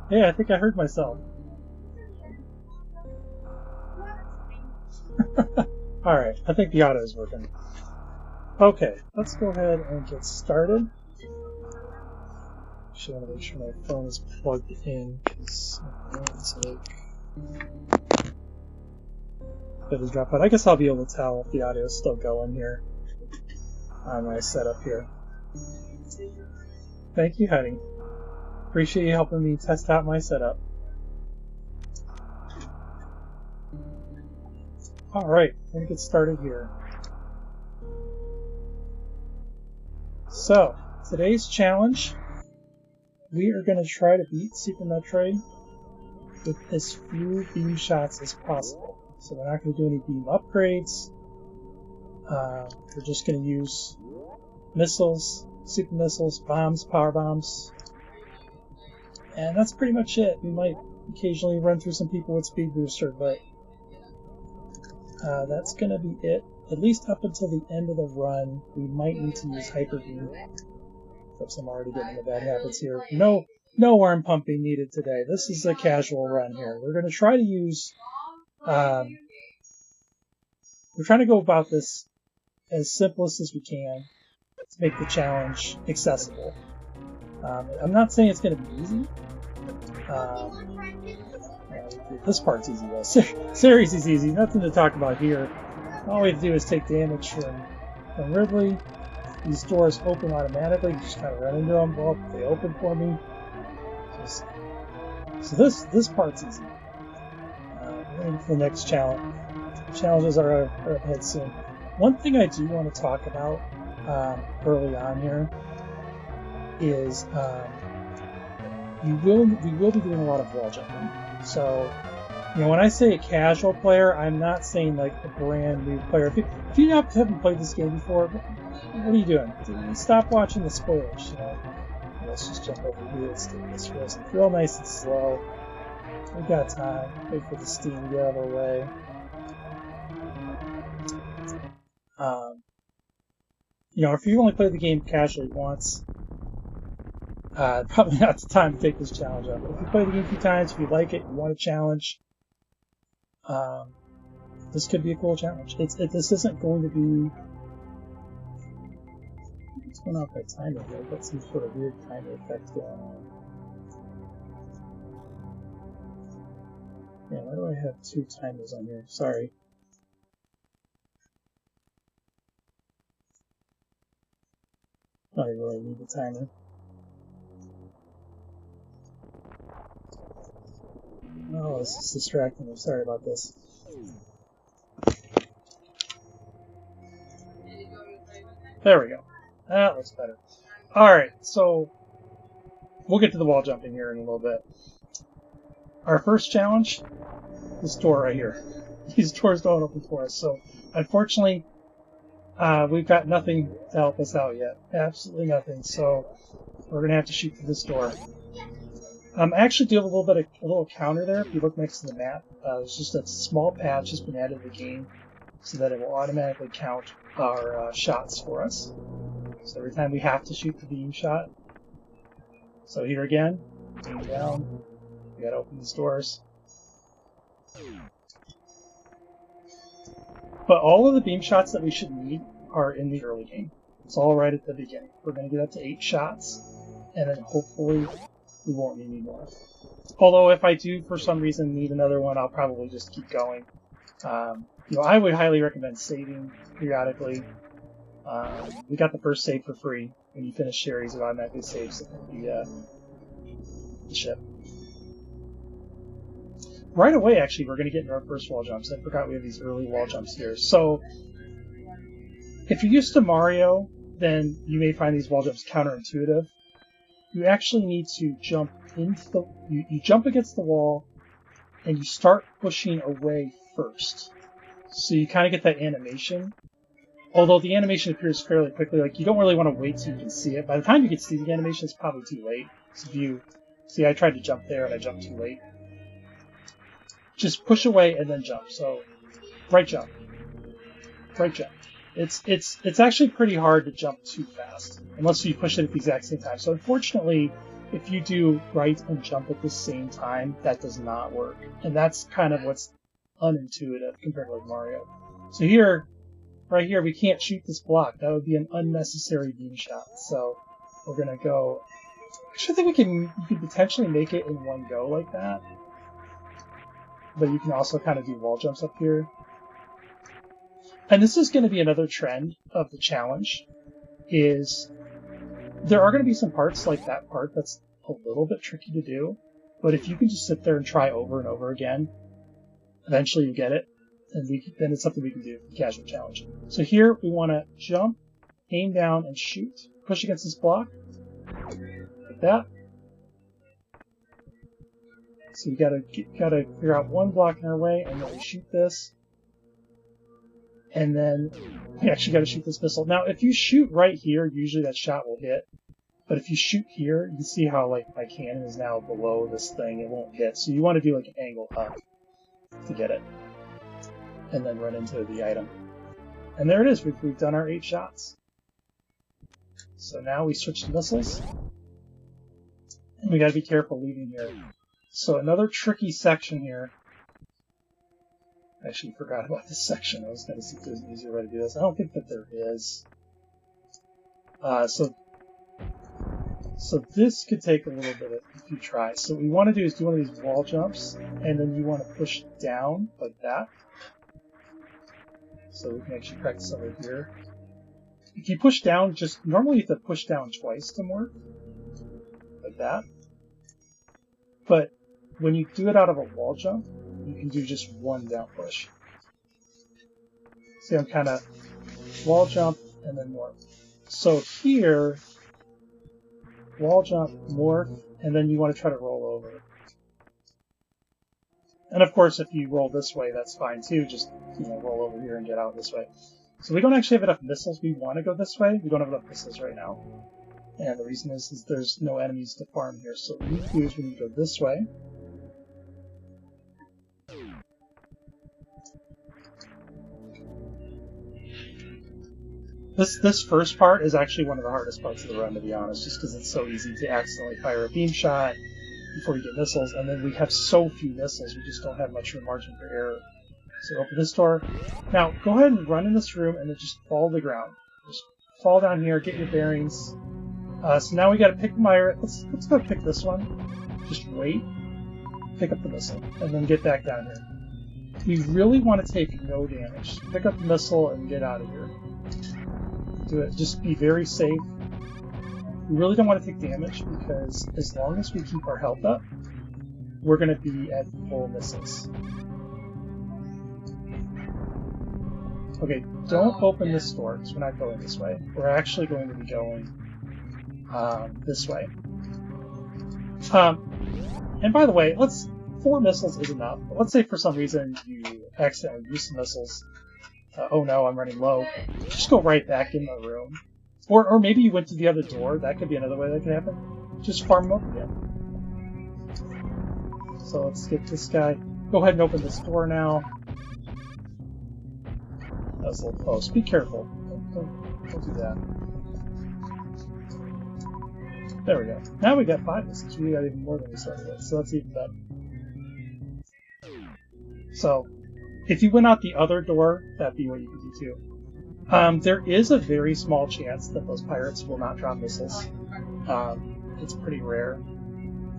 Hey, I think I heard myself. Alright, I think the auto is working. Okay, let's go ahead and get started. Actually, I want to make sure my phone is plugged in because it is dropped out. I guess I'll be able to tell if the audio is still going here on my setup here. Thank you, honey. Appreciate you helping me test out my setup. Alright, we're gonna get started here. So, today's challenge, we are going to try to beat Super Metroid with as few beam shots as possible. So we're not going to do any beam upgrades. We're just going to use missiles, super missiles, bombs, power bombs. And that's pretty much it. We might occasionally run through some people with Speed Booster, but that's going to be it. At least up until the end of the run, we might need to use Hyper Beam. Oops, I'm already getting the bad habits here. No arm pumping needed today. This is a casual run here. We're going to try to use... we're trying to go about this as simplest as we can to make the challenge accessible. I'm not saying it's going to be easy. This part's easy though. Series is easy. Nothing to talk about here. All we have to do is take damage from Ridley. These doors open automatically. You just kind of run into them. Well, they open for me. So this part's easy. And the next challenge. Challenges are ahead soon. One thing I do want to talk about early on here is we will be doing a lot of wall jumping. So, you know, when I say a casual player, I'm not saying like a brand new player. If you haven't played this game before, what are you doing? Stop watching the spoilers, you know. Let's just jump over here. Let's do this real nice and slow. We got time. Wait for the steam to get out of the way. You know, if you only play the game casually once, probably not the time to take this challenge up. But if you play the game a few times, if you like it, you want a challenge, this could be a cool challenge. This isn't going to be... What's going on with that timer here? I've got some sort of weird timer effect going on. Yeah, why do I have two timers on here? Sorry. I don't really need the timer. Oh, this is distracting. I'm sorry about this. There we go. That looks better. Alright, so we'll get to the wall jumping here in a little bit. Our first challenge, this door right here. These doors don't open for us, so unfortunately we've got nothing to help us out yet. Absolutely nothing, so we're going to have to shoot through this door. I actually do have a little counter there. If you look next to the map, there's just a small patch that's been added to the game so that it will automatically count our shots for us. So every time we have to shoot the beam shot. So here again, beam down. We gotta open these doors. But all of the beam shots that we should need are in the early game. It's all right at the beginning. We're gonna get up to 8 shots, and then hopefully we won't need any more. Although if I do for some reason need another one, I'll probably just keep going. You know, I would highly recommend saving periodically. We got the first save for free. When you finish series, it automatically saves the ship. Right away, actually, we're going to get into our first wall jumps. I forgot we have these early wall jumps here. So, if you're used to Mario, then you may find these wall jumps counterintuitive. You actually need to jump into the... You jump against the wall, and you start pushing away first. So you kind of get that animation. Although the animation appears fairly quickly, like you don't really want to wait till you can see it. By the time you can see the animation, it's probably too late. So if you... See, I tried to jump there, and I jumped too late. Just push away and then jump. So, right jump. Right jump. It's actually pretty hard to jump too fast, unless you push it at the exact same time. So unfortunately, if you do right and jump at the same time, that does not work. And that's kind of what's unintuitive compared to like Mario. So here, right here, we can't shoot this block. That would be an unnecessary beam shot. So we're gonna go. Actually, I think you could potentially make it in one go like that. But you can also kind of do wall jumps up here. And this is going to be another trend of the challenge, is there are going to be some parts like that part that's a little bit tricky to do, but if you can just sit there and try over and over again, eventually you get it, and then it's something we can do for the casual challenge. So here we want to jump, aim down, and shoot. Push against this block, like that. So we gotta figure out one block in our way, and then we shoot this. And then we actually gotta shoot this missile. Now, if you shoot right here, usually that shot will hit. But if you shoot here, you can see how like my cannon is now below this thing, it won't hit. So you want to do like an angle up to get it. And then run into the item. And there it is, we've done our 8 shots. So now we switch to missiles. And we gotta be careful leaving here. So another tricky section here. I actually forgot about this section. I was going to see if there's an easier way to do this. I don't think that there is. So this could take a little bit of a few tries. So what we want to do is do one of these wall jumps, and then you want to push down like that. So we can actually practice over here. If you push down, normally you have to push down twice to work. Like that. But when you do it out of a wall jump, you can do just one down push. See, I'm kind of wall jump and then morph. So here, wall jump, morph, and then you want to try to roll over. And of course, if you roll this way, that's fine too. Just roll over here and get out this way. So we don't actually have enough missiles. We want to go this way. We don't have enough missiles right now. And the reason is there's no enemies to farm here. So what we need to do is we need to go this way. This first part is actually one of the hardest parts of the run, to be honest, just because it's so easy to accidentally fire a beam shot before you get missiles, and then we have so few missiles, we just don't have much margin for error. So open this door. Now, go ahead and run in this room and then just fall to the ground. Just fall down here, get your bearings. So now we gotta pick the mire. Let's go pick this one. Just wait. Pick up the missile, and then get back down here. We really want to take no damage. Pick up the missile and get out of here. Do it. Just be very safe. We really don't want to take damage because as long as we keep our health up, we're going to be at full missiles. Okay, don't open this door because we're not going this way. We're actually going to be going this way. And by the way, 4 missiles is enough. But let's say for some reason you accidentally use some missiles. Oh no, I'm running low. Just go right back in the room. Or maybe you went to the other door. That could be another way that could happen. Just farm them up again. So let's get this guy. Go ahead and open this door now. That was a little close. Be careful. Don't do that. There we go. Now we got 5 missiles. We got even more than we started with. So that's even better. So if you went out the other door, that'd be what you could do too. There is a very small chance that those pirates will not drop missiles. It's pretty rare.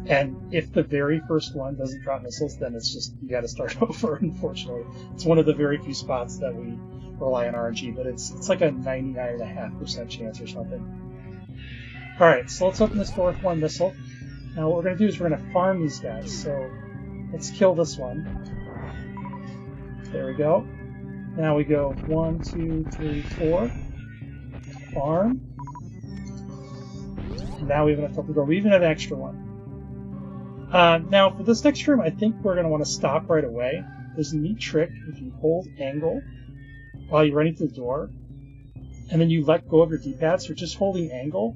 And if the very first one doesn't drop missiles, then it's just, you gotta start over, unfortunately. It's one of the very few spots that we rely on RNG, but it's like a 99.5% chance or something. Alright, so let's open this door with 1 missile. Now what we're gonna do is we're gonna farm these guys, so let's kill this one. There we go. Now we go 1, 2, 3, 4. Farm. And now we have enough to go. We even have an extra one. Now for this next room, I think we're going to want to stop right away. There's a neat trick. If you hold angle while you're running through the door, and then you let go of your D-pad, so you're just holding angle,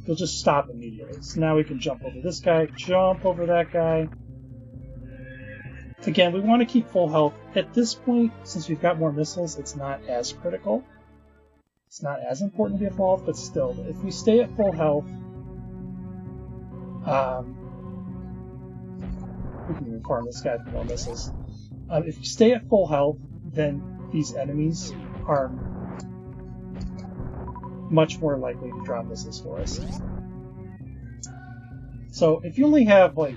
you'll just stop immediately. So now we can jump over this guy, jump over that guy. Again, we want to keep full health. At this point, since we've got more missiles, it's not as critical. It's not as important to be at full health, but still, if we stay at full health, We can even farm this guy for more missiles. If you stay at full health, then these enemies are much more likely to drop missiles for us. So if you only have like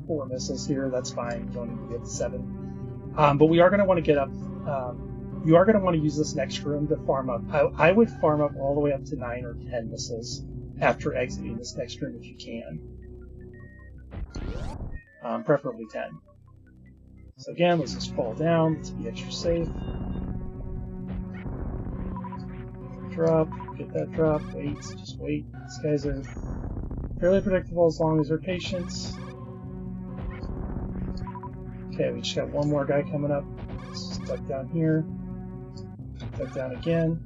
4 missiles here, that's fine. You don't need to get to 7. But we are going to want to get up. You are going to want to use this next room to farm up. I would farm up all the way up to 9 or 10 missiles after exiting this next room if you can. Preferably 10. So again, let's just fall down. Let's be extra safe. Drop. Get that drop. Wait. Just wait. These guys are fairly predictable as long as they're patient. Okay, we just got one more guy coming up. Let's duck down here. Duck down again.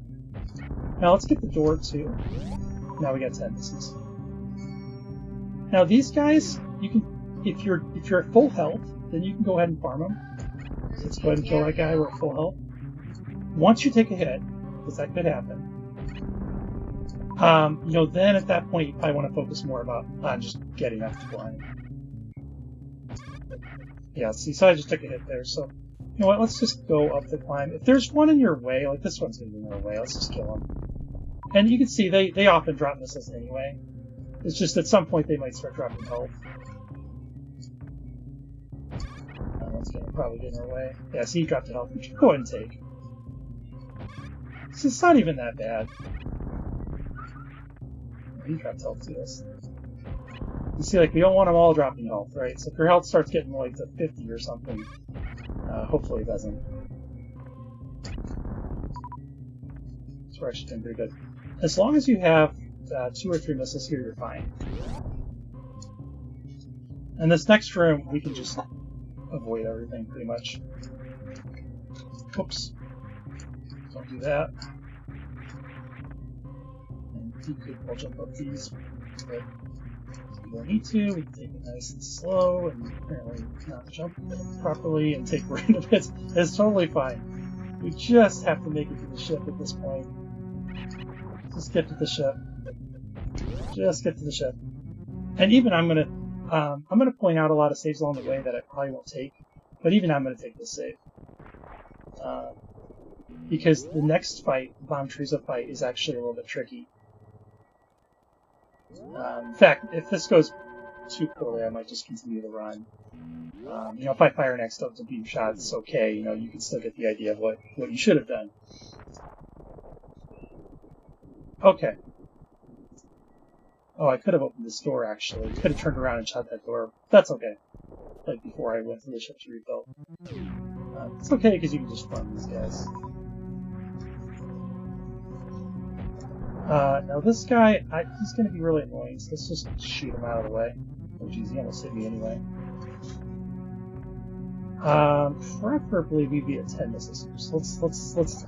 Now let's get the door too. Now we got 10 missiles. Now these guys, you can, if you're at full health, then you can go ahead and farm them. So let's go ahead and kill that guy. We're at full health. Once you take a hit, because that could happen, you know, then at that point you probably want to focus more on just getting up to blind. Yeah, see, so I just took a hit there, so you know what, let's just go up the climb. If there's one in your way, like this one's going to be in our way, let's just kill them. And you can see they often drop missiles anyway. It's just at some point they might start dropping health. That one's going to probably get in our way. Yeah, see, he dropped the health, which go ahead and take. So it's not even that bad. He dropped health to us. You see, like, we don't want them all dropping health, right? So if your health starts getting like to 50 or something, hopefully it doesn't. So we're actually doing pretty good. As long as you have 2 or 3 missiles here, you're fine. And this next room, we can just avoid everything, pretty much. Oops. Don't do that. And I'll jump up these, but we don't need to. We can take it nice and slow, and apparently not jump properly and take random hits. It's totally fine. We just have to make it to the ship at this point. Just get to the ship. Just get to the ship. And even I'm gonna point out a lot of saves along the way that I probably won't take, but even I'm gonna take this save. Because the next fight, the Bomb Teresa fight, is actually a little bit tricky. In fact, if this goes too poorly, I might just continue to run. You know, if I fire next up to beam shot, it's okay. You know, you can still get the idea of what you should have done. Okay. Oh, I could have opened this door, actually. Could have turned around and shut that door. That's okay. Like before I went to the ship to rebuild. It's okay, because you can just farm these guys. Now this guy, he's going to be really annoying, so let's just shoot him out of the way. Oh jeez, he almost hit me anyway. Preferably we'd be at 10 missiles. So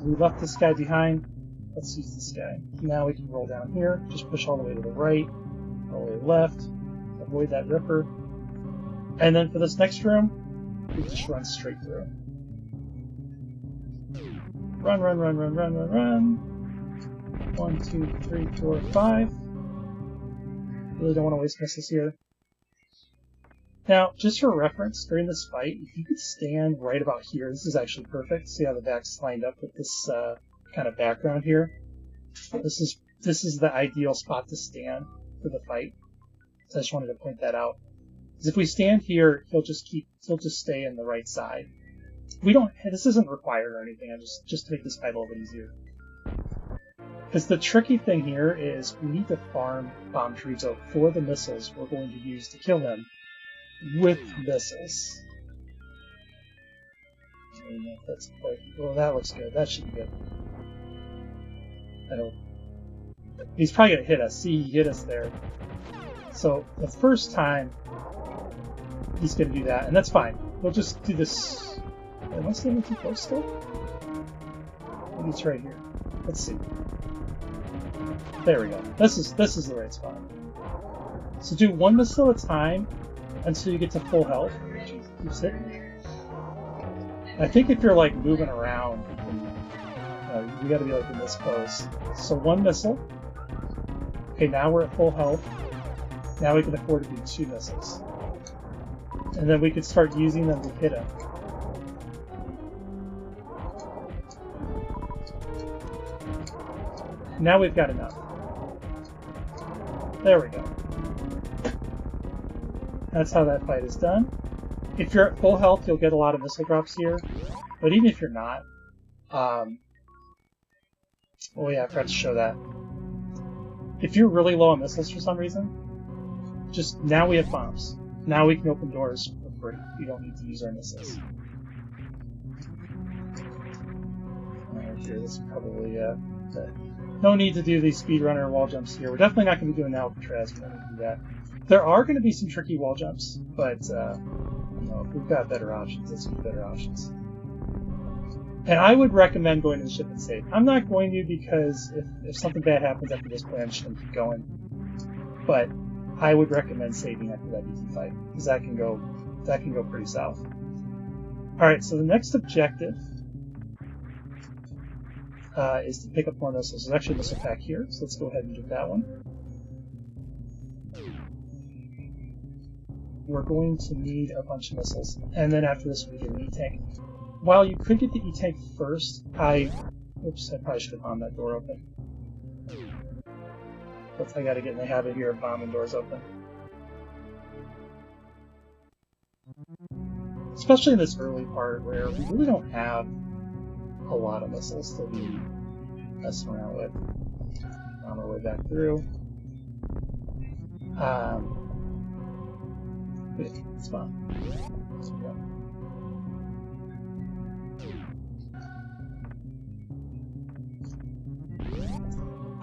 we left this guy behind. Let's use this guy. Now we can roll down here, just push all the way to the right, all the way left, avoid that ripper. And then for this next room, we just run straight through. Run, run, run, run, run, run, run. 1, 2, 3, 4, 5. Really don't want to waste missiles here. Now, just for reference, during this fight, if you could stand right about here, this is actually perfect. See how the back's lined up with this kind of background here? This is the ideal spot to stand for the fight. So I just wanted to point that out. Because if we stand here, he'll just stay in the right side. This isn't required or anything. I just to make this fight a little bit easier. Because the tricky thing here is we need to farm Bomb Teresa for the missiles we're going to use to kill him with missiles. I don't know if that's quite... Well, that looks good. That should be good. I don't... He's probably going to hit us. See, he hit us there. So the first time, he's going to do that, and that's fine. We'll just do this... Am I standing too close still? Maybe it's right here. Let's see. There we go. This is the right spot. So do 1 missile at a time until you get to full health. Jeez, keeps hitting me. I think if you're like moving around, you gotta be like in this pose. So 1 missile. Okay, now we're at full health. Now we can afford to do 2 missiles. And then we could start using them to hit him. Now we've got enough. There we go. That's how that fight is done. If you're at full health, you'll get a lot of missile drops here. But even if you're not... oh yeah, I forgot to show that. If you're really low on missiles for some reason, just now we have bombs. Now we can open doors for free. We don't need to use our missiles. Alright, here, this is probably... no need to do these speedrunner wall jumps here. We're definitely not going to be doing Alcatraz. We don't need to do that. There are going to be some tricky wall jumps, but you know, if we've got better options, let's use better options. And I would recommend going to the ship and save. I'm not going to because if something bad happens after this point, I'm just going to keep going. But I would recommend saving after that easy fight because that can go pretty south. All right, so the next objective is to pick up more missiles. There's actually a missile pack here, so let's go ahead and get that one. We're going to need a bunch of missiles, and then after this we get an E-tank. While you could get the E-tank first, oops, I probably should have bombed that door open. But I gotta get in the habit here of bombing doors open. Especially in this early part where we really don't have a lot of missiles to be messing around with. On our way back through. It's fine.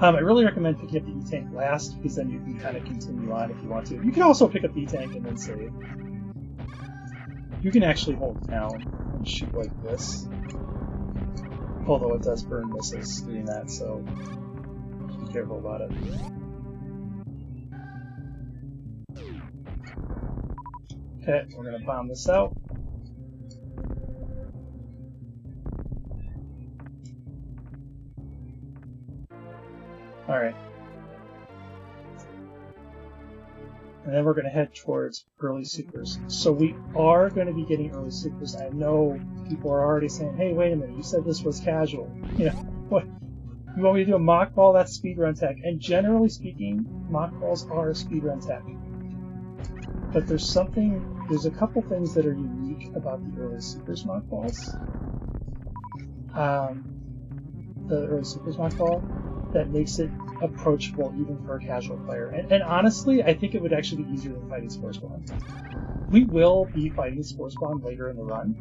I really recommend picking up the E-tank last, because then you can kind of continue on if you want to. You can also pick up the E-tank and then save. You can actually hold down and shoot like this. Although it does burn missiles doing that, so be careful about it. Okay, we're going to bomb this out. Alright. And then we're going to head towards early supers. So we are going to be getting early supers. I know people are already saying, hey, wait a minute, you said this was casual. You know, what? You want me to do a mock ball? That's speedrun tech. And generally speaking, mock balls are speedrun tech. But there's a couple things that are unique about the early supers mock balls. The early supers mock ball that makes it approachable even for a casual player. And honestly, I think it would actually be easier than fighting Spore Spawn. We will be fighting Spore Spawn later in the run,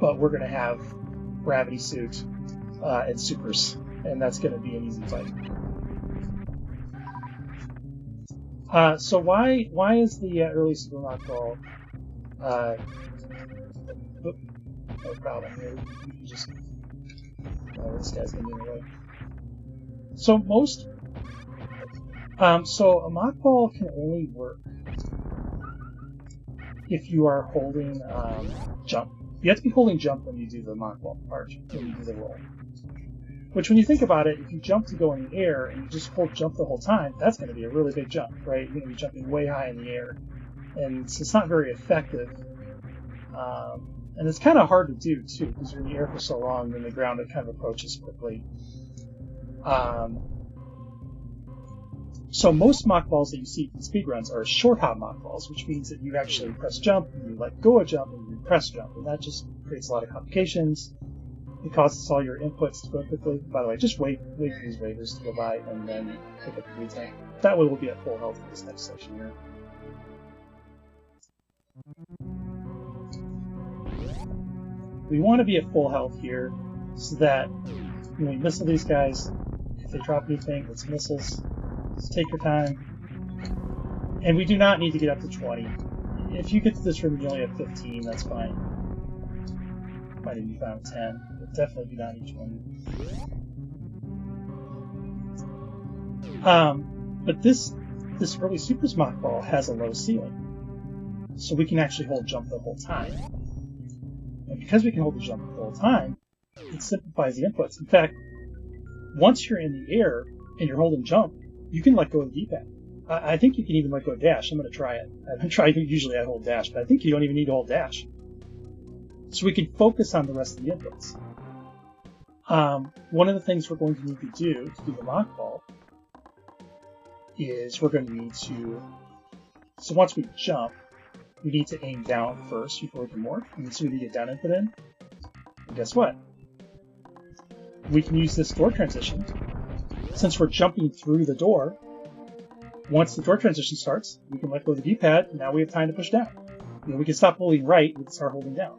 but we're going to have Gravity Suit and Supers, and that's going to be an easy fight. So why is the early Super mock ball no problem here? We can just... Oh, this guy's going to be in the way. So so a mock ball can only work if you are holding jump. You have to be holding jump when you do the mock ball part, when you do the roll. Which, when you think about it, if you jump to go in the air and you just hold jump the whole time, that's going to be a really big jump, right? You're going to be jumping way high in the air, and so it's not very effective. And it's kind of hard to do too, because you're in the air for so long, then the ground it kind of approaches quickly. So most mock balls that you see in speedruns are short hop mock balls, which means that you actually press jump, and you let go of jump, and you press jump, and that just creates a lot of complications. It causes all your inputs to go quickly. By the way, just wait for these waivers to go by, and then pick up the tank. That way we'll be at full health for this next section here. We want to be at full health here, so that when we missile these guys, if they drop anything, it's missiles. So take your time. And we do not need to get up to 20. If you get to this room and you only have 15, that's fine. Might even be fine with 10, but definitely do not need 20. But this early Supers mock ball has a low ceiling. So we can actually hold jump the whole time. And because we can hold the jump the whole time, it simplifies the inputs. In fact, once you're in the air and you're holding jump, you can let go of the D-pad. I think you can even let go of dash. I'm going to try it. Usually I hold dash, but I think you don't even need to hold dash. So we can focus on the rest of the inputs. One of the things we're going to need to do the mock ball is we're going to need to, so once we jump, we need to aim down first before we can morph, and so we need to get down input in. And guess what? We can use this door transition. Since we're jumping through the door, once the door transition starts, we can let go of the D-pad, and now we have time to push down. We can stop holding right, we can start holding down.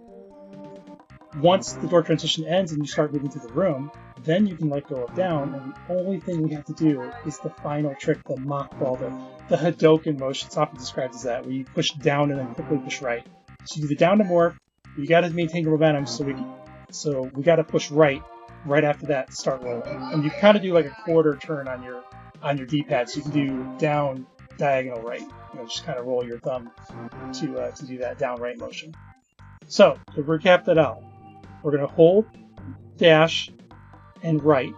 Once the door transition ends and you start moving through the room, then you can let go of down, and the only thing we have to do is the final trick, the mock ball, the Hadoken motion. It's often described as that, where you push down and then quickly push right. So you do the down to morph, you gotta maintain the momentum, so we gotta push right after that to start rolling. And you kind of do like a quarter turn on your D-pad, so you can do down, diagonal, right. Just kind of roll your thumb to do that down right motion. So, to recap that out, we're going to hold dash and right,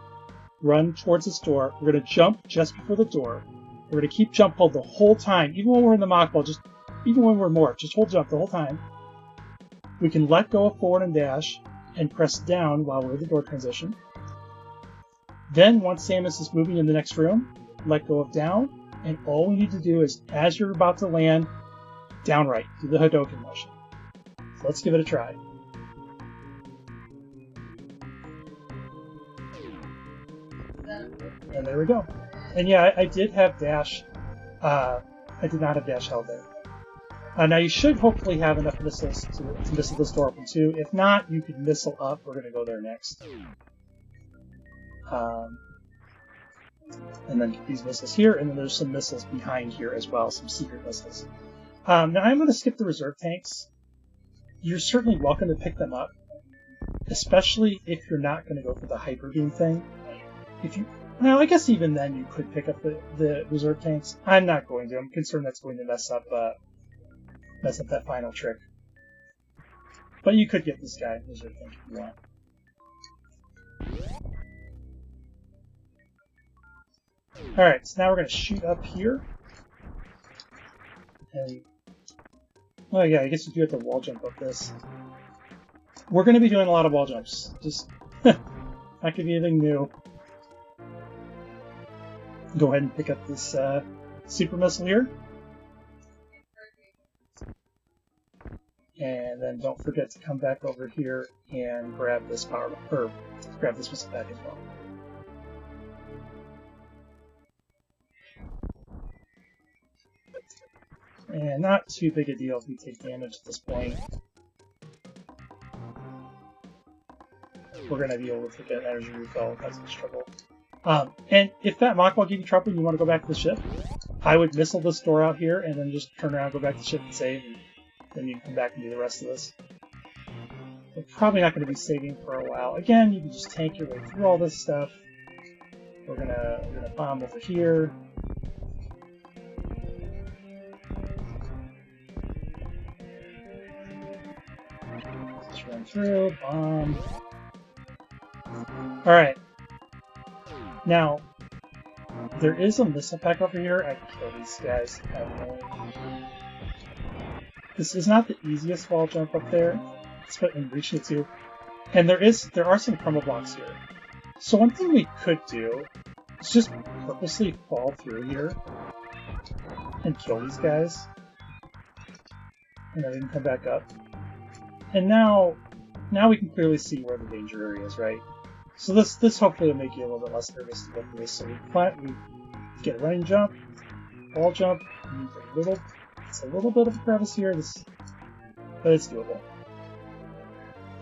run towards this door. We're going to jump just before the door. We're going to keep jump hold the whole time, even when we're in the mock ball, even when we're morphed, just hold jump the whole time. We can let go of forward and dash and press down while we're in the door transition. Then, once Samus is moving in the next room, let go of down, and all we need to do is, as you're about to land, down right, do the Hadoken motion. So let's give it a try. And there we go. And yeah, I did have dash. I did not have dash held there. Now you should hopefully have enough missiles to missile this door open too. If not, you could missile up. We're going to go there next. And then get these missiles here, and then there's some missiles behind here as well, some secret missiles. Now I'm going to skip the reserve tanks. You're certainly welcome to pick them up, especially if you're not going to go for the hyper beam thing. Well, I guess even then you could pick up the reserve tanks. I'm not going to. I'm concerned that's going to mess up that final trick. But you could get this guy reserve tank if you want. Alright, so now we're going to shoot up here. And, oh yeah, I guess you do have to wall jump up this. We're going to be doing a lot of wall jumps. Just, not going to be anything new. Go ahead and pick up this super missile here. And then don't forget to come back over here and grab this grab this missile back as well. And not too big a deal if we take damage at this point. We're going to be able to take an energy refill if that's a struggle. And if that mock ball gave you trouble and you want to go back to the ship, I would missile this door out here and then just turn around, go back to the ship and save, and then you can come back and do the rest of this. We're probably not going to be saving for a while. Again, you can just tank your way through all this stuff. We're gonna bomb over here. Just run through, bomb. Alright. Now, there is a missile pack over here. I can kill these guys. This is not the easiest wall jump up there, in reaching it too. And there are some crumble blocks here. So one thing we could do is just purposely fall through here and kill these guys. And then we can come back up. And now we can clearly see where the danger area is, right? So this hopefully will make you a little bit less nervous to go through this. So we get a running jump, wall jump, it's a little bit of a crevice here, but it's doable.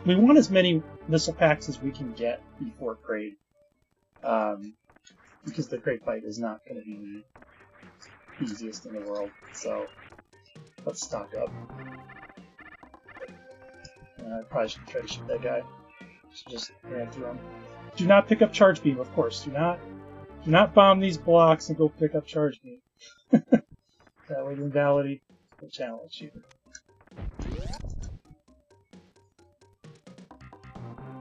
We want as many missile packs as we can get before Crate, because the Crate fight is not going to be the easiest in the world. So let's stock up. I probably should try to shoot that guy. Just ran through him. Do not pick up charge beam, of course. Do not bomb these blocks and go pick up charge beam. That would invalidate the challenge shooter.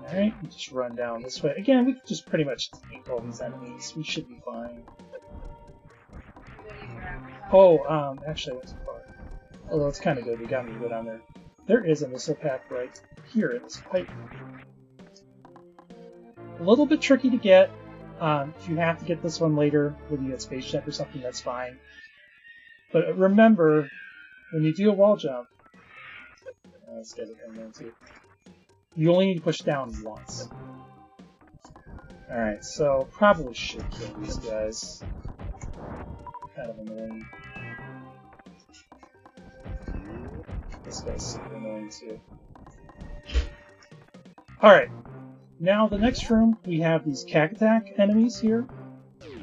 Alright, just run down this way. Again, we can just pretty much take all these enemies. We should be fine. Oh, actually I went too far. Although it's kind of good, we got me to go down there. There is a missile pack right here in this pipe. A little bit tricky to get. If you have to get this one later, when you get Space Jump or something, that's fine. But remember, when you do a wall jump, let's get it in there too. You only need to push down once. Alright, so probably should kill these guys. Kind of annoying. This guy's super annoying too. Alright, now the next room, we have these Cacatac enemies here.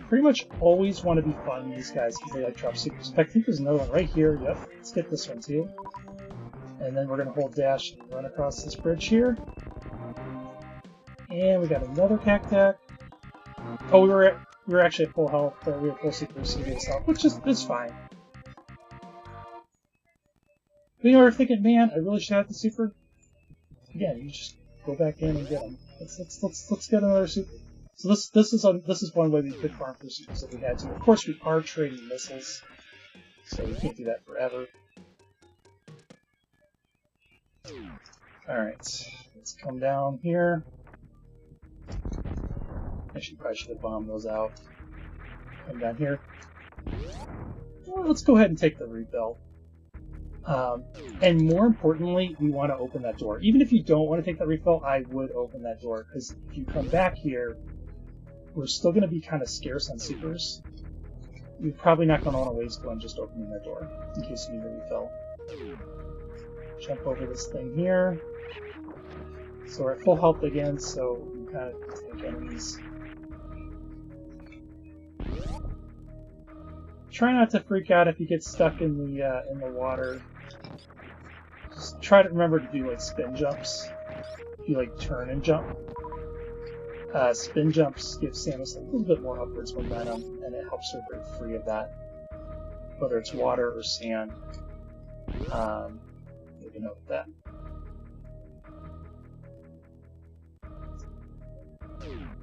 Pretty much always want to be fighting these guys because they like drop supers. In fact, I think there's another one right here. Yep, let's get this one too. And then we're going to hold dash and run across this bridge here. And we got another Cacatac. Oh, we were actually at full health, but we were full super, so we gave us health, which is fine. But you know, we're thinking, man, I really should have the super. Again, you just go back in and get them. Let's get another super. So this is one way we could farm for supers if we had to. Of course, we are trading missiles, so we can't do that forever. Alright, let's come down here. Actually, probably should have bombed those out. Come down here. Well, let's go ahead and take the refill. And more importantly, we want to open that door. Even if you don't want to take that refill, I would open that door, because if you come back here, we're still going to be kind of scarce on supers. You're probably not going to want to waste one just opening that door, in case you need a refill. Jump over this thing here. So we're at full health again, so we kind of take enemies. Try not to freak out if you get stuck in the water. Just try to remember to do like spin jumps. If you like turn and jump. Spin jumps give Samus a little bit more upwards momentum, and it helps her break free of that. Whether it's water or sand. You can note that.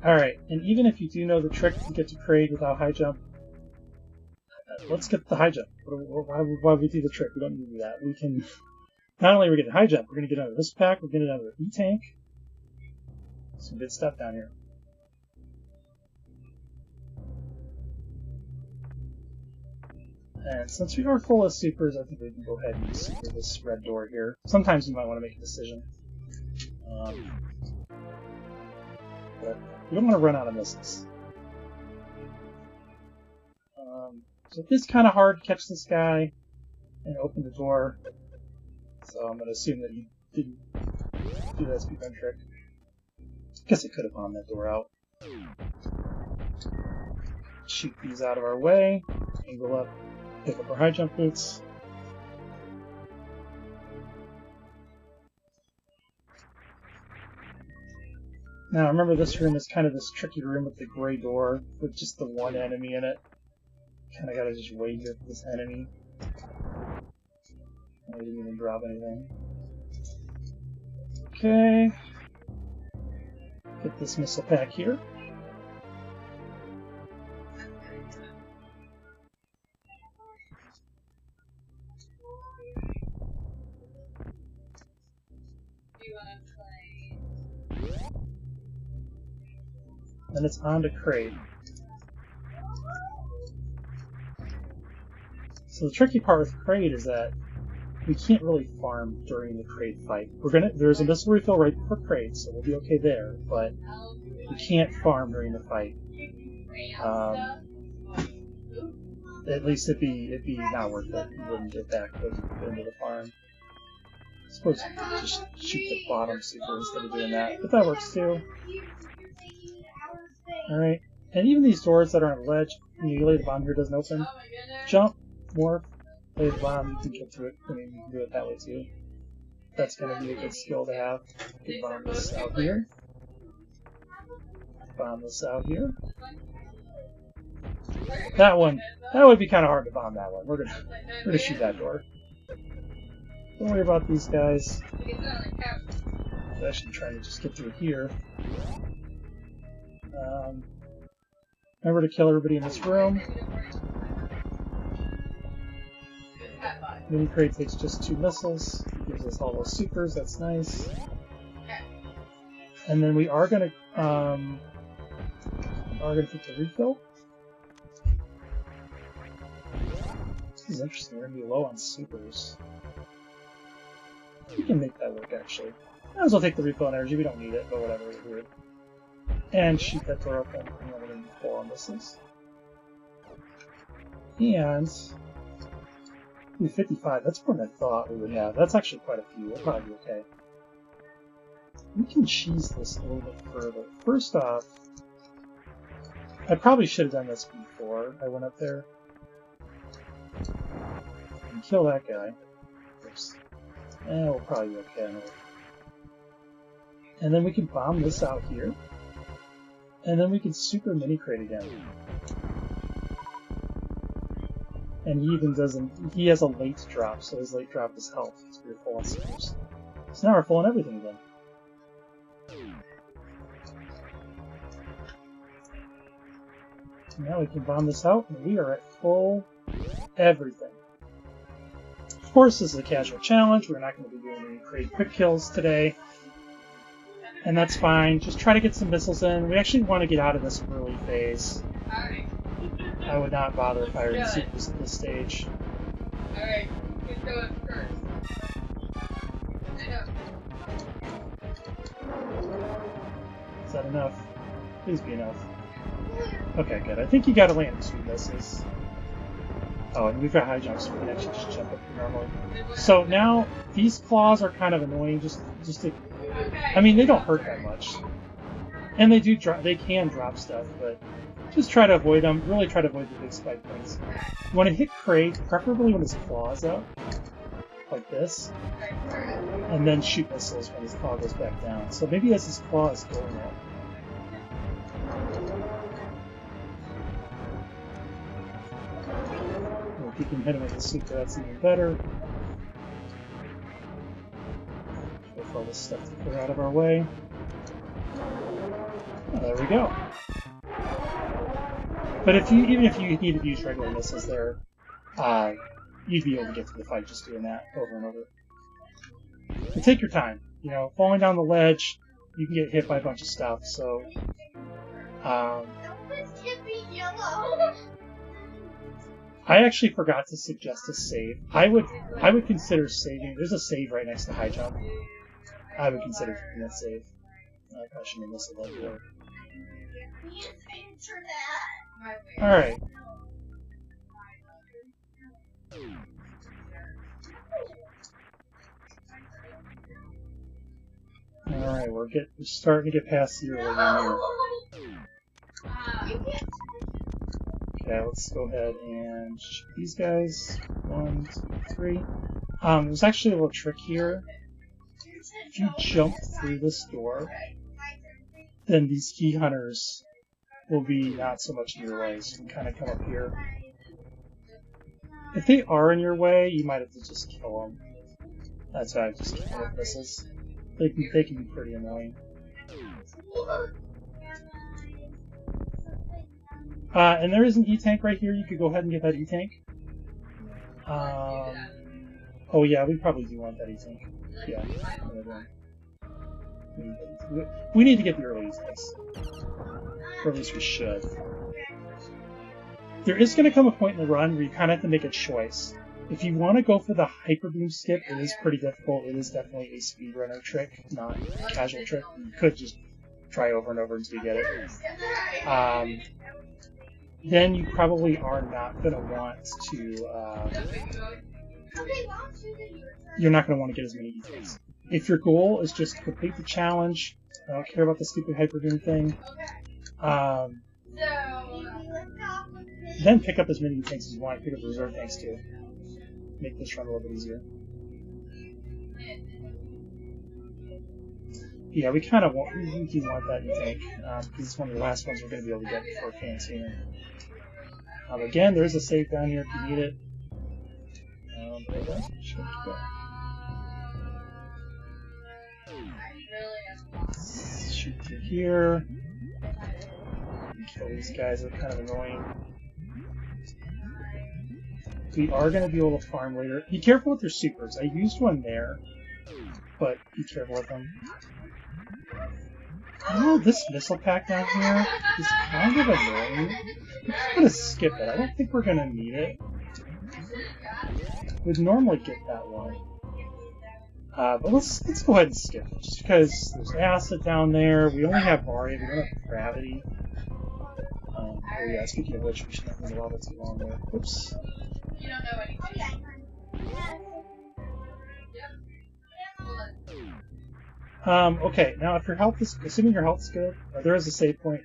Alright, and even if you do know the trick to get to Kraid without high jump, let's get the high jump. Why would we do the trick? We don't need to do that. We can... Not only are we getting high jump, we're going to get another this pack, we're going to get another E-tank. Some good stuff down here. And since we are full of supers, I think we can go ahead and super this red door here. Sometimes you might want to make a decision. But we don't want to run out of missiles. So it is kind of hard to catch this guy and open the door. So I'm going to assume that you didn't do that speedrun trick. Guess I could have bombed that door out. Shoot these out of our way. Angle up. Pick up our high jump boots. Now remember, this room is kind of this tricky room with the gray door with just the one enemy in it. Kinda gotta just wait here for this enemy. I didn't even drop anything. Okay. Get this missile pack here. Then it's on to Kraid. So the tricky part with Kraid is that we can't really farm during the Kraid fight. There's a missile refill right before Kraid, so we'll be okay there, but we can't farm during the fight. At least it'd be not worth it. We wouldn't get back into the farm. I suppose you could just shoot the bottom super instead of doing that, but that works too. Alright, and even these doors that are on a ledge, when you lay the bomb here, doesn't open. Jump, morph, lay the bomb, you can get through it. I mean, you can do it that way too. That's going to be a good skill to have. You can bomb this out here. Bomb this out here. That one, that would be kind of hard to bomb that one. We're gonna shoot that door. Don't worry about these guys. I'm actually trying to just get through here. Remember to kill everybody in this room. Mini crate takes just 2 missiles. Gives us all those supers. That's nice. And then we are gonna take the refill. This is interesting. We're gonna be low on supers. We can make that work actually. Might as well take the refill on energy. We don't need it, but whatever. It's weird. And shoot that door open. And then we're gonna be full on missiles. And 55, that's more than I thought we would have. That's actually quite a few. We'll probably be okay. We can cheese this a little bit further. First off, I probably should have done this before I went up there. And kill that guy. Oops. We'll probably be okay. And then we can bomb this out here. And then we can super mini crate again. And he even doesn't. He has a late drop, so his late drop is health. So we're full on supers. So now we're full on everything again. Now we can bomb this out, and we are at full everything. Of course, this is a casual challenge. We're not going to be doing any crate quick kills today. And that's fine. Just try to get some missiles in. We actually want to get out of this early phase. I would not bother firing supers at this stage. Alright, who's going first? I know. Is that enough? Please be enough. Okay, good. I think you gotta land 2 missiles. Oh, and we've got high jumps, so we can actually just jump up here normally. So now, these claws are kind of annoying, just to... I mean, they don't hurt that much. And they do drop, they can drop stuff, but just try to avoid them. Really try to avoid the big spike things. You want to hit crate, preferably when his claw's up, like this, and then shoot missiles when his claw goes back down. So maybe as his claw is going up. If you can hit him with the super, that's even better. Wait for all this stuff to clear out of our way. Oh, there we go. But even if you needed to use regular missiles there, you'd be able to get to the fight just doing that over and over. And take your time. You know, falling down the ledge, you can get hit by a bunch of stuff. So, I actually forgot to suggest a save. I would consider saving. There's a save right next to high jump. I would consider taking that save. I probably shouldn't have missed it like that. Alright. Alright, we're starting to get past the early one here. Okay, let's go ahead and shoot these guys. 1, 2, 3. There's actually a little trick here. If you jump through this door, then these key hunters will be not so much in your way, so you can kind of come up here. If they are in your way, you might have to just kill them. That's why I just kill them with missiles. They can be pretty annoying. And there is an E-tank right here. You could go ahead and get that E-tank. Oh yeah, we probably do want that E-tank. Yeah. We need to get the early E-tanks. Or at least we should. There is going to come a point in the run where you kind of have to make a choice. If you want to go for the hyper beam skip, it is pretty difficult. It is definitely a speedrunner trick, not a casual trick. You could just try over and over until you get it. Then you probably are not going to want to... you're not going to want to get as many E-tanks. If your goal is just to complete the challenge, I don't care about the stupid hyper beam thing, then pick up as many tanks as you want. Pick up reserve tanks too. Make this run a little bit easier. Yeah, we kind of want, we do want that tank, because it's one of the last ones we're going to be able to get before phantoon. Again, there is a save down here if you need it. Shoot through here. Kill these guys, they're kind of annoying. we are going to be able to farm later. Be careful with your supers. I used one there, but be careful with them. Oh, this missile pack down here is kind of annoying. I'm just going to skip it. I don't think we're going to need it. We'd normally get that one. But let's go ahead and skip it, just because there's acid down there. We only have Mario, we don't have gravity. Oh yeah, speaking of which, we should not move a little too long there. Oops. You don't know anything. Okay, now if your health is, assuming your health's good, there is a save point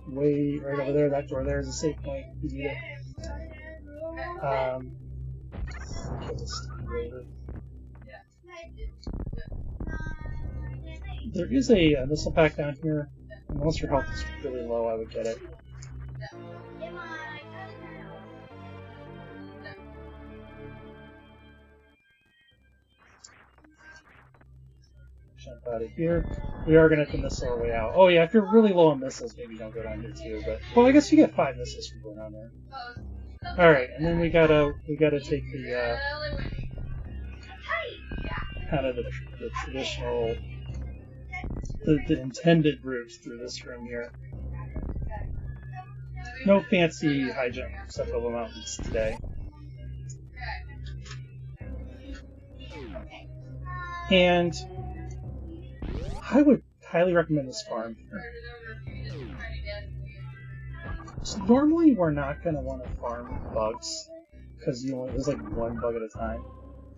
way right over there. That door there is a save point. You need it. Kill this later. There is a missile pack down here. Unless your health is really low, I would get it. Jump out of here. We are going to have to missile our way out. Oh yeah, if you're really low on missiles, maybe don't go down here too. But well, I guess you get 5 missiles from going down there. All right, and then we gotta take the kind of the traditional, the intended route through this room here. No fancy high jump stuff over mountains today. And I would highly recommend this farm here. So normally we're not going to want to farm bugs because there's like 1 bug at a time.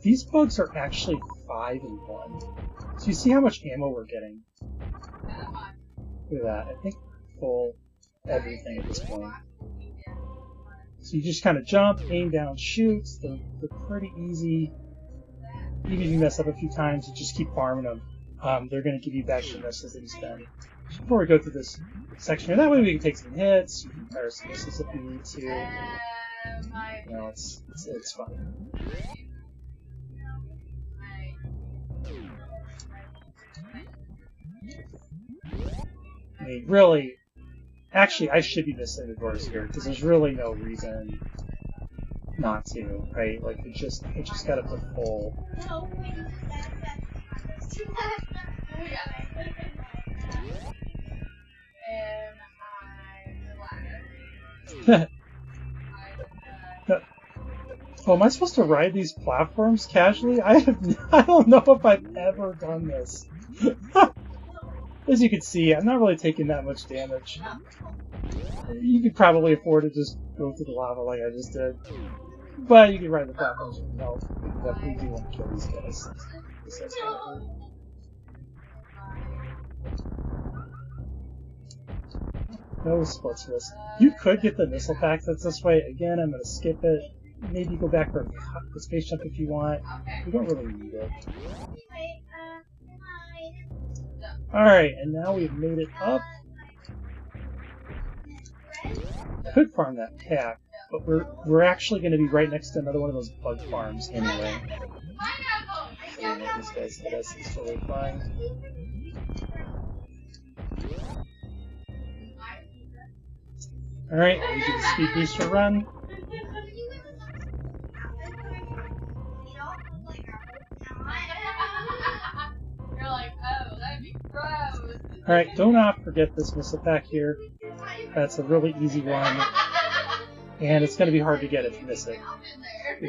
These bugs are actually 5 in 1. So you see how much ammo we're getting. Look at that. I think we're full everything at this point. So you just kind of jump, aim down, shoot. They're pretty easy. Even if you mess up a few times, you just keep farming them. They're going to give you back the missiles that you spend. Before we go through this section here, that way we can take some hits. You can fire some missiles if you need to. You know, it's fun. I mean, really, actually, I should be missing the doors here because there's really no reason not to, right? Like, I just gotta put full. Oh, am I supposed to ride these platforms casually? I don't know if I've ever done this. As you can see, I'm not really taking that much damage. You could probably afford to just go through the lava like I just did. But you can ride the platforms with health. You definitely do want to kill these guys. No splits for this. You could get the missile pack that's this way. Again, I'm going to skip it. Maybe go back for the space jump if you want. We don't really need it. Alright, and now we've made it up. I could farm that pack, but we're actually going to be right next to another one of those bug farms anyway. So these guys hit us, it's totally fine. Alright, we do the speed booster run. Alright, do not forget this missile pack here. That's a really easy one. And it's going to be hard to get if you miss it.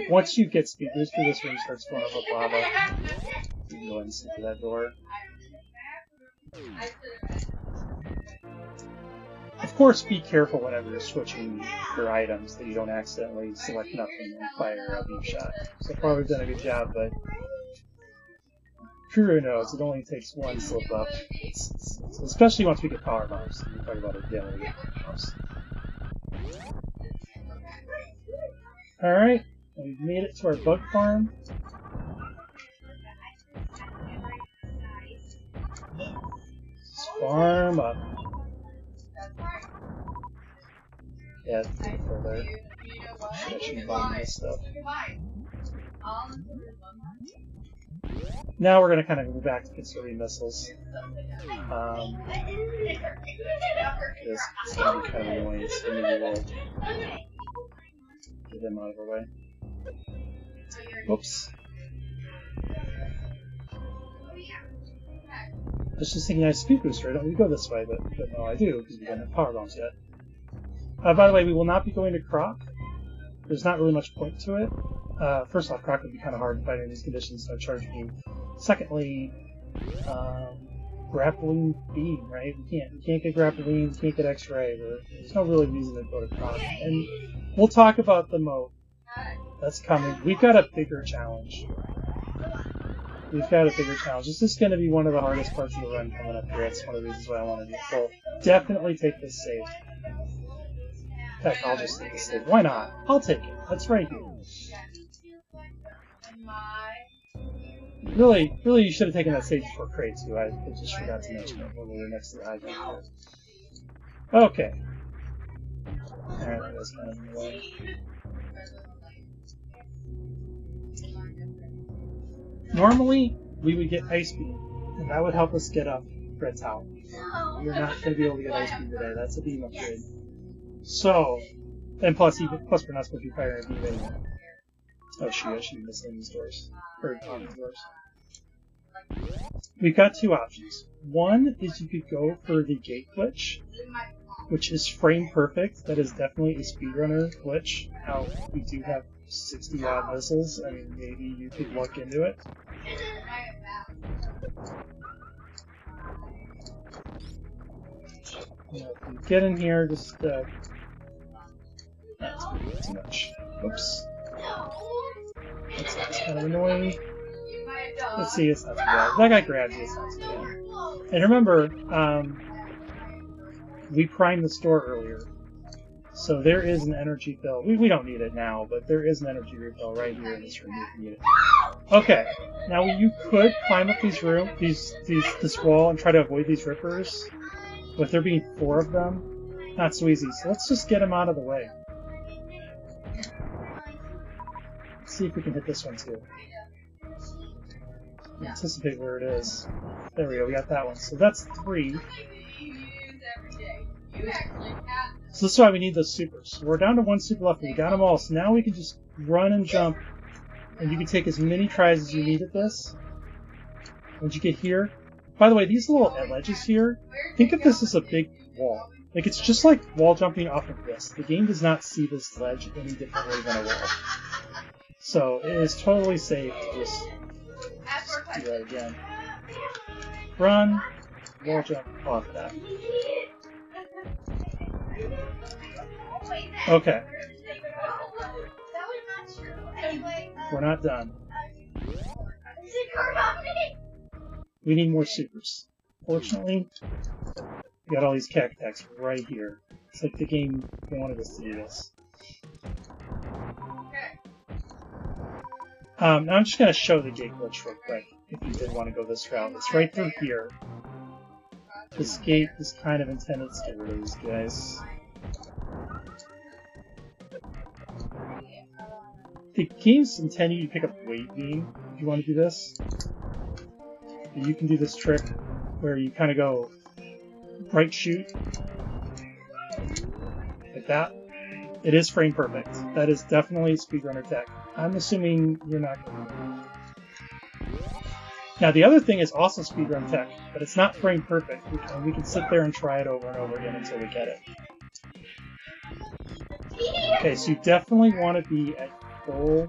Once you get speed booster, this room starts filling up with lava. You can go ahead and see through that door. Of course, be careful whenever you're switching your items that you don't accidentally select nothing and fire a beam shot. So far we've done a good job, but Kuro knows it only takes 1 slip up. Especially once we get power bombs. We talk about it again when we get power bombs. Alright, we've made it to our bug farm. Let's farm up. Yeah, it's pretty further. Should actually bomb this stuff. Now we're going to kind of go back to conserving missiles. Because it's going to be kind of annoying, so maybe we'll get them out of our way. Whoops. I was just thinking I have speed booster. I don't need to go this way, but no, I do, because we don't have power bombs yet. By the way, we will not be going to Croc. There's not really much point to it. First off, Croc would be kind of hard to fight in these conditions, no charge beam. Secondly, grappling beam, right? We can't get grappling beam, we can't get X-ray. There's no really reason to go to Croc. And we'll talk about the moat. That's coming. We've got a bigger challenge. This is going to be one of the hardest parts of the run coming up here. That's one of the reasons why I want to do it. So definitely take this save. In fact, I'll just take this save. Why not? I'll take it. That's right here. Really, you should have taken that save before Crate too. I just forgot to mention it when we were next to the high ground. Okay. Alright, that was kind of in the way. Normally, we would get Ice Beam, and that would help us get up Red Tower. You're not going to be able to get Ice Beam today. That's a beam upgrade. So, and plus we're not supposed to be firing a beam anymore. Oh shoot, I should be missing these doors. Or on these doors. We've got two options. One is you could go for the gate glitch, which is frame perfect. That is definitely a speedrunner glitch. Now, we do have 60 odd missiles. I mean, maybe you could look into it. You know, if you get in here, just that's too much. Oops. That's kind of annoying. Let's see, it's not too bad. That guy grabs you, it's not too bad. And remember, we primed the store earlier. So there is an energy fill. We don't need it now, but there is an energy refill right here in this room if you need it. Okay, now you could climb up this wall and try to avoid these rippers. With there being 4 of them, not so easy. So let's just get them out of the way. Let's see if we can hit this one too. Anticipate where it is. There we go, we got that one. So that's 3. So this is why we need those supers. So we're down to 1 super left, and we got them all. So now we can just run and jump, and you can take as many tries as you need at this. Once you get here, by the way, these little ledges here, think of this as a big wall. Like, it's just like wall jumping off of this. The game does not see this ledge any differently than a wall. So it is totally safe to just do that again. Run, wall jump off of that. Okay. We're not done. We need more supers. Fortunately, we got all these cacti right here. It's like the game wanted us to do this. Now I'm just going to show the gate glitch real quick, if you did want to go this route. It's right through here. This gate is kind of intended to get rid of these guys. The game's intended you to pick up Wave Beam if you want to do this. And you can do this trick where you kind of go right shoot like that. It is frame perfect. That is definitely speedrunner tech. I'm assuming you're not going to. Now the other thing is also speedrun tech, but it's not frame perfect. We can sit there and try it over and over again until we get it. Okay, so you definitely want to be at full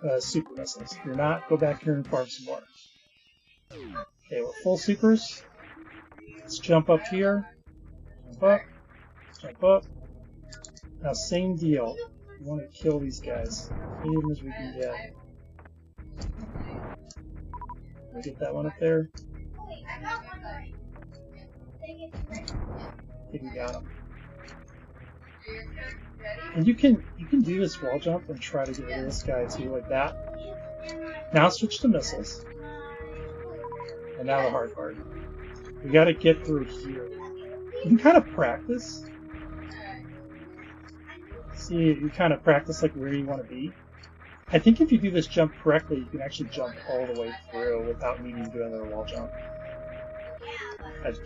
super missiles. If you're not, go back here and farm some more. Okay, we're full supers. Let's jump up here. Jump up. Jump up. Now, same deal. We want to kill these guys. As many of them as we can get. Can we get that one up there? I think we got him. And you can do this wall jump and try to get rid of this guy too, like that. Now switch to missiles. And now the hard part. We gotta get through here. You can kind of practice. See, you kind of practice like where you want to be. I think if you do this jump correctly, you can actually jump all the way through without needing to do another wall jump.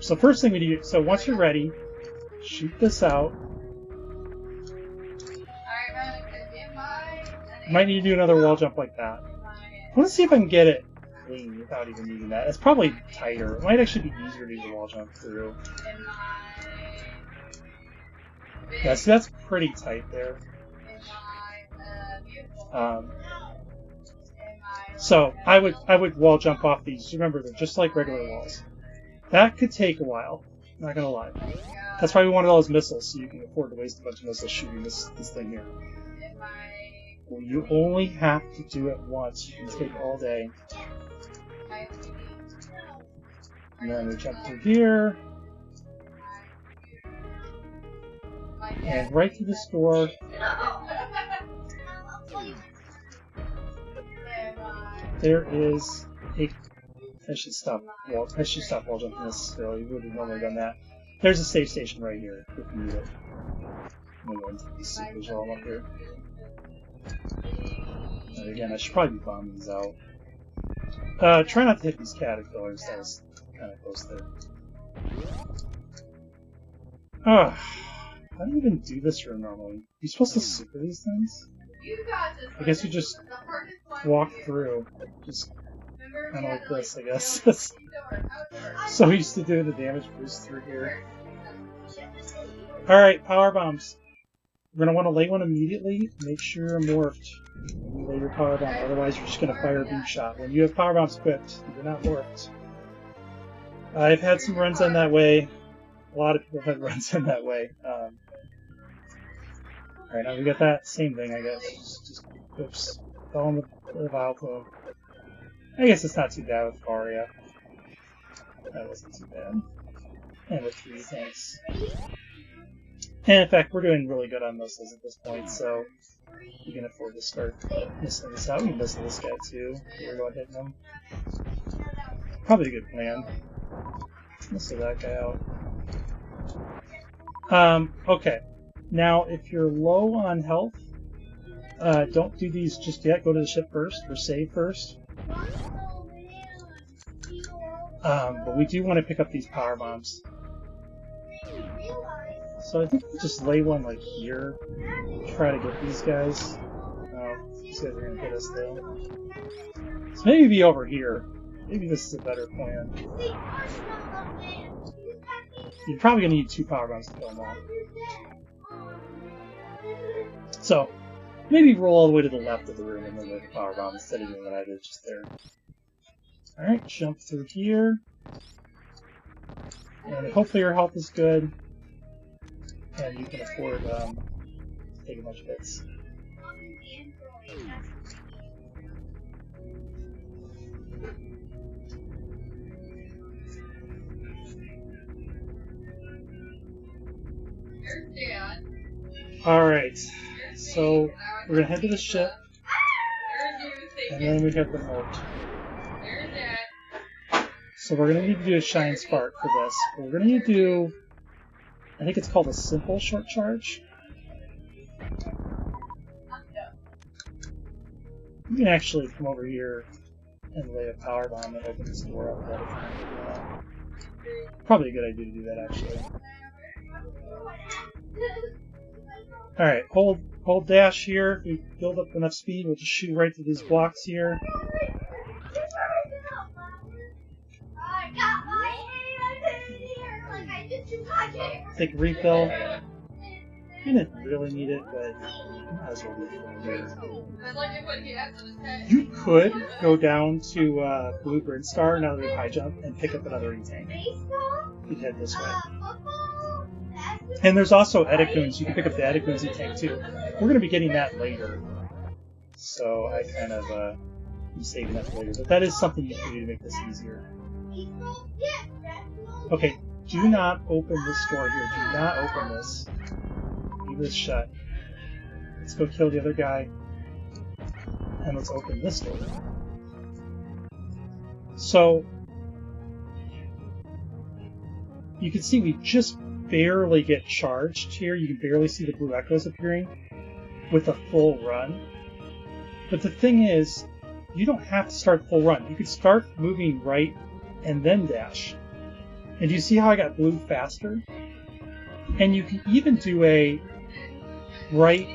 So first thing we do, so once you're ready, shoot this out. Might need to do another wall jump like that. I want to see if I can get it clean without even needing that. It's probably tighter. It might actually be easier to do the wall jump through. Yeah, see, that's pretty tight there. So I would wall jump off these. Remember, they're just like regular walls. That could take a while. Not gonna lie. That's why we wanted all those missiles, so you can afford to waste a bunch of missiles shooting this thing here. Well, you only have to do it once. You can take all day. And then we jump through here. And right through this door. There is a... I should stop wall jumping this early. You would have normally done that. There's a save station right here if you need it. I'm going to go into these supers while I'm up here. And again, I should probably be bombing these out. Try not to hit these caterpillars. That was kind of close there. How do you even do this room normally? You're supposed to super these things? I guess you just walk through. Just kind of like this, I guess. So used to doing the damage boost through here. Alright, power bombs. We're going to want to lay one immediately. Make sure you're morphed when you lay your power bomb, otherwise you're just going to fire a beam shot. When you have power bombs equipped, you're not morphed. I've had some runs in that way. A lot of people have had runs in that way. Alright, now we got that same thing, I guess. Just oops. Fell in the Valpo. I guess it's not too bad with Faria. That wasn't too bad. And with 3 tanks. And in fact, we're doing really good on missiles at this point, so we can afford to start missing this out. We can missile this guy too. We're going hitting him. Probably a good plan. Missile that guy out. Okay. Now, if you're low on health, don't do these just yet. Go to the ship first, or save first. But we do want to pick up these power bombs. So I think we'll just lay one like here. Try to get these guys. Oh, these guys are going to hit us though. So maybe be over here. Maybe this is a better plan. You're probably going to need 2 power bombs to kill them all. So, maybe roll all the way to the left of the room and then lay the power bomb instead of doing what I did just there. Alright, jump through here. And hopefully your health is good. And you can afford taking a bunch of hits. Alright, so we're going to head to the ship. And then we have the moat. So we're going to need to do a shine spark for this. We're going to need to do, I think it's called a simple short charge. You can actually come over here and lay a power bomb and open this door up ahead of time. Probably a good idea to do that actually. Alright, hold dash here. If we build up enough speed, we'll just shoot right through these blocks here. Take a refill. You didn't really need it, but might as well do it. You could go down to Blue Brinstar, now that we have high jump, and pick up another E-tank. You'd head this way. And there's also Edicoons. You can pick up the Edicoons E-tank too. We're going to be getting that later. So I kind of am saving that for later. But that is something you can do to make this easier. Okay, do not open this door here. Do not open this. Leave this shut. Let's go kill the other guy. And let's open this door. So, you can see we just barely get charged here. You can barely see the blue echoes appearing with a full run. But the thing is, you don't have to start full run. You could start moving right and then dash. And do you see how I got blue faster? And you can even do a right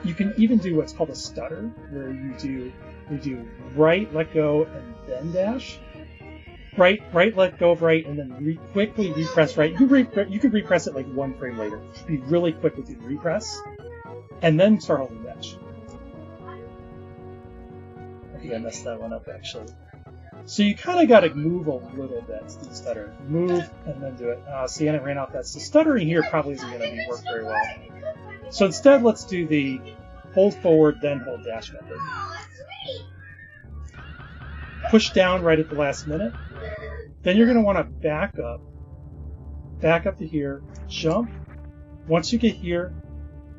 You can even do what's called a stutter, where you do right, let go, and then dash. Right, let go of right, and then quickly repress right. You could repress it like 1 frame later. Be really quick with your repress, and then start holding dash. I think I messed that one up actually. So you kind of got to move a little bit to do stutter. Move and then do it. See, and it ran off that. So stuttering here probably isn't going to work very well. So instead, let's do the hold forward, then hold dash method. Push down right at the last minute. Then you're going to want to back up to here, jump. Once you get here,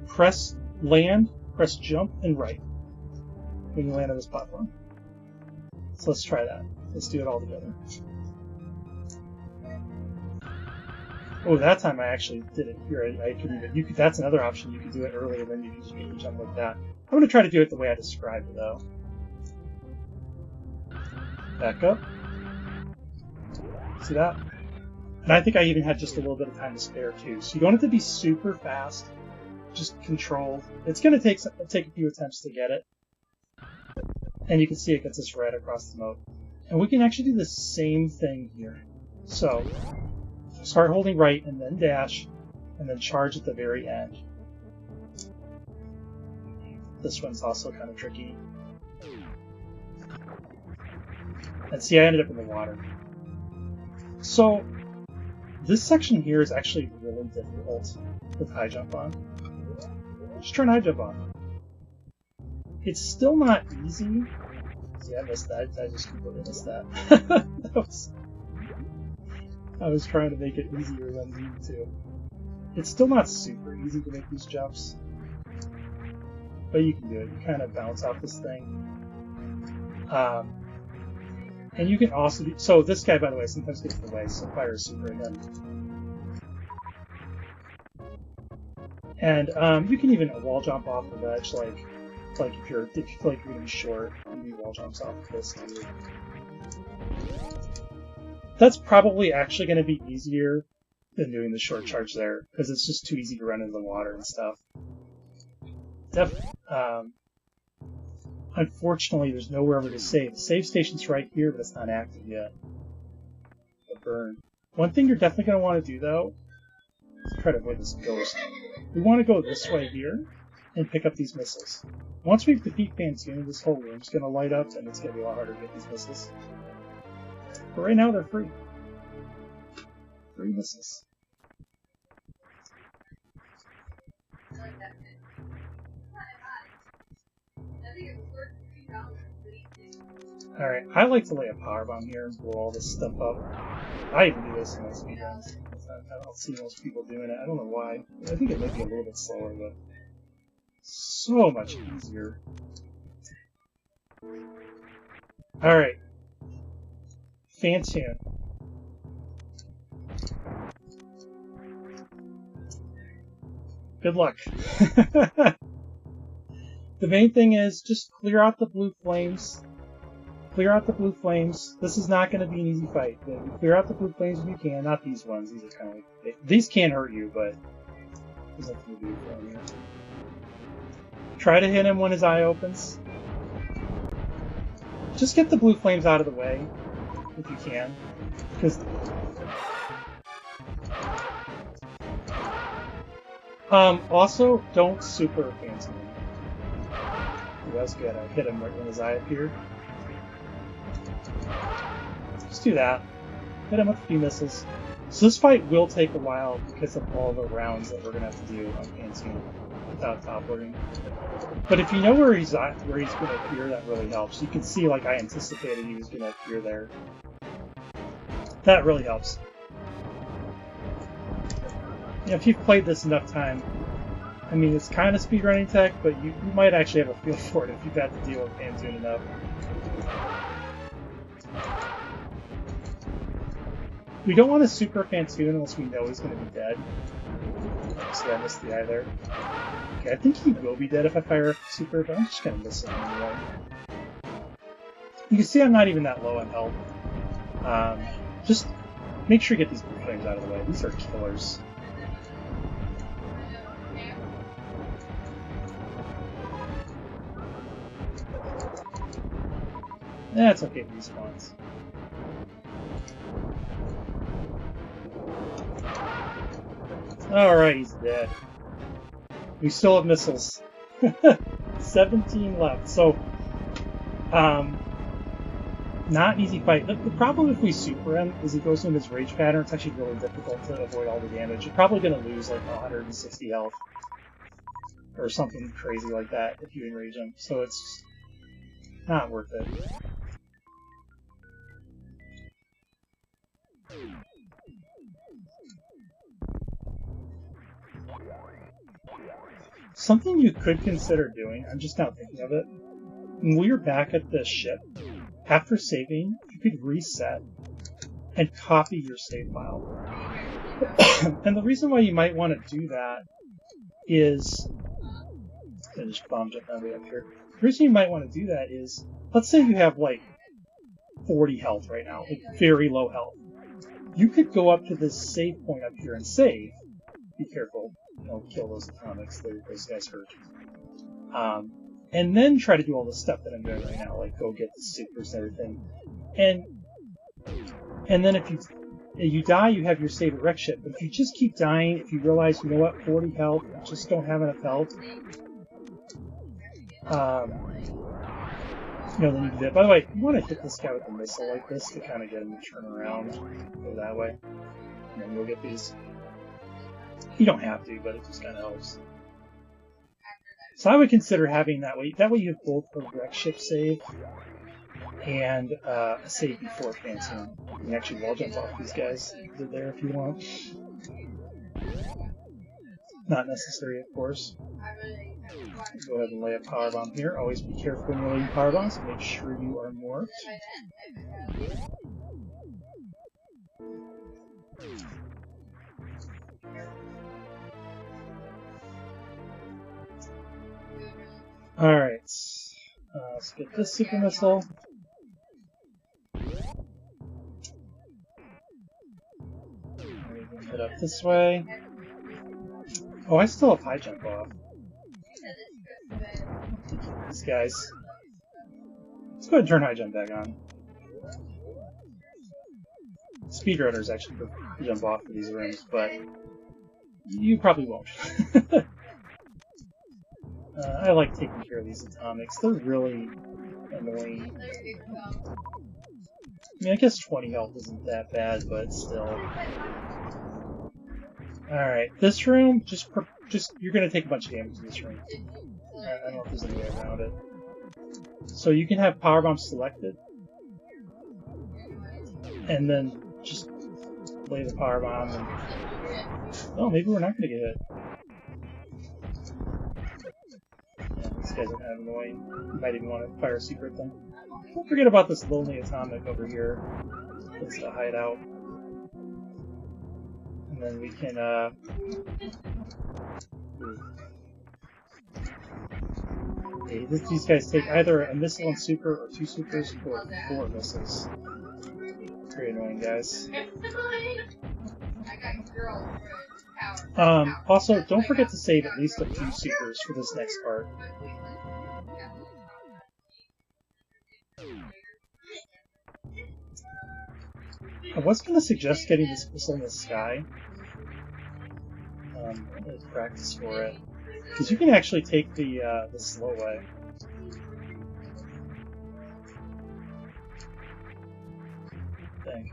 press land, press jump, and right when you land on this platform. So let's try that. Let's do it all together. Oh, that time I actually did it here. That's another option. You could do it earlier, then you can just make a jump like that. I'm going to try to do it the way I described it, though. Back up. See that? And I think I even had just a little bit of time to spare, too. So you don't have to be super fast. Just controlled. It's going to take a few attempts to get it. And you can see it gets us right across the moat. And we can actually do the same thing here. So, start holding right and then dash, and then charge at the very end. This one's also kind of tricky. And see, I ended up in the water. So, this section here is actually really difficult with high jump on. Just turn high jump on. It's still not easy. See, I missed that. I just completely missed that. I was trying to make it easier than it needed to. It's still not super easy to make these jumps. But you can do it. You kind of bounce off this thing. And you can also do... So this guy, by the way, sometimes gets in the way, so fire is super again. And you can even wall jump off the ledge, like if you feel like you're really short, you do wall jumps off of this too. That's probably actually going to be easier than doing the short charge there, because it's just too easy to run into the water and stuff. Unfortunately, there's nowhere over to save. The save station's right here, but it's not active yet. A burn. One thing you're definitely going to want to do, though, is try to avoid this ghost. We want to go this way here and pick up these missiles. Once we defeat Phantoon, this whole room's going to light up, and it's going to be a lot harder to get these missiles. But right now, they're free. Free missiles. Alright, I like to lay a power bomb here and blow all this stuff up. I even do this in my speedruns. I don't see most people doing it. I don't know why. I think it might be a little bit slower, but so much easier. Alright. Phantoon. Good luck. The main thing is just clear out the blue flames. Clear out the blue flames. This is not going to be an easy fight. But clear out the blue flames if you can. Not these ones. These are kind of like... These can hurt you, but there's nothing to do for them here. Try to hit him when his eye opens. Just get the blue flames out of the way, if you can. Because... also, don't super Phantoon. That was good. I hit him right when his eye appeared. Just do that. Hit him with a few missiles. So this fight will take a while because of all the rounds that we're going to have to do on Phantoon without top-loading. But if you know where he's going to appear, that really helps. You can see, like, I anticipated he was going to appear there. That really helps. You know, if you've played this enough time, I mean, it's kind of speedrunning tech, but you might actually have a feel for it if you've had to deal with Phantoon enough. We don't want to super Phantoon unless we know he's going to be dead. See, I missed the eye there. Okay, I think he will be dead if I fire a super, but I'm just going to miss him anyway. You can see I'm not even that low on health. Just make sure you get these blue flames out of the way. These are killers. That's okay for these spawns. Alright, he's dead. We still have missiles. 17 left. So, not an easy fight. The problem if we super him is he goes into his rage pattern. It's actually really difficult to avoid all the damage. You're probably going to lose like 160 health. Or something crazy like that if you enrage him. So it's not worth it. Something you could consider doing, I'm just now thinking of it, when we're back at the ship, after saving, you could reset and copy your save file. And the reason why you might want to do that is... I just bombed up my way up here. The reason you might want to do that is, let's say you have like 40 health right now, like very low health. You could go up to this save point up here and save. Be careful. Don't kill those atomics, those guys hurt. And then try to do all the stuff that I'm doing right now, like go get the supers and everything. And then if you die, you have your save at wreck ship. But if you just keep dying, if you realize, you know what, 40 health, I just don't have enough health, then you do that. By the way, you want to hit this guy with a missile like this to kind of get him to turn around, go that way, and then you'll get these. You don't have to, but it just kind of helps. So I would consider having that way. That way you have both a wreck ship save and a save before phantoon. You can actually wall jump off these guys there if you want. Not necessary, of course. Go ahead and lay a power bomb here. Always be careful when you're laying power bombs. Make sure you are morphed. Alright, let's get this super missile. Head up this way. Oh, I still have high jump off. These guys. Let's go ahead and turn high jump back on. Speedrunners actually jump off for these rooms, but you probably won't. I like taking care of these atomics. They're really annoying. I mean, I guess 20 health isn't that bad, but still. Alright, this room, just you're gonna take a bunch of damage in this room. I don't know if there's any way around it. So you can have power bombs selected, and then just lay the power bomb. And... oh, maybe we're not gonna get hit. Yeah, these guys are kind of annoying. You might even want to fire a secret thing. Don't forget about this lonely atomic over here. It's a hideout. And then we can, okay, these guys take either a missile and super, or 2 supers, or 4 missiles. Very annoying, guys. Also, don't forget to save at least a few supers for this next part. I was going to suggest getting this missile in the sky. Let's practice for it. Because you can actually take the slow way. I think.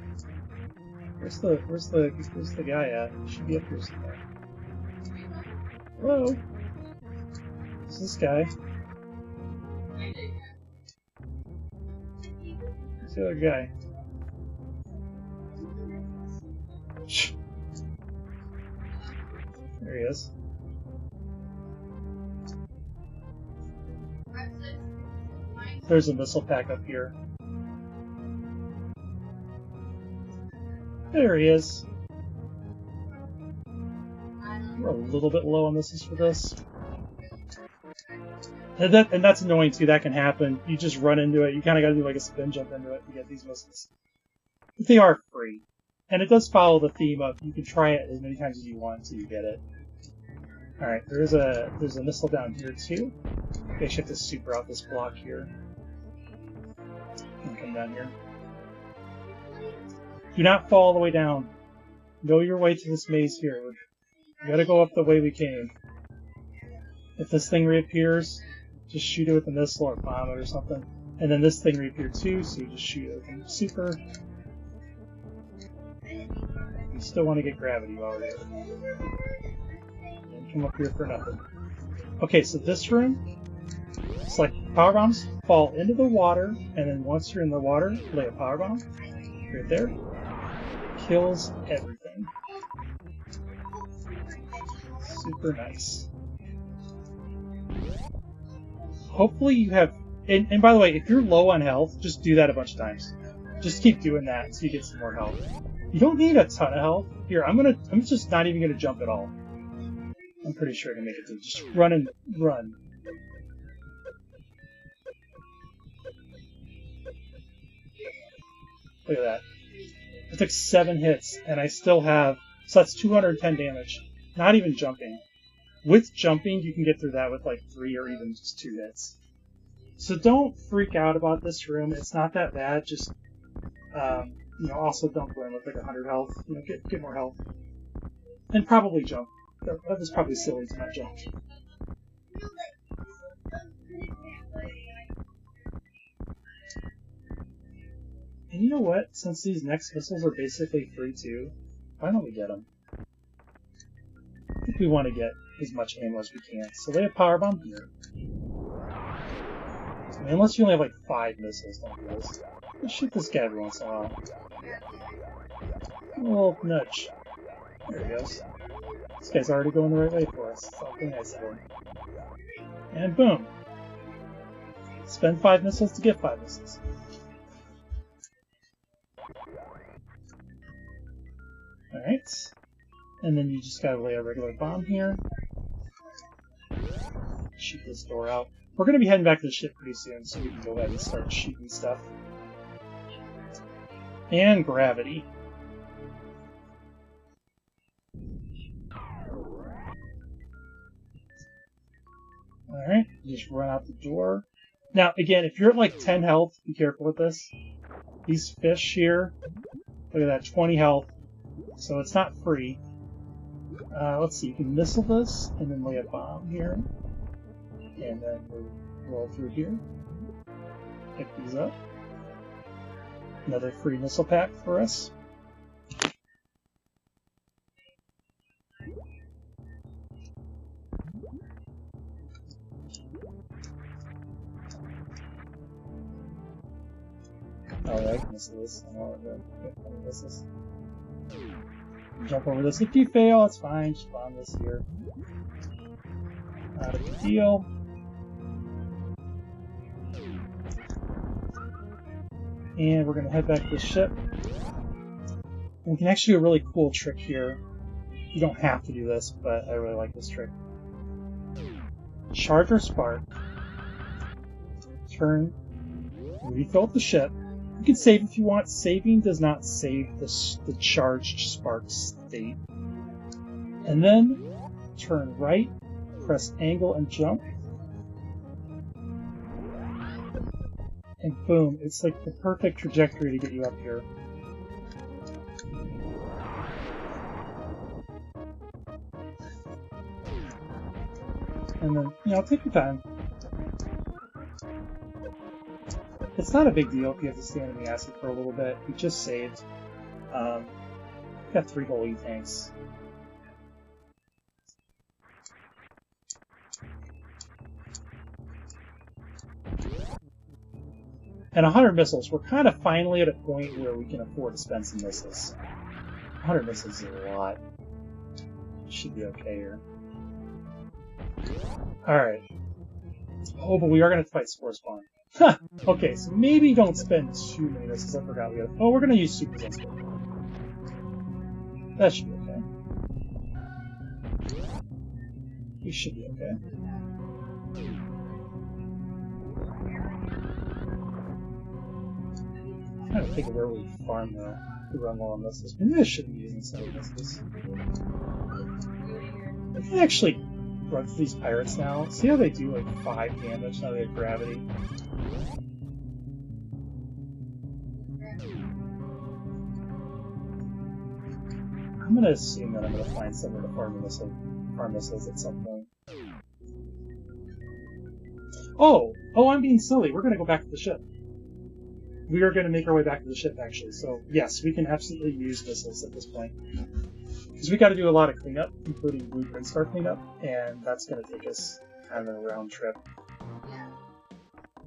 Where's the guy at? He should be up here somewhere. Hello? Who's this guy? Who's the other guy? There he is. There's a missile pack up here. There he is. We're a little bit low on missiles for this. And that's annoying too, that can happen. You just run into it, you kinda gotta do like a spin jump into it to get these missiles. But they are free. And it does follow the theme of you can try it as many times as you want until you get it. Alright, there's a missile down here too. I should have to super out this block here. down here. Do not fall all the way down. Know your way to this maze here. We gotta go up the way we came. If this thing reappears, just shoot it with a missile or bomb it or something. And then this thing reappeared too, so you just shoot it with a super. You still want to get gravity while we're here. And come up here for nothing. Okay, so this room, it's like power bombs fall into the water, and then once you're in the water, lay a power bomb right there. Kills everything. Super nice. Hopefully you have, and by the way, if you're low on health, just do that a bunch of times. Just keep doing that so you get some more health. You don't need a ton of health. Here, I'm just not even gonna jump at all. I'm pretty sure I can make it through. Just run and run. Look at that. I took 7 hits, and I still have, so that's 210 damage. Not even jumping. With jumping, you can get through that with like 3 or even just 2 hits. So don't freak out about this room. It's not that bad. Just, also don't go in with like 100 health. Get more health. And probably jump. That was probably silly to not jump. And you know what? Since these next missiles are basically free too, why don't we get them? I think we want to get as much ammo as we can. So lay a power bomb here. I mean, unless you only have like 5 missiles, don't do this. Let's shoot this guy every once in a while. A little nudge. There he goes. This guy's already going the right way for us. It's awfully nice of him. And boom! Spend 5 missiles to get 5 missiles. Alright. And then you just gotta lay a regular bomb here. Shoot this door out. We're gonna be heading back to the ship pretty soon, so we can go ahead and start shooting stuff. And gravity. Alright, just run out the door. Now, again, if you're at like 10 health, be careful with this. These fish here, look at that, 20 health. So it's not free. Let's see, you can missile this, and then lay a bomb here. And then we'll roll through here. Pick these up. Another free missile pack for us. Oh, I can missile this. I know I can miss this. Jump over this. If you fail, it's fine. Just bomb this here. Not a big deal. And we're going to head back to the ship. And we can actually do a really cool trick here. You don't have to do this, but I really like this trick. Charge our spark. Turn. Refill the ship. You can save if you want. Saving does not save the charged spark state. And then turn right, press angle and jump. And boom, it's like the perfect trajectory to get you up here. And then, take your time. It's not a big deal if you have to stand in the acid for a little bit. We just saved. Got 3 whole E-tanks. And 100 missiles. We're kind of finally at a point where we can afford to spend some missiles. 100 missiles is a lot. Should be okay here. Alright. Oh, but we are going to fight Spore Spawn. Huh! Okay, so maybe don't spend too many missiles. I forgot we have. Oh, we're going to use Super Metroid. That should be okay. We should be okay. I'm trying to think of where we farm though. We run low on missiles. Maybe I shouldn't be using some of the missiles. I can actually run through these pirates now. See how they do like 5 damage now they have gravity? I'm gonna assume that I'm gonna find somewhere to farm missiles at some point. Oh! Oh, I'm being silly. We're gonna go back to the ship. We are gonna make our way back to the ship, actually. So, yes, we can absolutely use missiles at this point. Because we gotta do a lot of cleanup, including blue brinstar cleanup, and that's gonna take us kind of a round trip.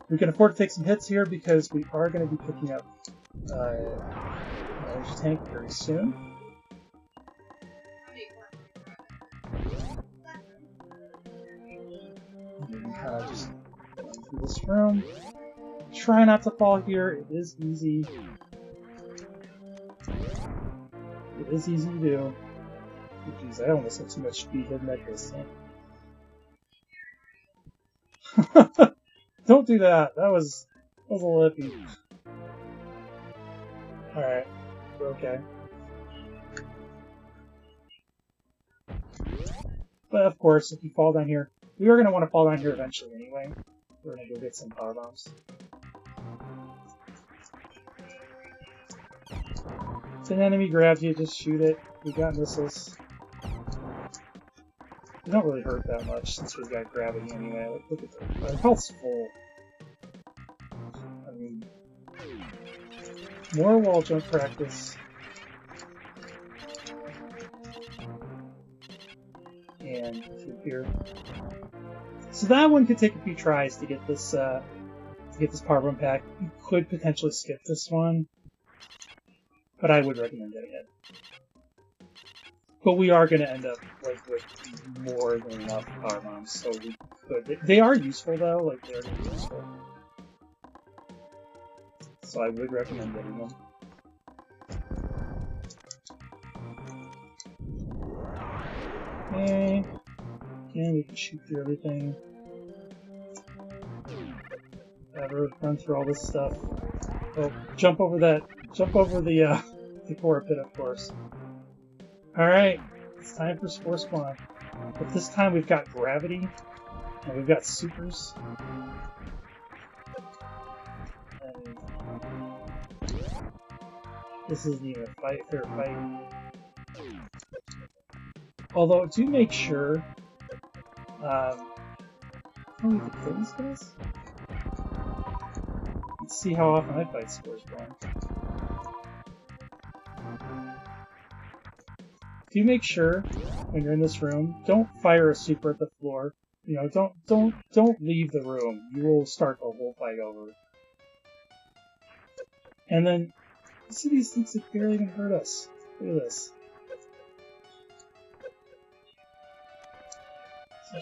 We can afford to take some hits here because we are gonna be picking up an energy tank very soon. You can kind of just run through this room. Try not to fall here. It is easy. It is easy to do. Jeez, I almost have too much speed hidden at this thing. Don't do that. That was a little iffy. Alright, we're okay. But of course, if you fall down here, we are going to want to fall down here eventually anyway. We're going to go get some power bombs. If an enemy grabs you, just shoot it. We got missiles. They don't really hurt that much since we've got gravity anyway. Like, look at that. Our health's full. I mean, more wall jump practice. And through here. So that one could take a few tries to get this power bomb pack. You could potentially skip this one, but I would recommend getting it. But we are going to end up like with more than enough power bombs, so we could. They are useful though, like they're useful. So I would recommend getting them. Okay. Again, we can shoot through everything. Run through all this stuff. Oh, jump over that. Jump over the core pit, of course. Alright, it's time for Spore Spawn. But this time we've got gravity, and we've got supers. And this isn't even a fair fight. Although, do make sure... oh, we can kill these guys? Let's see how often I fight Spore Spawn. Do make sure when you're in this room, don't fire a super at the floor. You know, don't leave the room. You will start the whole fight over. And then, see these things that barely even hurt us. Look at this.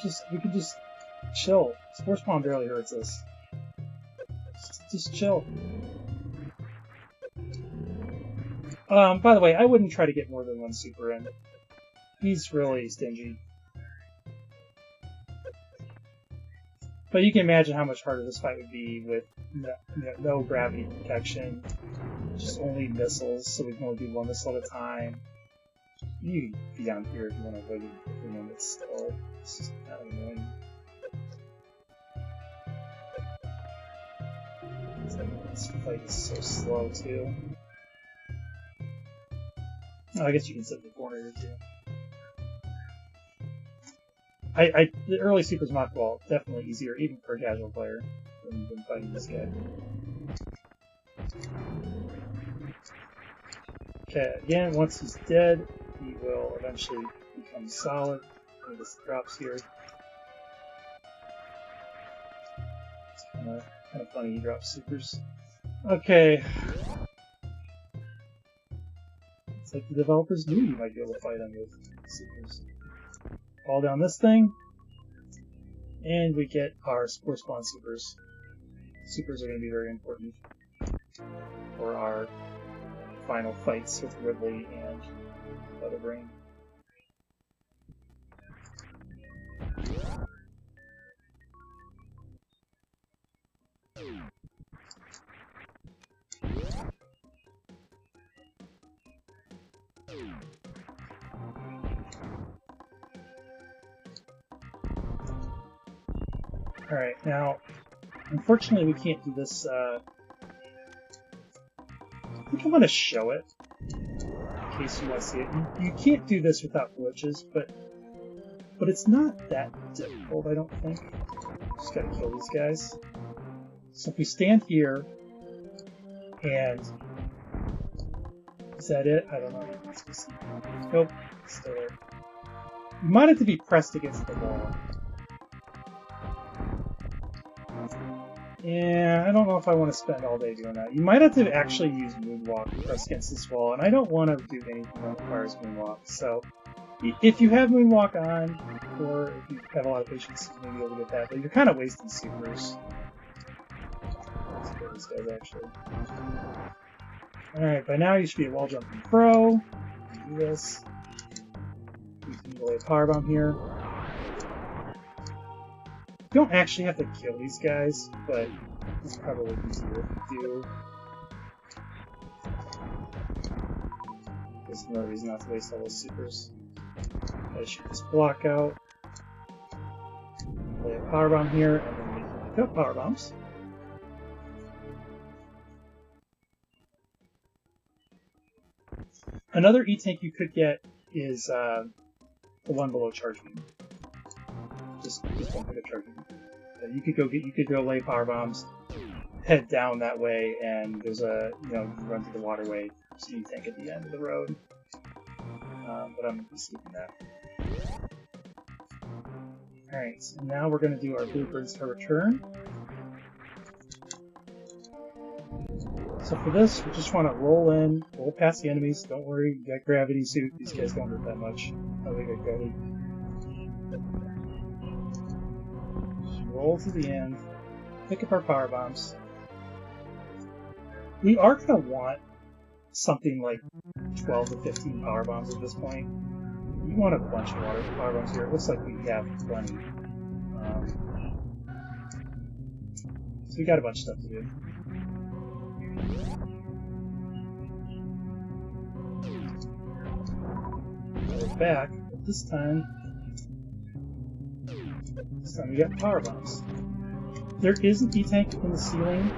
So we can just chill. Spore Spawn barely hurts us. Just chill. By the way, I wouldn't try to get more than one super in. He's really stingy. But you can imagine how much harder this fight would be with no gravity protection, just only missiles, so we can only do one missile at a time. You can be down here if you want to wait a few minutes still. It's just kind of annoying. This fight is so slow too. Oh, I guess you can sit in the corner here too. The early Super's Mock Ball, definitely easier, even for a casual player, than fighting this guy. Okay, again, once he's dead, he will eventually become solid. And this drops here. It's kind of funny, he drops supers. Okay. It's like the developers knew you might be able to fight him with supers. Fall down this thing, and we get our Spore Spawn supers. Supers are going to be very important for our final fights with Ridley and Leatherbrain. Alright, now, unfortunately we can't do this, I think I want to show it in case you want to see it. You can't do this without glitches, but it's not that difficult, I don't think. Just gotta kill these guys. So if we stand here, and is that it? I don't know. Nope, it's still there. You might have to be pressed against the wall. Yeah, I don't know if I want to spend all day doing that. You might have to actually use Moonwalk to press against this wall, and I don't want to do anything that requires Moonwalk. So, if you have Moonwalk on, or if you have a lot of patience, you may be able to get that, but you're kind of wasting supers. Let's kill these guys, actually. Alright, by now you should be a wall jumping pro. Do this. We can lay a power bomb here. You don't actually have to kill these guys, but it's probably easier if you do. There's no reason not to waste all those supers. I shoot this block out. Lay a power bomb here, and then we can pick up power bombs. Another E-tank you could get is the one below charge beam. Just don't pick up charge beam. You could go lay power bombs, head down that way, and there's a you can run through the waterway. There's an E-tank at the end of the road. But I'm gonna be skipping that. Alright, so now we're gonna do our blueprints for return. So for this, we just want to roll in, roll past the enemies. Don't worry, you got gravity suit. These guys don't hurt that much. Oh, they got gravity. Just roll to the end, pick up our power bombs. We are going to want something like 12 to 15 power bombs at this point. We want a bunch of power bombs here. It looks like we have plenty. So we got a bunch of stuff to do. We're back, but this time we got power bombs. There is an E-tank in the ceiling,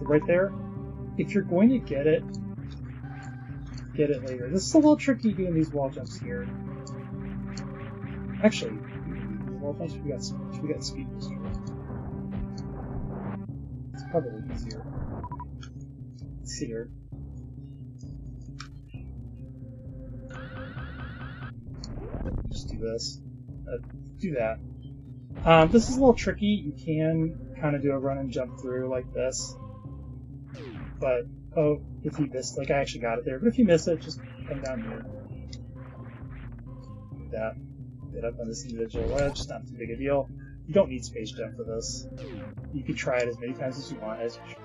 right there. If you're going to get it later. This is a little tricky doing these wall jumps here. Actually, wall jumps we got speed booster. It's probably easier. Let's see here. Just do this. Do that. This is a little tricky. You can kind of do a run and jump through like this. But, oh, if you missed, I actually got it there. But if you miss it, just come down here. Do that. Get up on this individual ledge. It's not too big a deal. You don't need space jump for this. You can try it as many times as you want, as usual.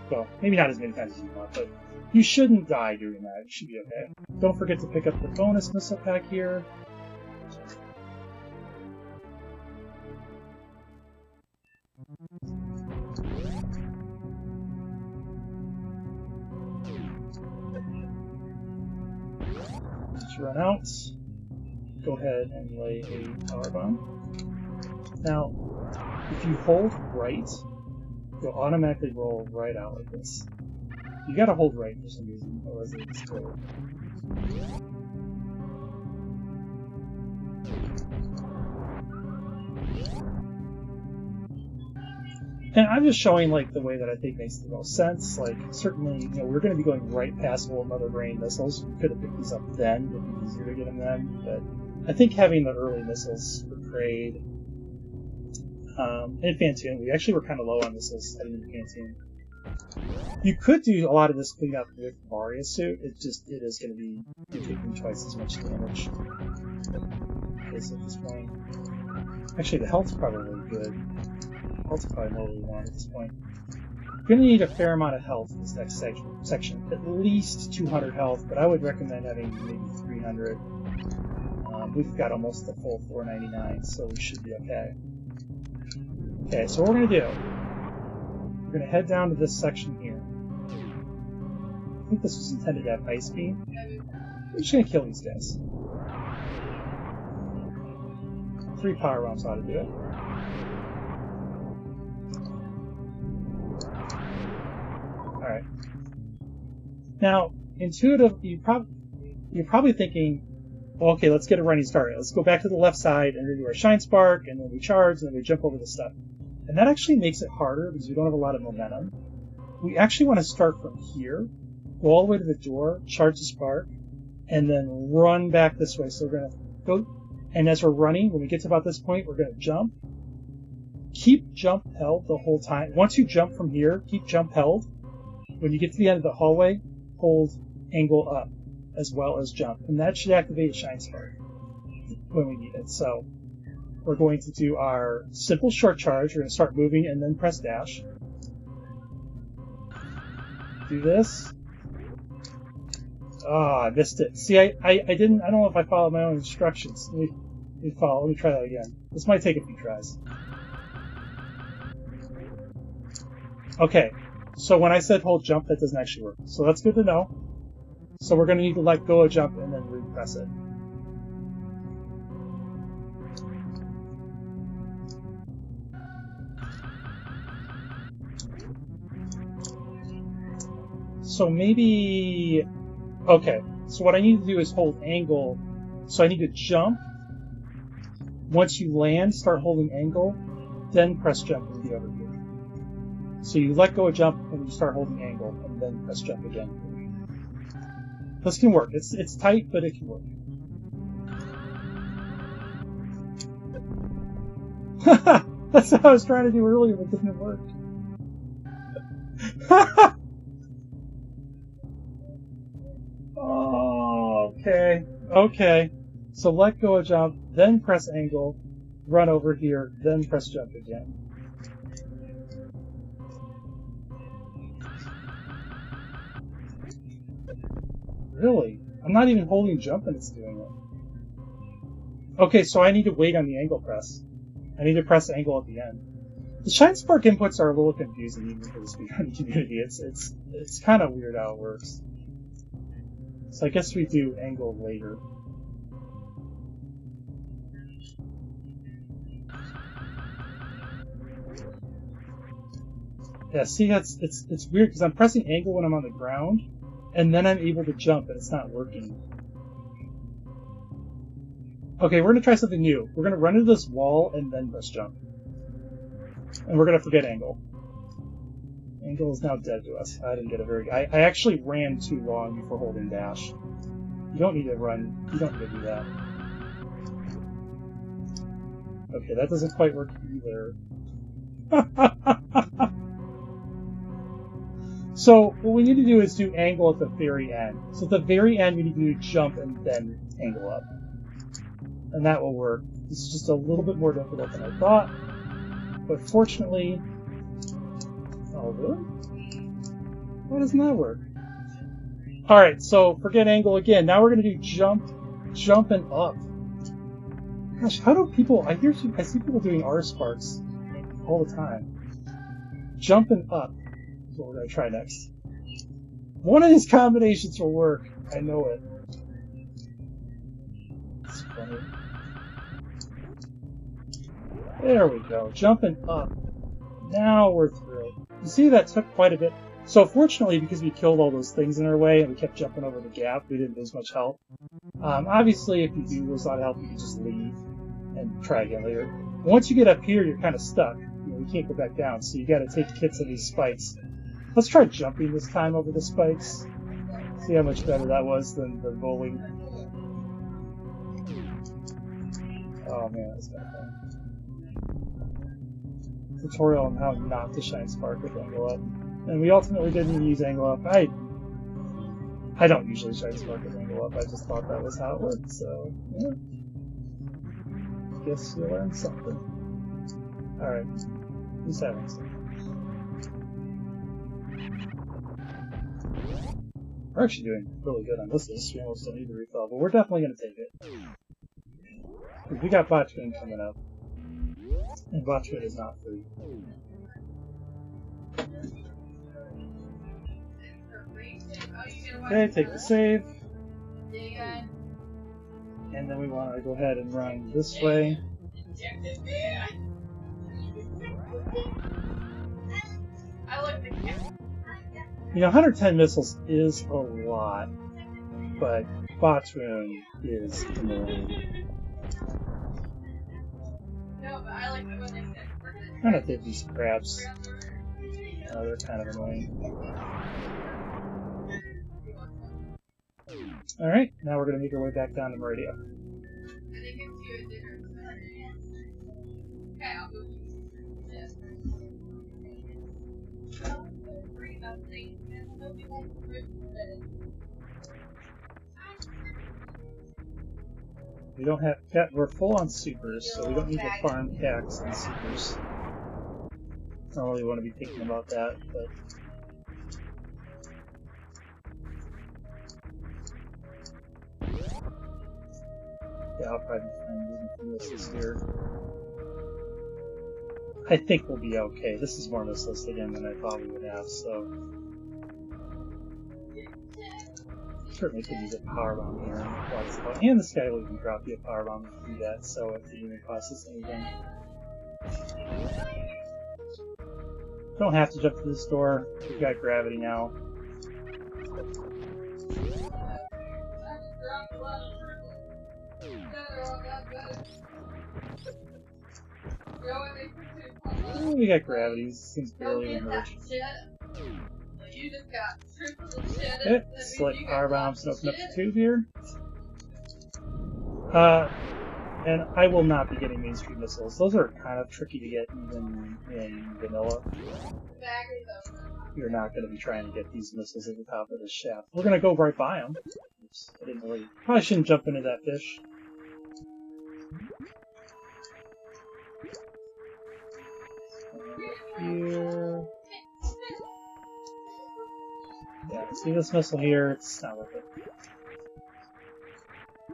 Well, maybe not as many times as you want, but you shouldn't die doing that. You should be okay. Don't forget to pick up the bonus missile pack here. Just run out. Go ahead and lay a power bomb. Now, if you hold right, you'll automatically roll right out like this. You gotta hold right for some reason, otherwise it'll explode. And I'm just showing the way that I think makes the most sense. Certainly, we're going to be going right past Old Mother Brain missiles. We could have picked these up then. It'd be easier to get them then. But I think having the early missiles for Kraid and Phantoon, we actually were kind of low on missiles heading into Phantoon. You could do a lot of this cleanup with Maria's suit. It is going to be taking twice as much damage. Okay, so at this point, actually the health's probably good. Health's probably more what we want at this point. We're going to need a fair amount of health in this next section. At least 200 health, but I would recommend having maybe 300. We've got almost the full 499, so we should be okay. Okay, so what we're going to do, we're going to head down to this section here. I think this was intended to have Ice Beam. We're just going to kill these guys. 3 power bombs ought to do it. Alright. Now, intuitive, you're probably thinking, well, okay, let's get a running start. Let's go back to the left side and then do our shine spark, and then we charge, and then we jump over the stuff. And that actually makes it harder because we don't have a lot of momentum. We actually want to start from here, go all the way to the door, charge the spark, and then run back this way. So we're going to go, and as we're running, when we get to about this point, we're going to jump. Keep jump held the whole time. Once you jump from here, keep jump held. When you get to the end of the hallway, hold angle up as well as jump. And that should activate shine spark when we need it. So we're going to do our simple short charge. We're going to start moving and then press dash. Do this. Oh, I missed it. See, I don't know if I followed my own instructions. Let me try that again. This might take a few tries. Okay, so when I said hold jump, that doesn't actually work. So that's good to know. So we're going to need to let go of jump and then repress it. So maybe... Okay, so what I need to do is hold angle. So I need to jump. Once you land, start holding angle, then press jump and get over here. So you let go of jump and you start holding angle, and then press jump again. This can work. It's tight, but it can work. That's what I was trying to do earlier, but it didn't work. Oh, okay. So let go of jump, then press angle, run over here, then press jump again. Really? I'm not even holding jump and it's doing it. Okay, so I need to wait on the angle press. I need to press angle at the end. The shine spark inputs are a little confusing even for the speedrunning community. It's kind of weird how it works. So I guess we do angle later. Yeah, see, it's weird because I'm pressing angle when I'm on the ground, and then I'm able to jump, and it's not working. Okay, we're going to try something new. We're going to run into this wall and then press jump. And we're going to forget angle. Angle is now dead to us. I didn't get a very... I actually ran too long before holding dash. You don't need to run. You don't need to do that. Okay, that doesn't quite work either. So, what we need to do is do angle at the very end. So at the very end, we need to do jump and then angle up. And that will work. This is just a little bit more difficult than I thought. But fortunately... Oh, really? Why doesn't that work? Alright, so forget angle again. Now we're going to do jump and up. Gosh, how do people... I see people doing R-sparks all the time. Jump and up is what we're going to try next. One of these combinations will work. I know it. It's funny. There we go. Jumping up. Now we're through. You see that took quite a bit. So fortunately, because we killed all those things in our way and we kept jumping over the gap, we didn't lose much health. Obviously, if you do lose a lot of health, you can just leave and try again later. Once you get up here, you're kind of stuck. You can't go back down, so you got to take hits of these spikes. Let's try jumping this time over the spikes. See how much better that was than the bowling. Oh man, that's kind of fun. Tutorial on how not to shine spark with angle up. And we ultimately didn't even use angle up. I don't usually shine spark with angle up. I just thought that was how it worked, so yeah. Guess you learned something. Alright. Who's having some? We're actually doing really good on this list. We almost don't need to refill, but we're definitely going to take it. We got botchman coming up. And botchman is not free. Okay, take the save. And then we want to go ahead and run this way. You know, 110 missiles is a lot, but phantoon is annoying. No, but I like when they said we're gonna I don't think these crabs. They're kind of annoying. Alright, now we're going to make our way back down to Meridia. And they give you a dinner. Okay, I'll go eat. Yes. Bring up things, and they'll be like We don't have we're full on supers, so we don't need to farm cax and supers. I don't really want to be thinking about that, but yeah, I'll probably find missiles here. I think we'll be okay. This is more missiles again than I thought we would have, so certainly could use a power bomb here. And this guy will even drop you a power bomb if you do that, so it didn't even cost us anything. Don't have to jump to this door. We've got gravity now. Oh, we got gravity. This thing's barely even hurt. You just got triple the shit. Okay, select power bombs and open up the tube here. And I will not be getting mainstream missiles. Those are kind of tricky to get even in vanilla. You're not going to be trying to get these missiles at the top of this shaft. We're going to go right by them. Oops, I didn't really... Probably shouldn't jump into that fish. Here... Yeah, see this missile here, it's not worth it.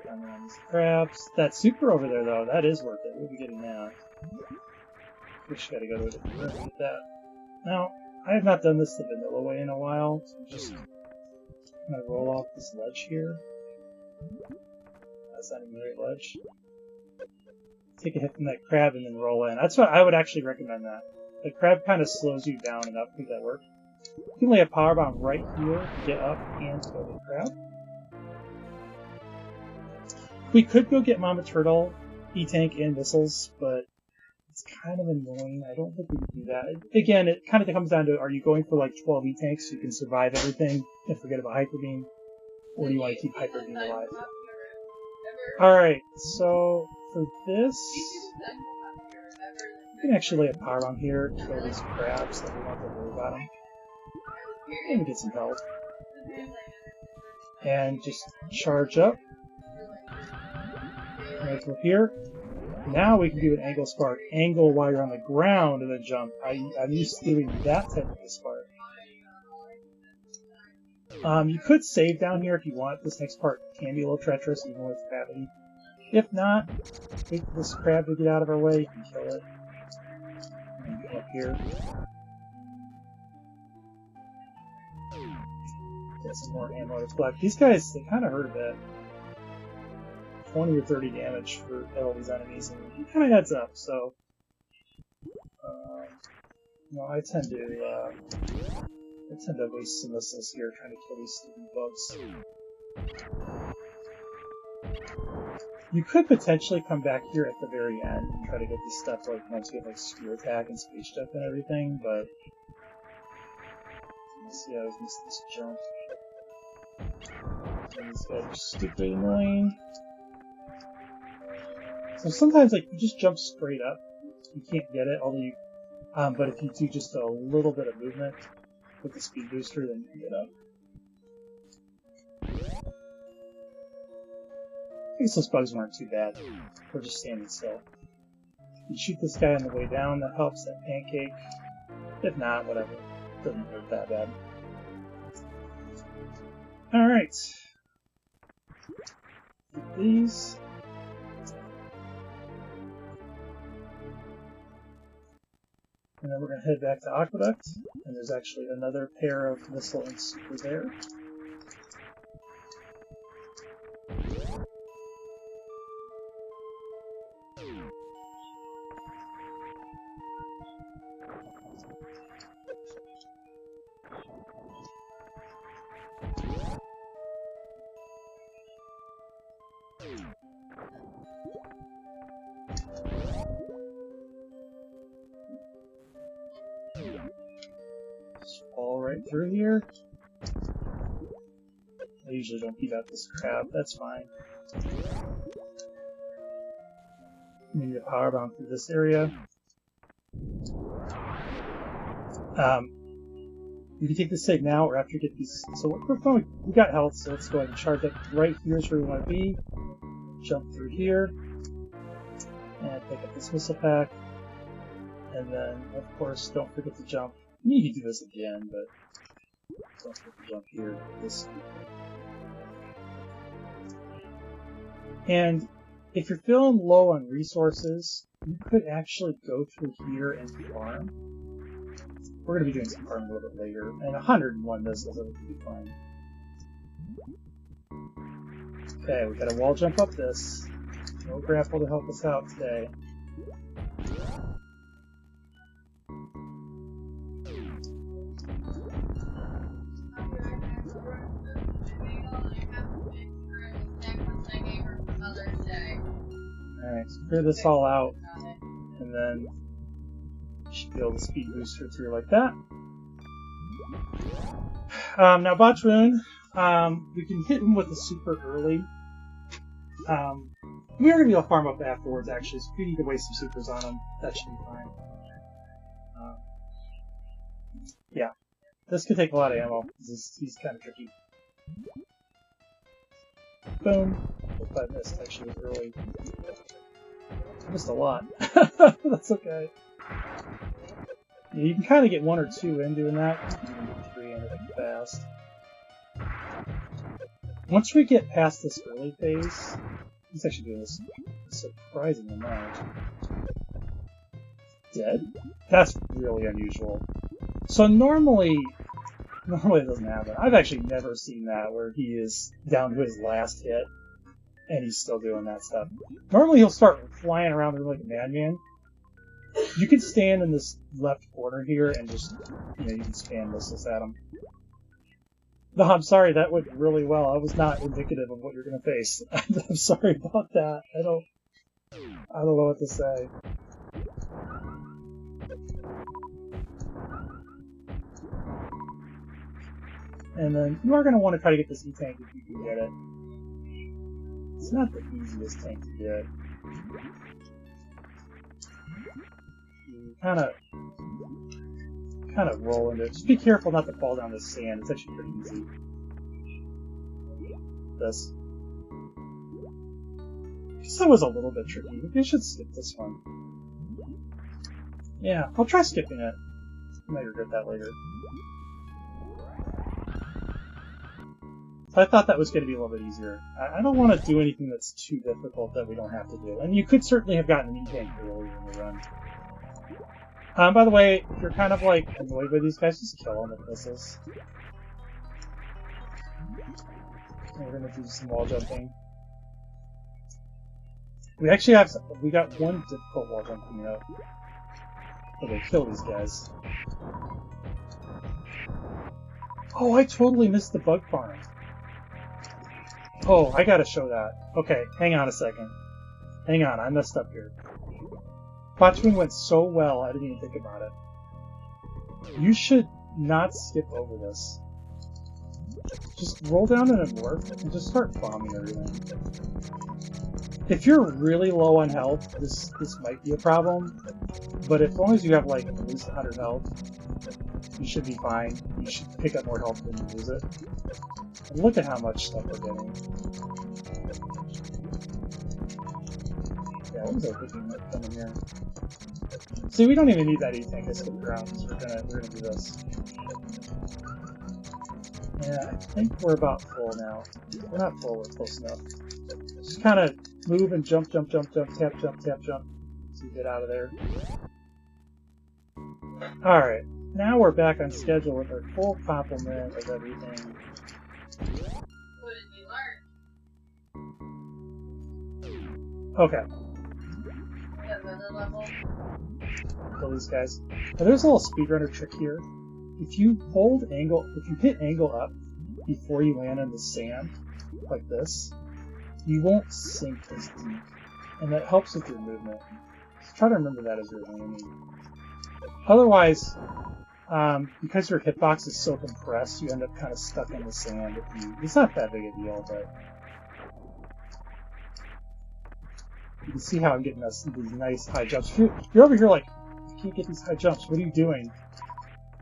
Down around these crabs. That super over there, though, that is worth it. We'll be getting that. We just gotta go to it and get that. Now, I have not done this the vanilla way in a while, so I'm just gonna roll off this ledge here. That's not even the right ledge. Take a hit from that crab and then roll in. That's what I would actually recommend that. The crab kind of slows you down enough to make that work. You can lay a power bomb right here to get up and to go to the crab. We could go get Mama Turtle, E-Tank, and missiles, but it's kind of annoying. I don't think we can do that. Again, it kind of comes down to, are you going for like 12 E-Tanks so you can survive everything and forget about Hyper Beam? Or do you want to keep Hyper Beam alive? Alright, so for this, we can actually lay a power bomb here to kill these crabs that we don't have to worry about them. And get some health. And just charge up. Right through here. Now we can do an angle spark. Angle while you're on the ground and then jump. I'm used to doing that type of a spark. You could save down here if you want. This next part can be a little treacherous even with gravity. If not, wait for this crab to get out of our way. You can kill it. And go up here. Get some more ammo to collect. These guys, they kind of hurt a bit. 20 or 30 damage for all these enemies, and it kind of adds up, so... you know, I tend to waste some missiles here trying to kill these stupid bugs. You could potentially come back here at the very end and try to get this stuff, like, once you get, like, spear attack and space jump and everything, but... Let's see, I always miss this jump. These guys are stupid annoying. So sometimes, like, you just jump straight up. You can't get it, although you... but if you do just a little bit of movement with the speed booster, then you can get up. I guess those bugs weren't too bad. We're just standing still. You shoot this guy on the way down, that helps that pancake. If not, whatever. Doesn't hurt that bad. Alright. These. And then we're going to head back to Aqueduct, and there's actually another pair of missile and super there. through here. I usually don't beat out this crab, that's fine. We need a power bomb through this area. You can take the save now or after you get these. So we got health, so let's go ahead and charge up right here is where we want to be. Jump through here. And pick up this missile pack. And then, of course, don't forget to jump. You can do this again, but don't forget to jump here. And if you're feeling low on resources, you could actually go through here and farm. We're going to be doing some farming a little bit later, and 101 missiles, that would be fine. Okay, we got a wall jump up this. No grapple to help us out today. Alright, so clear this all out, and then you should be able to speed boost her through like that. Now Botchwoon, we can hit him with the super early. We are going to be able to farm up afterwards, actually, so if we need to waste some supers on him, that should be fine. Yeah, this could take a lot of ammo, because he's kind of tricky. Boom. If I missed, actually, early. I missed a lot. That's okay. Yeah, you can kind of get 1 or 2 in doing that. You can get 3 in it fast. Once we get past this early phase, he's actually doing this surprising amount. Dead? That's really unusual. So normally it doesn't happen. I've actually never seen that where he is down to his last hit and he's still doing that stuff. Normally he'll start flying around like a madman. You can stand in this left corner here and just, you can spam missiles at him. No, I'm sorry, that went really well. I was not indicative of what you're going to face. I'm sorry about that. I don't know what to say. And then you are going to want to try to get this E-tank if you can get it. It's not the easiest tank to get. You kind of roll into it. Just be careful not to fall down this sand. It's actually pretty easy. This. This one was a little bit tricky. Maybe I should skip this one. Yeah, I'll try skipping it. I might regret that later. I thought that was going to be a little bit easier. I don't want to do anything that's too difficult that we don't have to do. And you could certainly have gotten an E-tank earlier in the run. By the way, if you're kind of like annoyed by these guys, just kill them with missiles. And we're going to do some wall jumping. We actually got one difficult wall jump coming up. Okay, kill these guys. Oh, I totally missed the bug farm. Oh, I gotta show that. Okay, hang on a second. Hang on, I messed up here. Botchwoon went so well, I didn't even think about it. You should not skip over this. Just roll down an morph and just start bombing everything. If you're really low on health, this might be a problem. But as long as you have like at least 100 health, you should be fine. You should pick up more health when you lose it. And look at how much stuff we're getting. Yeah, what was I thinking of coming here? See, we don't even need that E-tank to skip around, because we're gonna do this. Yeah, I think we're about full now. We're not full, we're close enough. Just kind of move and jump, jump, jump, jump, tap, jump, tap, jump. So you get out of there. Alright, now we're back on schedule with our full complement of everything. What did you learn? Okay. Another level? Kill these guys. Now there's a little speedrunner trick here. If you hit angle up before you land on the sand, like this, you won't sink as deep. And that helps with your movement. So try to remember that as you're landing. Otherwise, because your hitbox is so compressed, you end up kind of stuck in the sand. It's not that big a deal, but you can see how I'm getting these nice high jumps. You're over here like, I can't get these high jumps. What are you doing?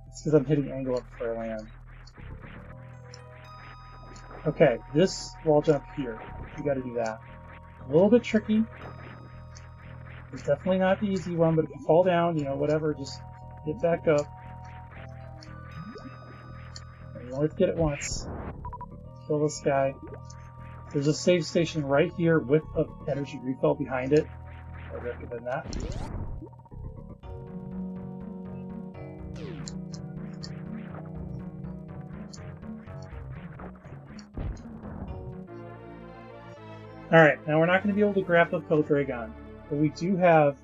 It's because I'm hitting angle up before I land. Okay, this wall jump here, you got to do that. A little bit tricky. It's definitely not the easy one, but if you fall down, you know, whatever, just get back up. And you only have to get it once. Kill this guy. There's a save station right here with an energy refill behind it. I recommend that. Alright, now we're not going to be able to grapple kill Dragon, but we do have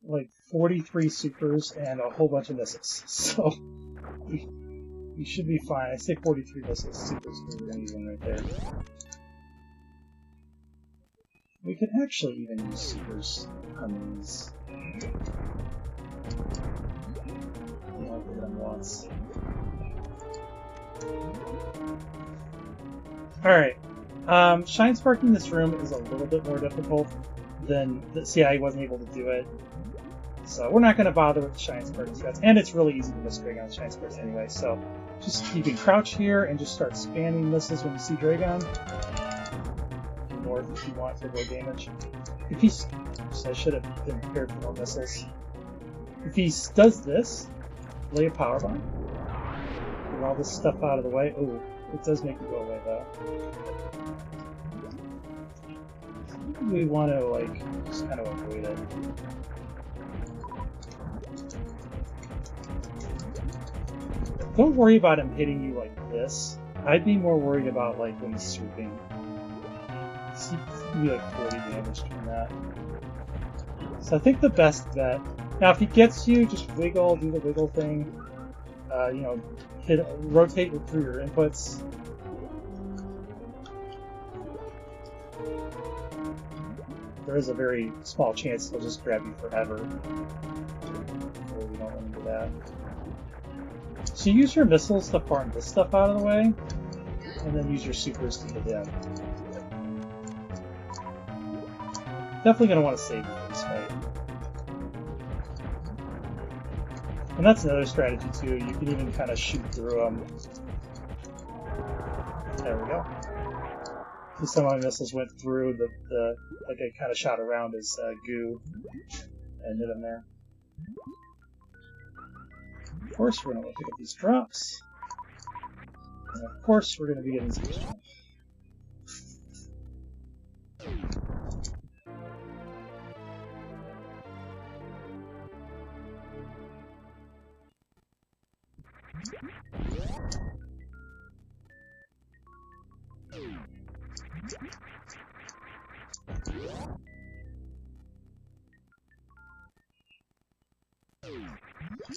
like 43 supers and a whole bunch of missiles, so we should be fine. I say 43 missiles, supers, because we're going to use them right there. We could actually even use supers on these. You know, hit them once. Alright. Shine Spark in this room is a little bit more difficult than see, I wasn't able to do it. So we're not going to bother with the Shine Spark threats, and it's really easy to miss Dragon on Shine Sparks anyway, so just you can crouch here and just start spamming missiles when you see Dragon. North if you want for more damage. If he I should have been prepared for more missiles. If he does this, lay a power bomb. Get all this stuff out of the way. Ooh, it does make it go away though. We want to like just kind of avoid it. Don't worry about him hitting you like this. I'd be more worried about like when he's swooping. He can be like 40 damage from that. So I think the best bet. Now, if he gets you, just wiggle, do the wiggle thing. You know, rotate through your inputs. There is a very small chance he'll just grab you forever. So we don't want to do that. So use your missiles to farm this stuff out of the way, and then use your supers to hit him. Definitely going to want to save for this fight. And that's another strategy too, you can even kind of shoot through them. There we go. Some of my missiles went through like I kind of shot around his goo and hit him there. Of course we're going to pick up these drops. And of course we're going to be getting some jump.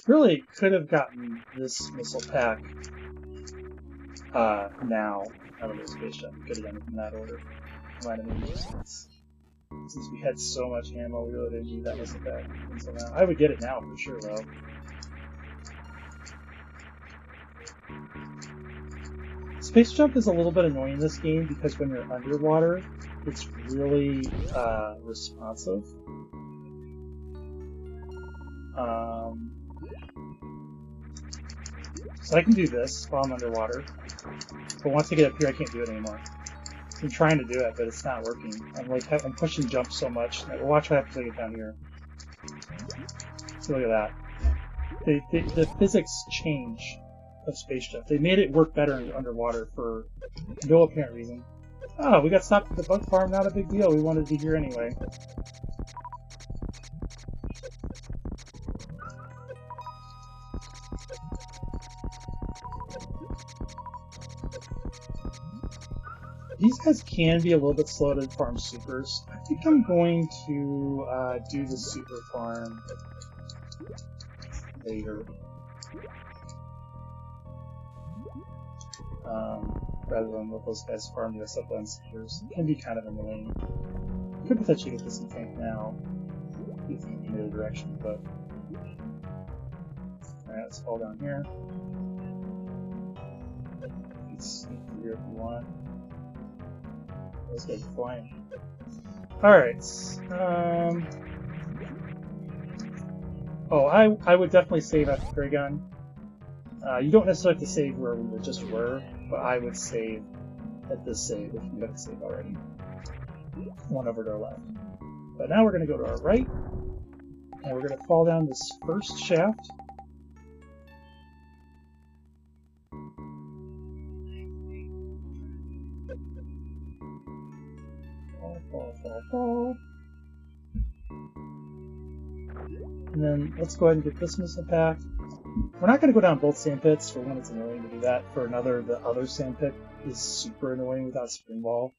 Really could have gotten this missile pack now out of the space jump. Could have done it in that order. Might have made more sense. Since we had so much ammo, we really didn't need that missile pack until now. I would get it now for sure, though. Space jump is a little bit annoying in this game because when you're underwater, it's really responsive. So I can do this while I'm underwater, but once I get up here, I can't do it anymore. I'm trying to do it, but it's not working. I'm pushing jump so much. Watch what I have to get down here. So look at that. The physics change of space jump. They made it work better underwater for no apparent reason. Oh, we got stopped at the bug farm. Not a big deal. We wanted to be here anyway. These guys can be a little bit slow to farm supers. I think I'm going to do the super farm later. Rather than let those guys farm the stuff on supers. It can be kind of annoying. Could potentially get this in tank now. In the other direction, but Alright, let's fall down here. Let's sneak through here if we want. Those guys are flying. Alright. Oh, I would definitely save after Paragon. You don't necessarily have to save where we just were, but I would save at this save if you haven't saved already. One over to our left. But now we're going to go to our right, and we're going to fall down this first shaft. Fall. And then let's go ahead and get this missile pack. We're not going to go down both sand pits. For one, it's annoying to do that. For another, the other sand pit is super annoying without spring ball.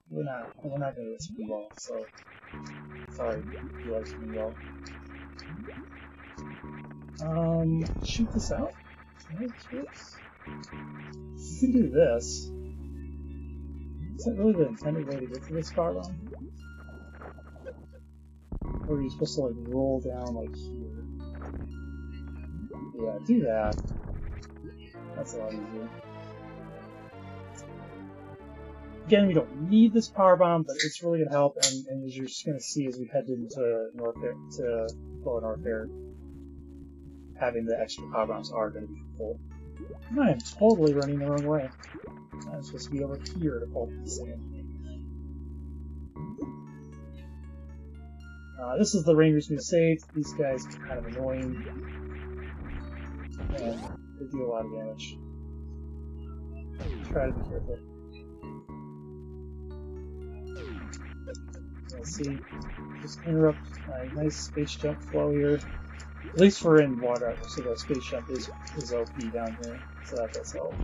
We're not going to get spring ball, so sorry if you like spring ball. Shoot this out. You can do this. Is that really the intended way to get to this firebomb? Or are you supposed to like roll down like here? Yeah, do that. That's a lot easier. Again, we don't need this power bomb, but it's really going to help. And as you're just going to see as we head into norfair, norfair, having the extra power bombs are going to be full. I am totally running the wrong way. I'm supposed to be over here to pull this in. This is the Rangers we saved. These guys are kind of annoying. And they do a lot of damage. Try to be careful. Let's see. Just interrupt my nice space jump flow here. At least we're in water, so the space jump is OP down here. So that does help.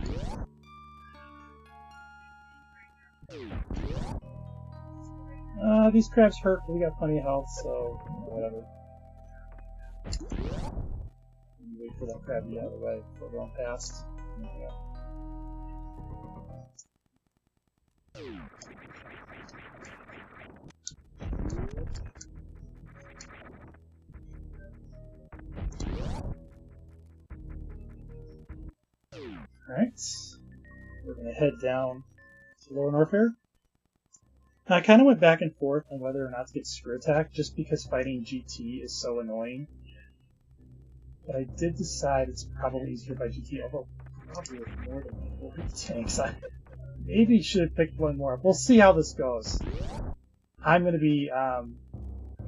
These crabs hurt, but we got plenty of health, so whatever. Wait for that crab to get out of the way before going past. There we go. Alright. We're going to head down to Lower Norfair. Now, I kind of went back and forth on whether or not to get Screw Attack, just because fighting GT is so annoying. But I did decide it's probably easier by GT, although probably with more than 40 tanks. I maybe should have picked one more. We'll see how this goes. I'm going to be, I'm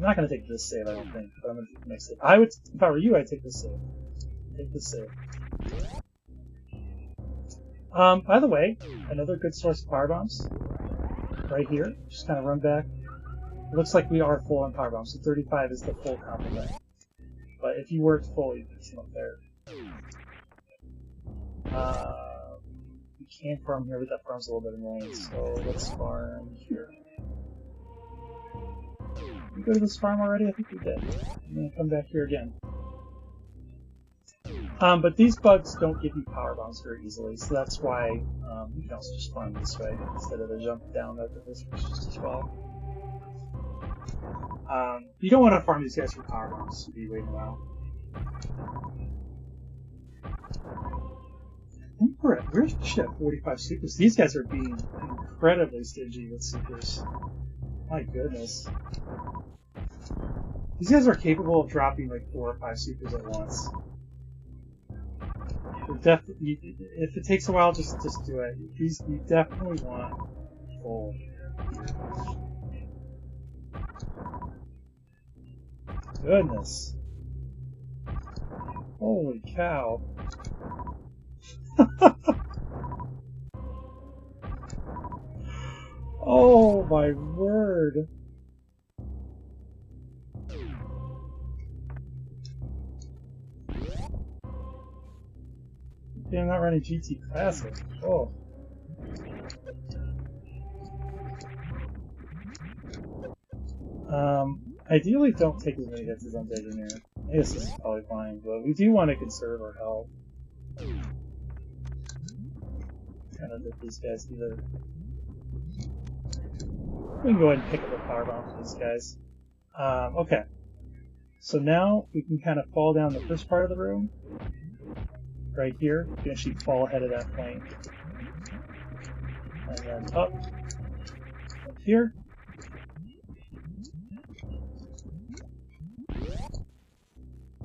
not going to take this save, I don't think, but I'm going to take the next save. I would, if I were you, I'd take this save. Take this save. By the way, another good source of power bombs. Right here, just kind of run back. It looks like we are full on power bombs, so 35 is the full complement. But if you weren't full, you'd get some up there. We can't farm here, but that farm's a little bit annoying, so let's farm here. Did we go to this farm already? I think we did. I'm gonna come back here again. But these bugs don't give you power bombs very easily, so that's why you can also just farm this way instead of the jump down that this was just as well. You don't want to farm these guys for power bombs to be waiting a while. We're shit at 45 supers. These guys are being incredibly stingy with supers. My goodness. These guys are capable of dropping like 4 or 5 supers at once. If it takes a while, just do it. You definitely want full. Goodness. Holy cow. Oh my word. Yeah, I'm not running GT Classic. Oh. Ideally don't take as many hits as I'm taking here. I guess this is probably fine, but we do want to conserve our health. Kind of let these guys either. We can go ahead and pick up a powerbomb for these guys. Okay. So now we can kind of fall down the first part of the room, right here. You can actually fall ahead of that plane. And then up here.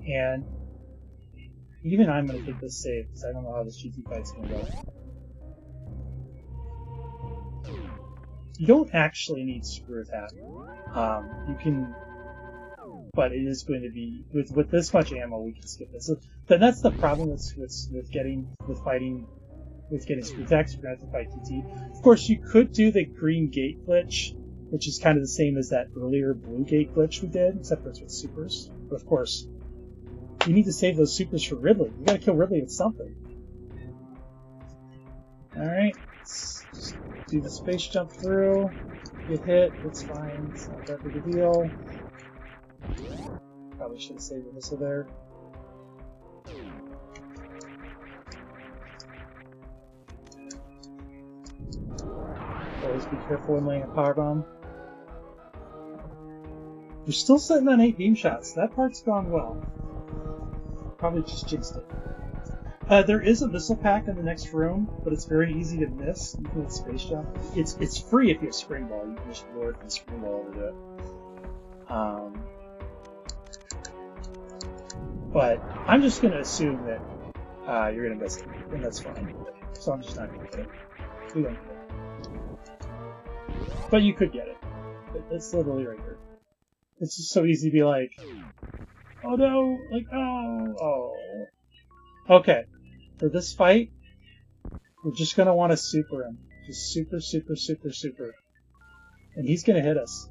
And even I'm going to take this save because I don't know how this GT fight's going to go. You don't actually need super attack. You can, but it is going to be with this much ammo we can skip this. So that's the problem with fighting super attacks. You're going to have to fight TT. Of course, you could do the green gate glitch, which is kind of the same as that earlier blue gate glitch we did, except for it's with supers. But of course, you need to save those supers for Ridley. You got to kill Ridley with something. All right. Let's just do the space jump through, get hit, it's fine, it's not that big a deal. Probably should have saved the missile there. Always be careful when laying a power bomb. You're still sitting on 8 beam shots, that part's gone well. Probably just jinxed it. There is a missile pack in the next room, but it's very easy to miss. You can space jump. It's free if you have spring ball. You can just lure it from spring ball over it. But I'm just going to assume that you're going to miss it, and that's fine. So I'm just not going to get it. We don't get it. But you could get it. It's literally right here. It's just so easy to be like, oh no, like, oh. Okay. For this fight, we're just going to want to super him. Just super. And he's going to hit us.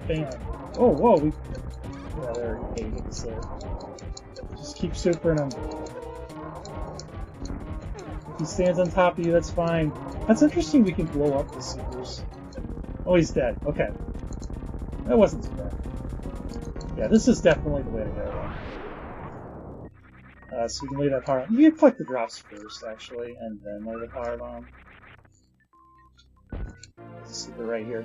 Bam. Oh, whoa. Yeah, there. Okay, you get this there. Just keep supering him. If he stands on top of you, that's fine. That's interesting we can blow up the supers. Oh, he's dead. Okay. That wasn't too bad. Yeah, this is definitely the way to go. So we can lay that power bomb. You can collect the drops first, actually, and then lay the power bomb. There's a super right here.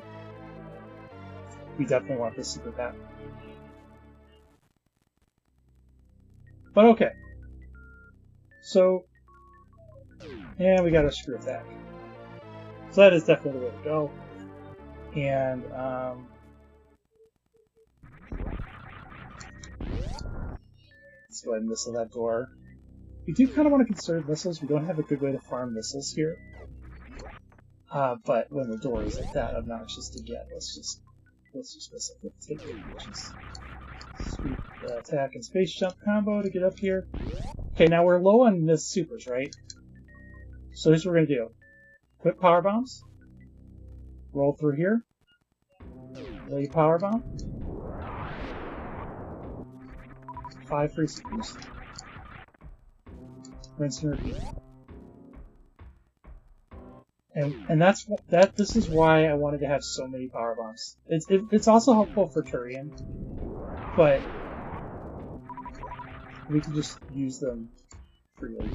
We definitely want this super pack. But okay. So, and we got a screw attack. So that is definitely the way to go. And, let's go ahead and missile that door. We do kind of want to conserve missiles. We don't have a good way to farm missiles here. But when the door is like that obnoxious to get, let's just miss it. Let's take it. Sweet attack and space jump combo to get up here. Okay, now we're low on missed supers, right? So here's what we're gonna do. Quick power bombs. Roll through here. Lay power bomb. 5 free supers. Rinse and repeat. And this is why I wanted to have so many power bombs. It's also helpful for Turian, but we can just use them freely.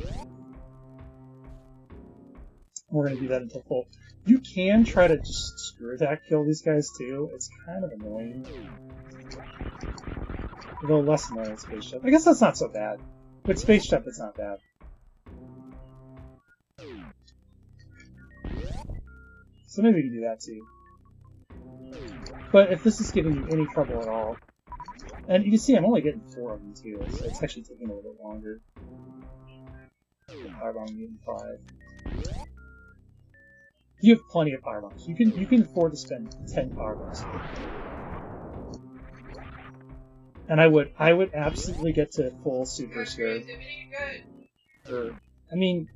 We're gonna do that until full. You can try to just screw attack kill these guys too. It's kind of annoying. A little less annoying with space jump. I guess that's not so bad. With space jump, it's not bad. So maybe we can do that too. But if this is giving you any trouble at all, and you can see I'm only getting 4 of them too, so it's actually taking a little bit longer. Power bomb getting 5. You have plenty of power bombs. You can afford to spend 10 power bombs. And I would absolutely get to full supers here. Or, I mean,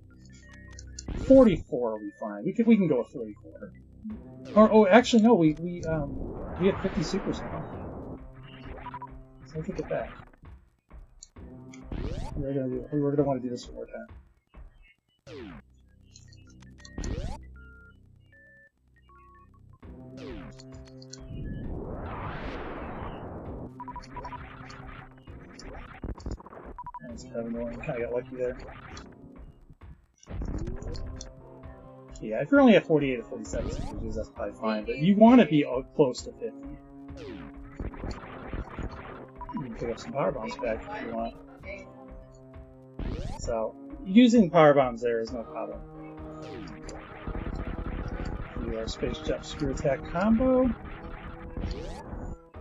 44 will be fine. We can go with 44. Or actually no, we have 50 supers now. So I'll take it back. We're gonna want to do this one more time. That's kind of annoying. Kind of got lucky there. Yeah, if you're only at 48 or 47 supers, that's probably fine, but you want to be close to 50. You can pick up some power bombs back if you want. So, using power bombs there is no problem. Do our space jump screw attack combo.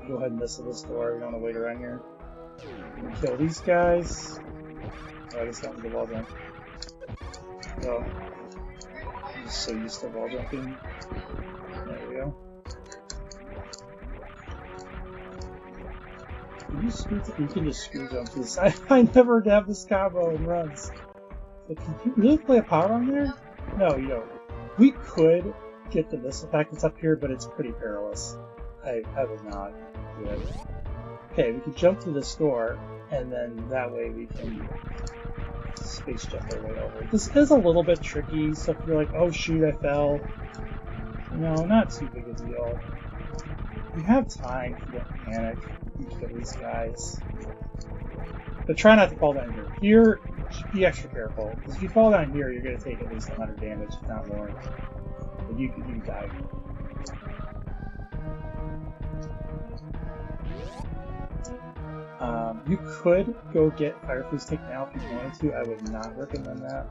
Go ahead and missile this door, we don't want to wait around here. Kill these guys. Oh, I guess that was the wall jump. Oh. I'm just so used to wall jumping. There we go. You can just screw jump this. I never have this combo in runs. But can you really play a power on there? No, you don't. We could get the missile packets up here, but it's pretty perilous. I would not do it. Okay, we can jump through this door, and then that way we can space jump our way over. This is a little bit tricky, so if you're like, oh shoot, I fell. No, not too big a deal. You have time if you don't panic. You kill these guys. But try not to fall down here. Here, be extra careful, because if you fall down here, you're going to take at least 100 damage, if not more. But you can die. You could go get Fire Freeze taken out if you wanted to. I would not recommend that.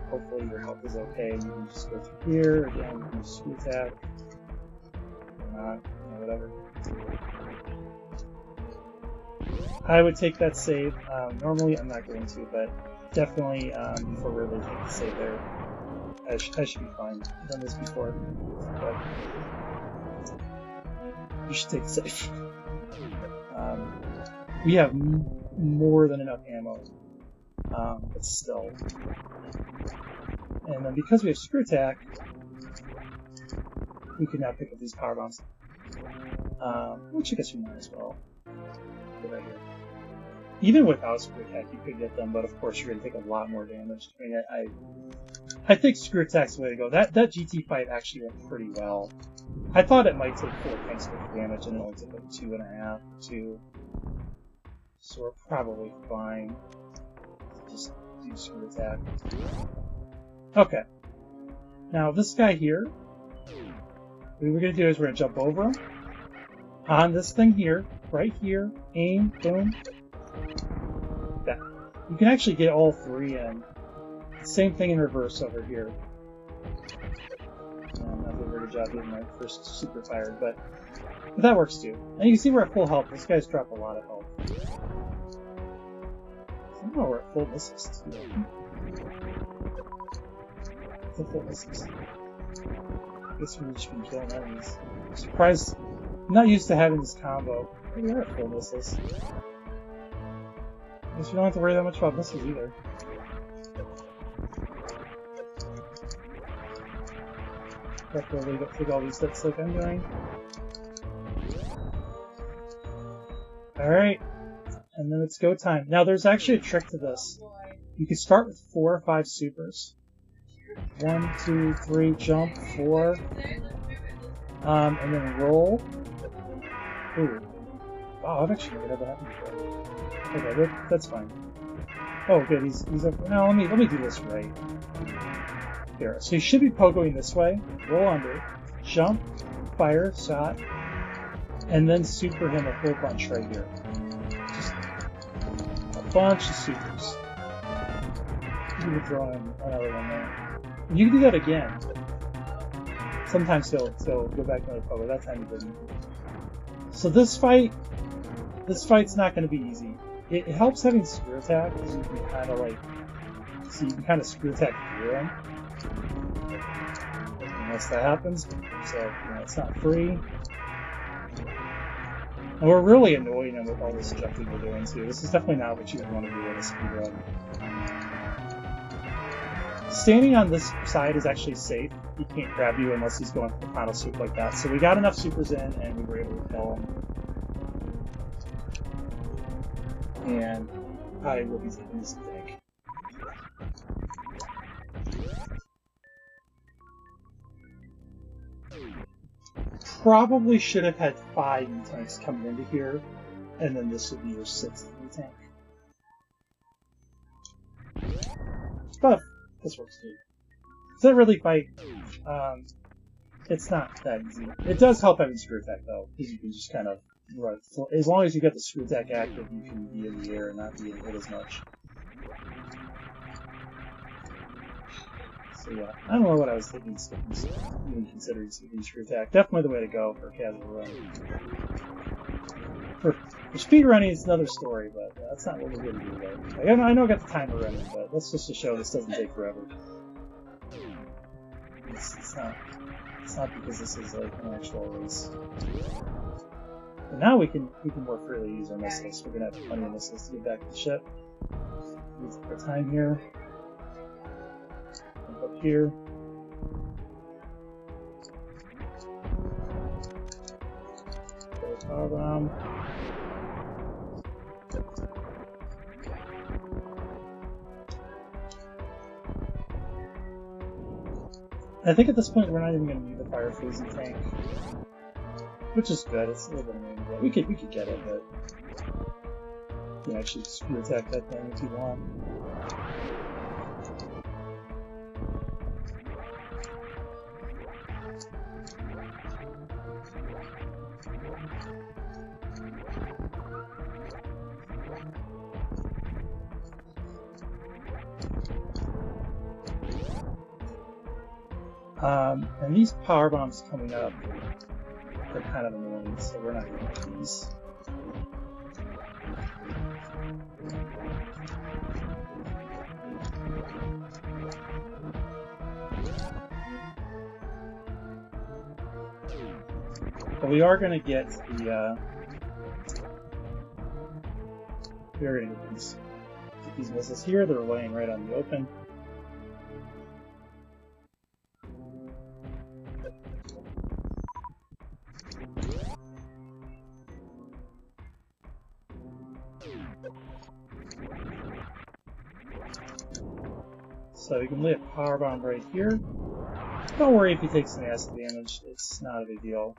Hopefully your health is okay. You can just go through here. Again, you can just screw attack. Or not, whatever. I would take that save. Normally I'm not going to, but definitely before we really take the save there. I should be fine. I've done this before, but you should take the save. We have more than enough ammo, but still. And then because we have screw attack, we can now pick up these power bombs, which I guess we might as well get right here. Even without screw attack, you could get them, but of course you're going to take a lot more damage. I mean, I think screw attack's the way to go. That GT fight actually went pretty well. I thought it might take 4 tanks worth of damage, and it only took like 2.5, 2. So we're probably fine. Just do screw attack. Okay. Now this guy here, what we're going to do is we're going to jump over him. On this thing here, right here, aim, boom. That. You can actually get all 3 in. Same thing in reverse over here. I did a very good job getting my first super fired, but that works too. And you can see we're at full health. This guy's dropped a lot of health. Somehow we're at full missiles too. Full missiles. I guess we've just been killing enemies. I'm surprised. I'm not used to having this combo. We are at full missiles. I guess we don't have to worry that much about missiles either. Definitely don't take all these steps like I'm doing. Alright, and then it's go time. Now there's actually a trick to this. You can start with 4 or 5 supers. 1, 2, 3, jump, 4. And then roll. Ooh. Wow, I've actually never had that happen before. Okay, that's fine. Oh good, he's up. Now let me do this right. Here. So you should be pogoing this way, roll under, jump, fire, shot, and then super him a whole bunch right here. Just a bunch of supers. You can throw in another one there. And you can do that again. Sometimes he'll go back to another pogo. That time he didn't. So this fight's not going to be easy. It helps having screw attack because you can kind of like, so you can kind of screw attack through him. Unless that happens, so it's not free. And we're really annoying him with all this jumping we're doing too. This is definitely not what you would want to do with a speedrun. Standing on this side is actually safe. He can't grab you unless he's going for the final super like that. So we got enough supers in and we were able to kill him. And I will be taking this tank. Probably should have had 5 tanks coming into here, and then this would be your 6th tank. But this works too. Does that really fight? It's not that easy. It does help having screw attack though, because you can just kind of Right. So as long as you get the screw attack active, you can be in the air and not be hit as much. So yeah, I don't know what I was thinking, even considering skipping screw attack. Definitely the way to go for casual running. For speed running, it's another story, but that's not what we're going to do today. Like, I know I got the timer running, but that's just to show this doesn't take forever. It's not because this is like an actual race. But now we can more freely use our missiles. We're gonna have plenty of missiles to get back to the ship. Use our time here. Jump up here. Throw a power bomb. I think at this point we're not even going to need the fire freezing tank, which is good. It's a little bit annoying, but we could get it. But you can actually screw attack that thing if you want. And these power bombs coming up are kind of annoying, so we're not going to do these. But we are going to get the we are going to get these missiles here. They're laying right on the open. So you can lay a power bomb right here. Don't worry if he takes some acid damage, it's not a big deal.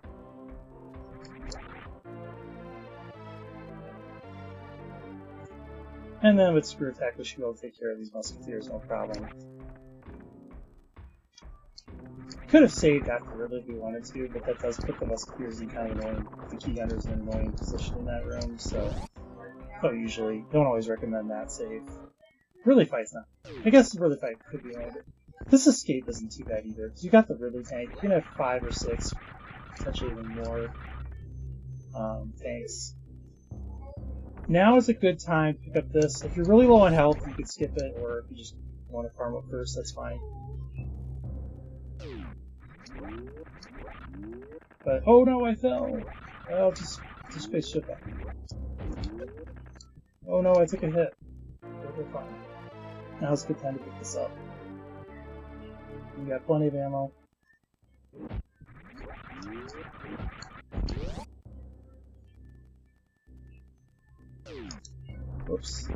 And then with screw attack, we should be able to take care of these musketeers, no problem. Could have saved afterward if we wanted to, but that does put the musketeers in kind of annoying, the key hunters in an annoying position in that room, so usually don't always recommend that save. Ridley fight's not. I guess the Ridley fight could be annoying, but this escape isn't too bad either, because you got the Ridley tank. You can have 5 or 6, potentially even more tanks. Now is a good time to pick up this. If you're really low on health, you could skip it, or if you just want to farm up first, that's fine. But oh no, I fell. Well, just spaceship back. Oh no, I took a hit. We're fine. Now's a good time to pick this up. We got plenty of ammo. Whoops.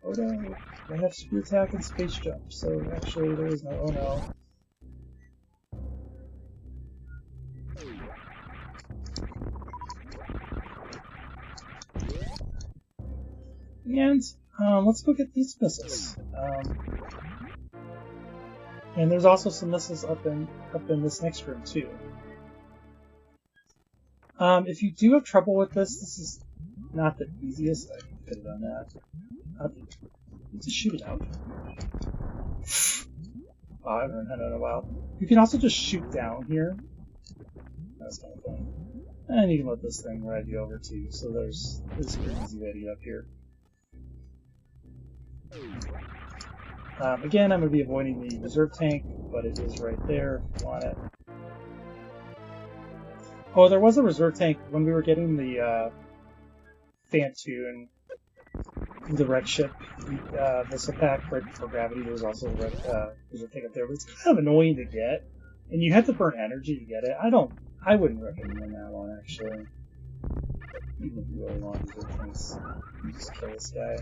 Oh no, I have screw attack and space jump, so actually there is no oh no. And let's go get these missiles. And there's also some missiles up in this next room too. If you do have trouble with this, this is not the easiest. I could have done that. Let's just shoot it out. Oh, I haven't had it in a while. You can also just shoot down here. That's kind of fun. And you can let this thing ride you over too. So there's a pretty easy way to get up here. Again, I'm going to be avoiding the reserve tank, but it is right there if you want it. Oh, there was a reserve tank when we were getting the phantoon, the wreck ship missile pack right before gravity. There was also a reserve tank up there, but it's kind of annoying to get, and you have to burn energy to get it. I wouldn't recommend that one actually. Even if you really want to do things, you just kill this guy.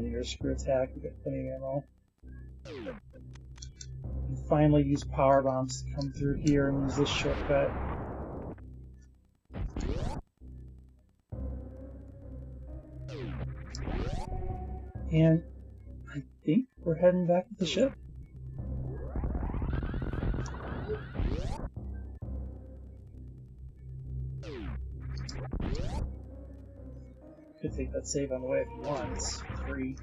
Your screw attack, you got plenty of ammo. And finally use power bombs to come through here and use this shortcut. And I think we're heading back to the ship. could take that save on the way if you want. It's free.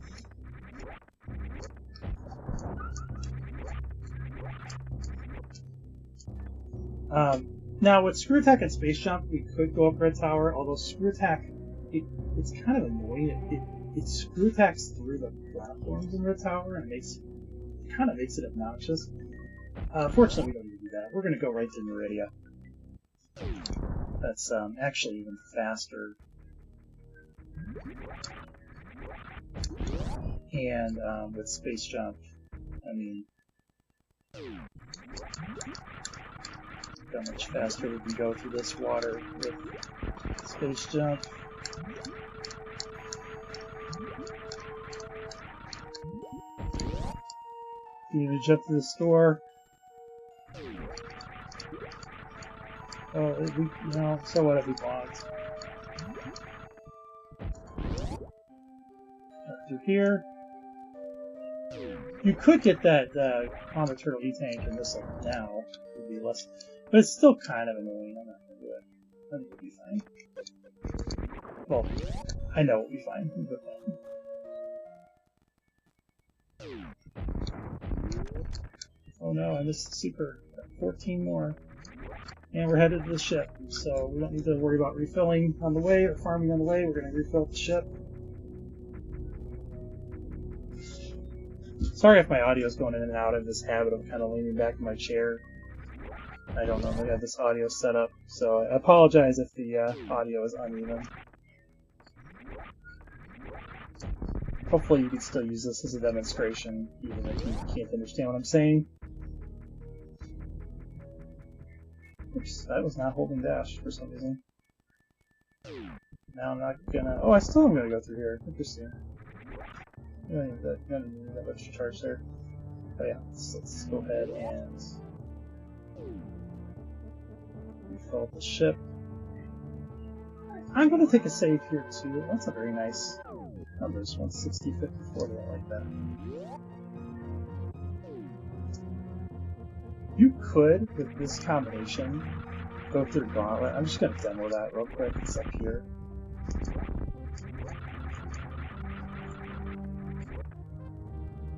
Now with screw attack and space jump, we could go up Red Tower. Although screw attack, it's kind of annoying. It screw attacks through the platforms in Red Tower, and it kind of makes it obnoxious. Fortunately, we don't need to do that. We're going to go right to Meridia. That's actually even faster. And with space jump, I mean, how much faster we can go through this water with space jump. You need to jump to the store. Oh, so what if we want? Up through here. You could get that Comet Turtle E-Tank and missile now. It would be less, but it's still kind of annoying. I'm not going to do it. I think it'll be fine. Well, I know it'll be fine. But, oh no, I missed the super. 14 more. And we're headed to the ship, so we don't need to worry about refilling on the way or farming on the way. We're going to refill the ship. Sorry if my audio is going in and out. I have this habit of kind of leaning back in my chair. I don't normally have this audio set up, so I apologize if the audio is uneven. Hopefully you can still use this as a demonstration, even if you can't understand what I'm saying. Oops, I was not holding dash for some reason. Now I'm not gonna... Oh, I still am gonna go through here. Interesting. You don't need that much charge there. Oh yeah, let's go ahead and refill the ship. I'm gonna take a save here too. That's a very nice number. It's 160, 54. I like that. You could, with this combination, go through Gauntlet. I'm just going to demo that real quick. It's up here.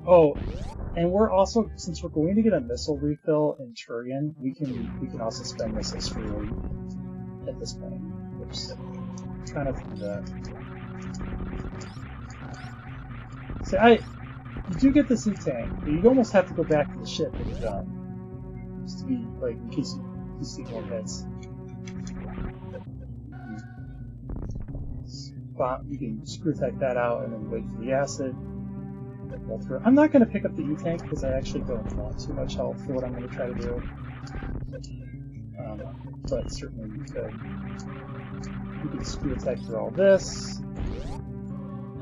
Oh, and we're also, since we're going to get a missile refill in Turian, we can also spend missiles freely at this point. Oops. Kind of do that. See, you do get the C-Tank, but you'd almost have to go back to the ship when you're done. To be like in case you see more hits. You can screw attack that out and then wait for the acid. Roll through. I'm not going to pick up the E-Tank because I actually don't want too much health for what I'm going to try to do. But certainly you could. You can screw attack through all this.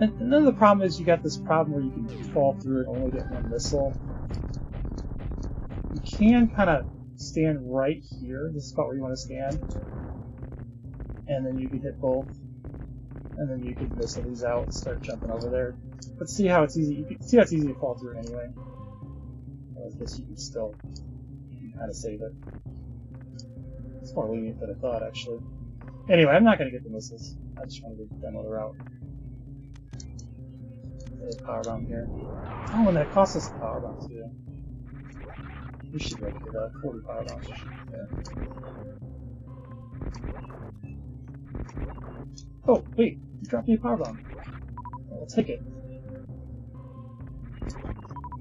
And then the problem is you got this problem where you can fall through and only get one missile. You can kind of stand right here. This is about where you want to stand. And then you can hit both. And then you can missile these out and start jumping over there. But see how it's easy. You can see how it's easy to fall through anyway. I guess you can still kind of save it. It's more lenient than I thought, actually. Anyway, I'm not going to get the missiles. I just want to demo the route. There's a power bomb here. Oh, and that costs us a power bomb too. We should be able to get 40 power bombs. Oh, wait, you dropped me a power bomb. I'll take it.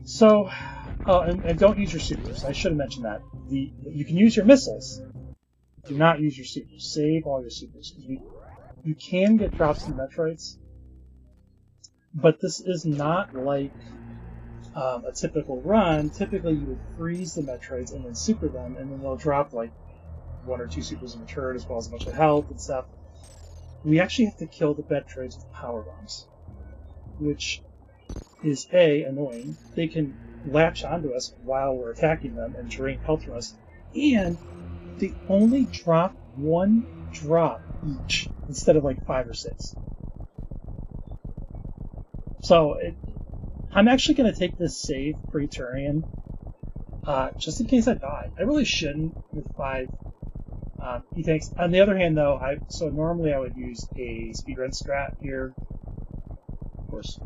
So, and don't use your supers. I should have mentioned that. You can use your missiles. Do not use your supers. Save all your supers. You can get drops in Metroids, but this is not like a typical run. Typically, you would freeze the Metroids and then super them, and then they'll drop like 1 or 2 supers in return, as well as a bunch of health and stuff. We actually have to kill the Metroids with power bombs, which is annoying. They can latch onto us while we're attacking them and drain health from us, and they only drop 1 drop each instead of like 5 or 6. So I'm actually going to take this save pre-Turian, just in case I die. I really shouldn't with 5 He thinks. On the other hand, though, so normally I would use a speedrun strat here. Of course,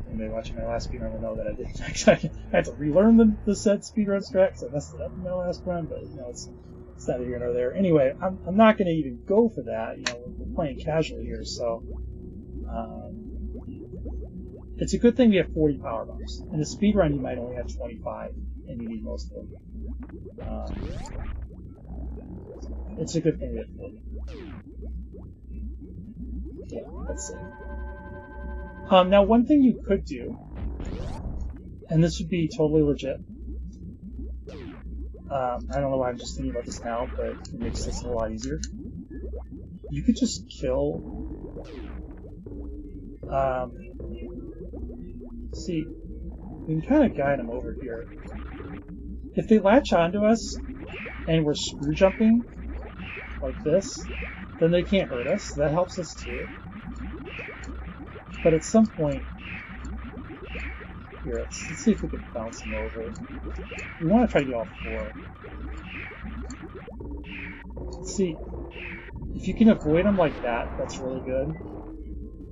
anybody watching my last speedrun will know that I didn't. I had to relearn the said speedrun strat because I messed it up in my last run. But you know, it's neither here nor there. Anyway, I'm not going to even go for that. You know, we're playing casually here, so it's a good thing we have 40 power bombs. In a speedrun, you might only have 25, and you need most of them. It's a good thing we have 40. Yeah, let's see. Now, one thing you could do, and this would be totally legit. I don't know why I'm just thinking about this now, but it makes this a lot easier. You could just kill. See, we can kind of guide them over here. If they latch onto us and we're screw jumping like this, then they can't hurt us. That helps us too. But at some point, here, let's see if we can bounce them over. We want to try to get all 4. Let's see. If you can avoid them like that, that's really good.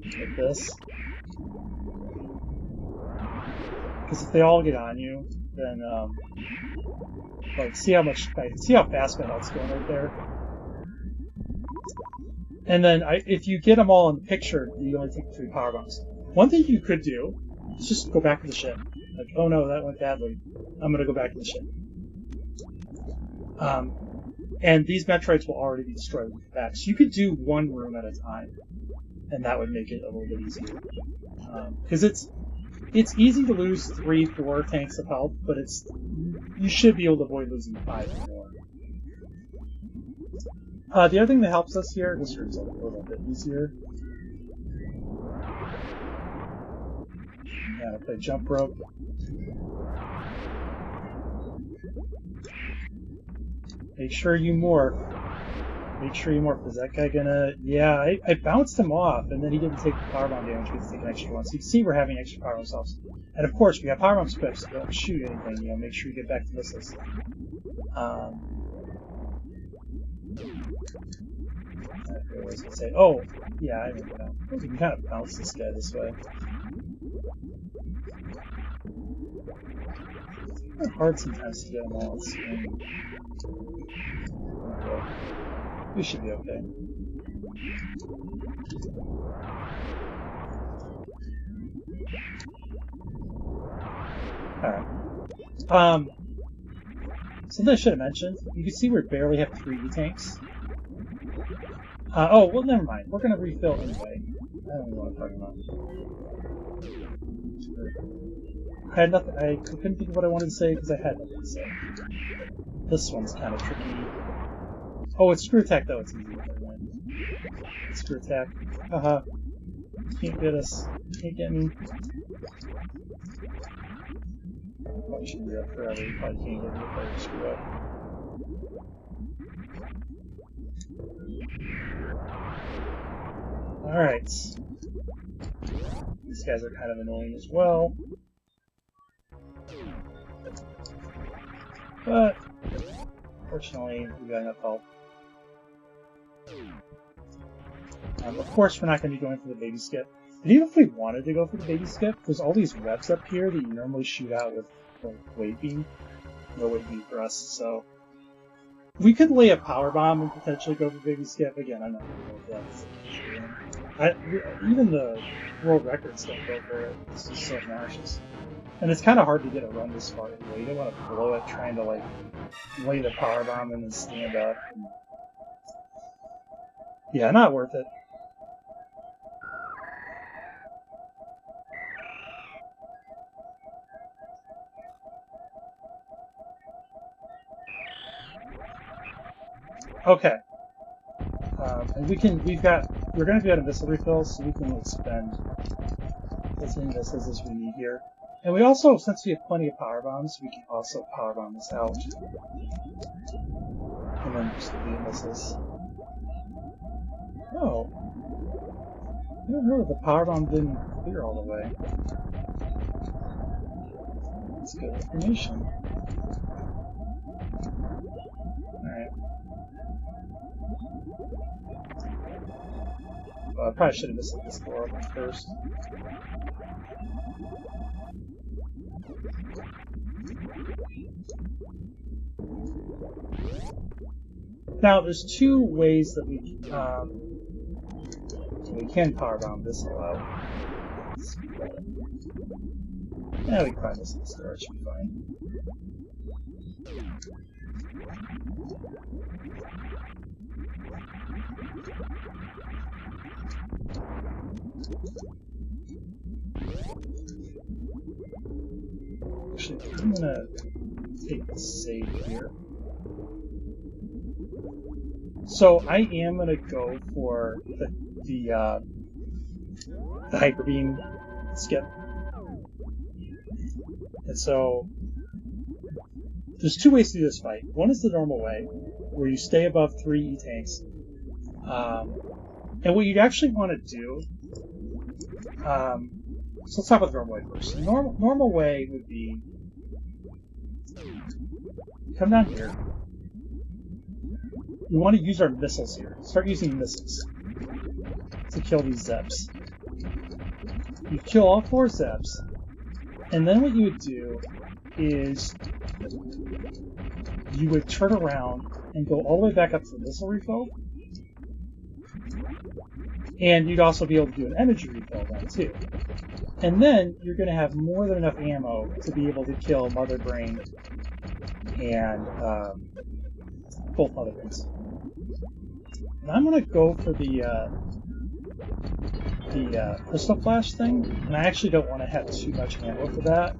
Like this. Because if they all get on you, then, like, see how fast my health's going right there? And then, if you get them all in the picture, you only take 3 power bombs. One thing you could do is just go back to the ship. Like, oh no, that went badly. I'm gonna go back to the ship. And these Metroids will already be destroyed when you get back. So you could do 1 room at a time, and that would make it a little bit easier. Because it's easy to lose 3, 4 tanks of health, but you should be able to avoid losing 5 or more. The other thing that helps us here, this room's a little bit easier. Yeah, play jump rope. Make sure you morph. Make sure you morph. Is that guy gonna... Yeah, I bounced him off, and then he didn't take the powerbomb damage. We have to take an extra one. So you can see we're having extra powerbomb cells. And of course, we got powerbomb scripts, so don't shoot anything. You know, make sure you get back to missiles. I was gonna say, oh, yeah, I remember now. We can kind of bounce this guy this way. It's hard sometimes to get them all on screen. Okay. We should be okay. Alright. Something I should have mentioned. You can see we barely have 3 E-tanks. Oh, well, never mind. We're going to refill anyway. I don't know what I'm talking about. I had nothing. I couldn't think of what I wanted to say because I had nothing to say. This one's kind of tricky. Oh, it's screw attack, though. It's easy. It's screw attack. Haha. Can't get us. Can't get me. Probably should be up forever. You probably can't get me if I screw up. Alright. These guys are kind of annoying as well. But, fortunately, we got enough help. Of course, we're not going to be going for the baby skip. But even if we wanted to go for the baby skip, there's all these reps up here that you normally shoot out with weight beam. No weight beam for us, so... We could lay a power bomb and potentially go for baby skip. Again, I'm not going to go with that. Even the world records don't go for it. It's just so nauseous. And it's kind of hard to get a run this far anyway. You don't want to blow it trying to, like, lay the power bomb and then stand up. And... Yeah, not worth it. Okay. And we're going to be out of missile refills, so we can expend as many missiles as we need here. And we also, since we have plenty of power bombs, we can also power bomb this out. And then just the missiles. Oh. I didn't know that the power bomb didn't clear all the way. That's good information. Alright. Well, I probably should have missed this door open first. Now, there's two ways that we can power bomb this out. Yeah, we can find this in the store, it should be fine. Actually, I'm gonna take the save here. So I am gonna go for the hyper beam skip, and so there's two ways to do this fight. One is the normal way, where you stay above 3 E-tanks, and what you'd actually want to do. So let's talk about the normal way first. The normal way would be come down here. You want to use our missiles here. Start using missiles to kill these Zeps. You kill all 4 Zeps, and then what you would do is you would turn around and go all the way back up to the missile refill, and you'd also be able to do an energy refill then too. And then you're going to have more than enough ammo to be able to kill Mother Brain and both Mother Brains. And I'm going to go for the Crystal Flash thing, and I actually don't want to have too much ammo for that.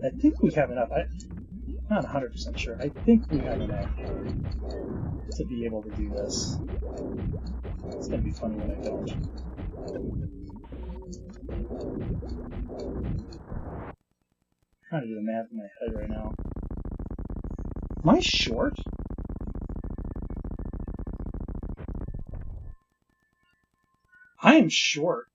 I think we have enough. I'm not 100% sure. I think we have enough to be able to do this. It's going to be funny when I don't. I'm trying to do the math in my head right now. Am I short? I am short.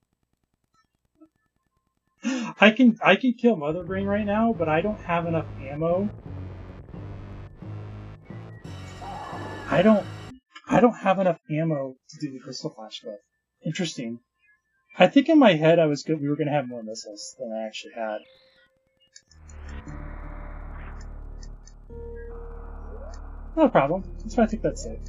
I can kill Mother Brain right now, but I don't have enough ammo. I don't have enough ammo to do the Crystal Flash with. Interesting. I think in my head we were gonna have more missiles than I actually had. No problem. That's why I think that's safe.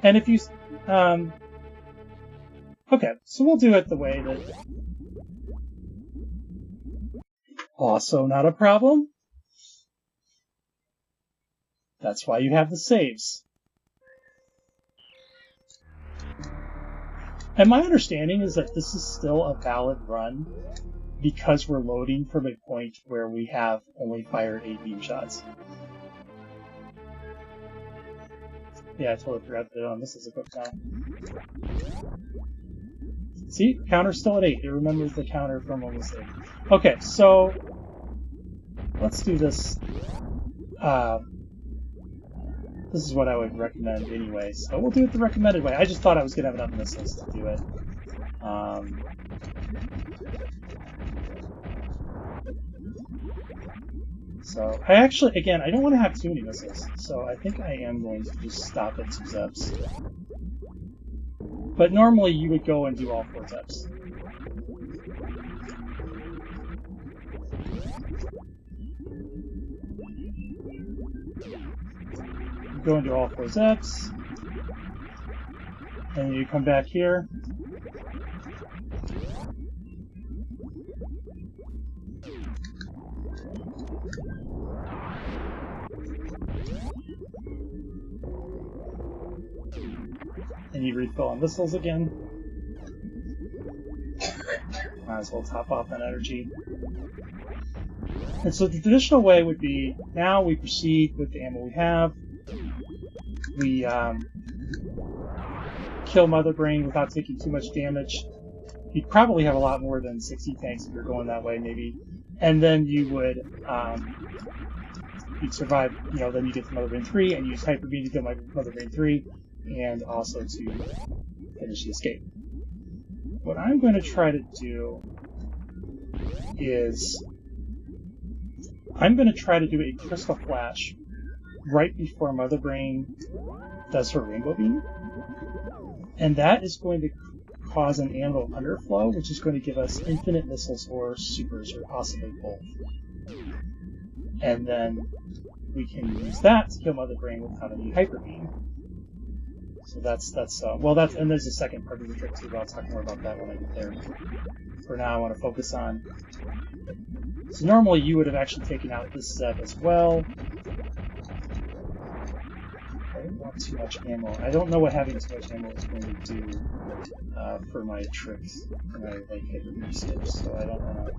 And if you okay, so we'll do it the way that also not a problem. That's why you have the saves. And my understanding is that this is still a valid run because we're loading from a point where we have only fired 8 beam shots. Yeah, I totally forgot to put it on. This is a quick time. See? Counter's still at 8. It remembers the counter from when we saved. Okay, so let's do this. This is what I would recommend anyway, so we'll do it the recommended way. I just thought I was going to have enough missiles to do it. So, I actually, again, I don't want to have too many missiles, so I think I am going to just stop at 2 Zeps. But normally you would go and do all 4 Zeps. You go and do all 4 Zeps, and you come back here. And you refill on missiles again. Might as well top off on energy. And so the traditional way would be, now we proceed with the ammo we have. We kill Mother Brain without taking too much damage. You'd probably have a lot more than 60 tanks if you're going that way, maybe. And then you would, you'd survive, you know, then you get to Mother Brain 3 and use Hyper Beam to kill Mother Brain 3. And also to finish the escape. What I'm going to try to do is I'm going to try to do a crystal flash right before Mother Brain does her rainbow beam. And that is going to cause an ammo underflow, which is going to give us infinite missiles or supers, or possibly both. And then we can use that to kill Mother Brain without any hyper beam. So that's and there's a second part of the trick too, but I'll talk more about that when I get there. For now, I want to focus on. So normally you would have actually taken out this Zeb as well. I don't want too much ammo. I don't know what having too much ammo is going to do for my tricks, for my hyper beam skips. So I don't want to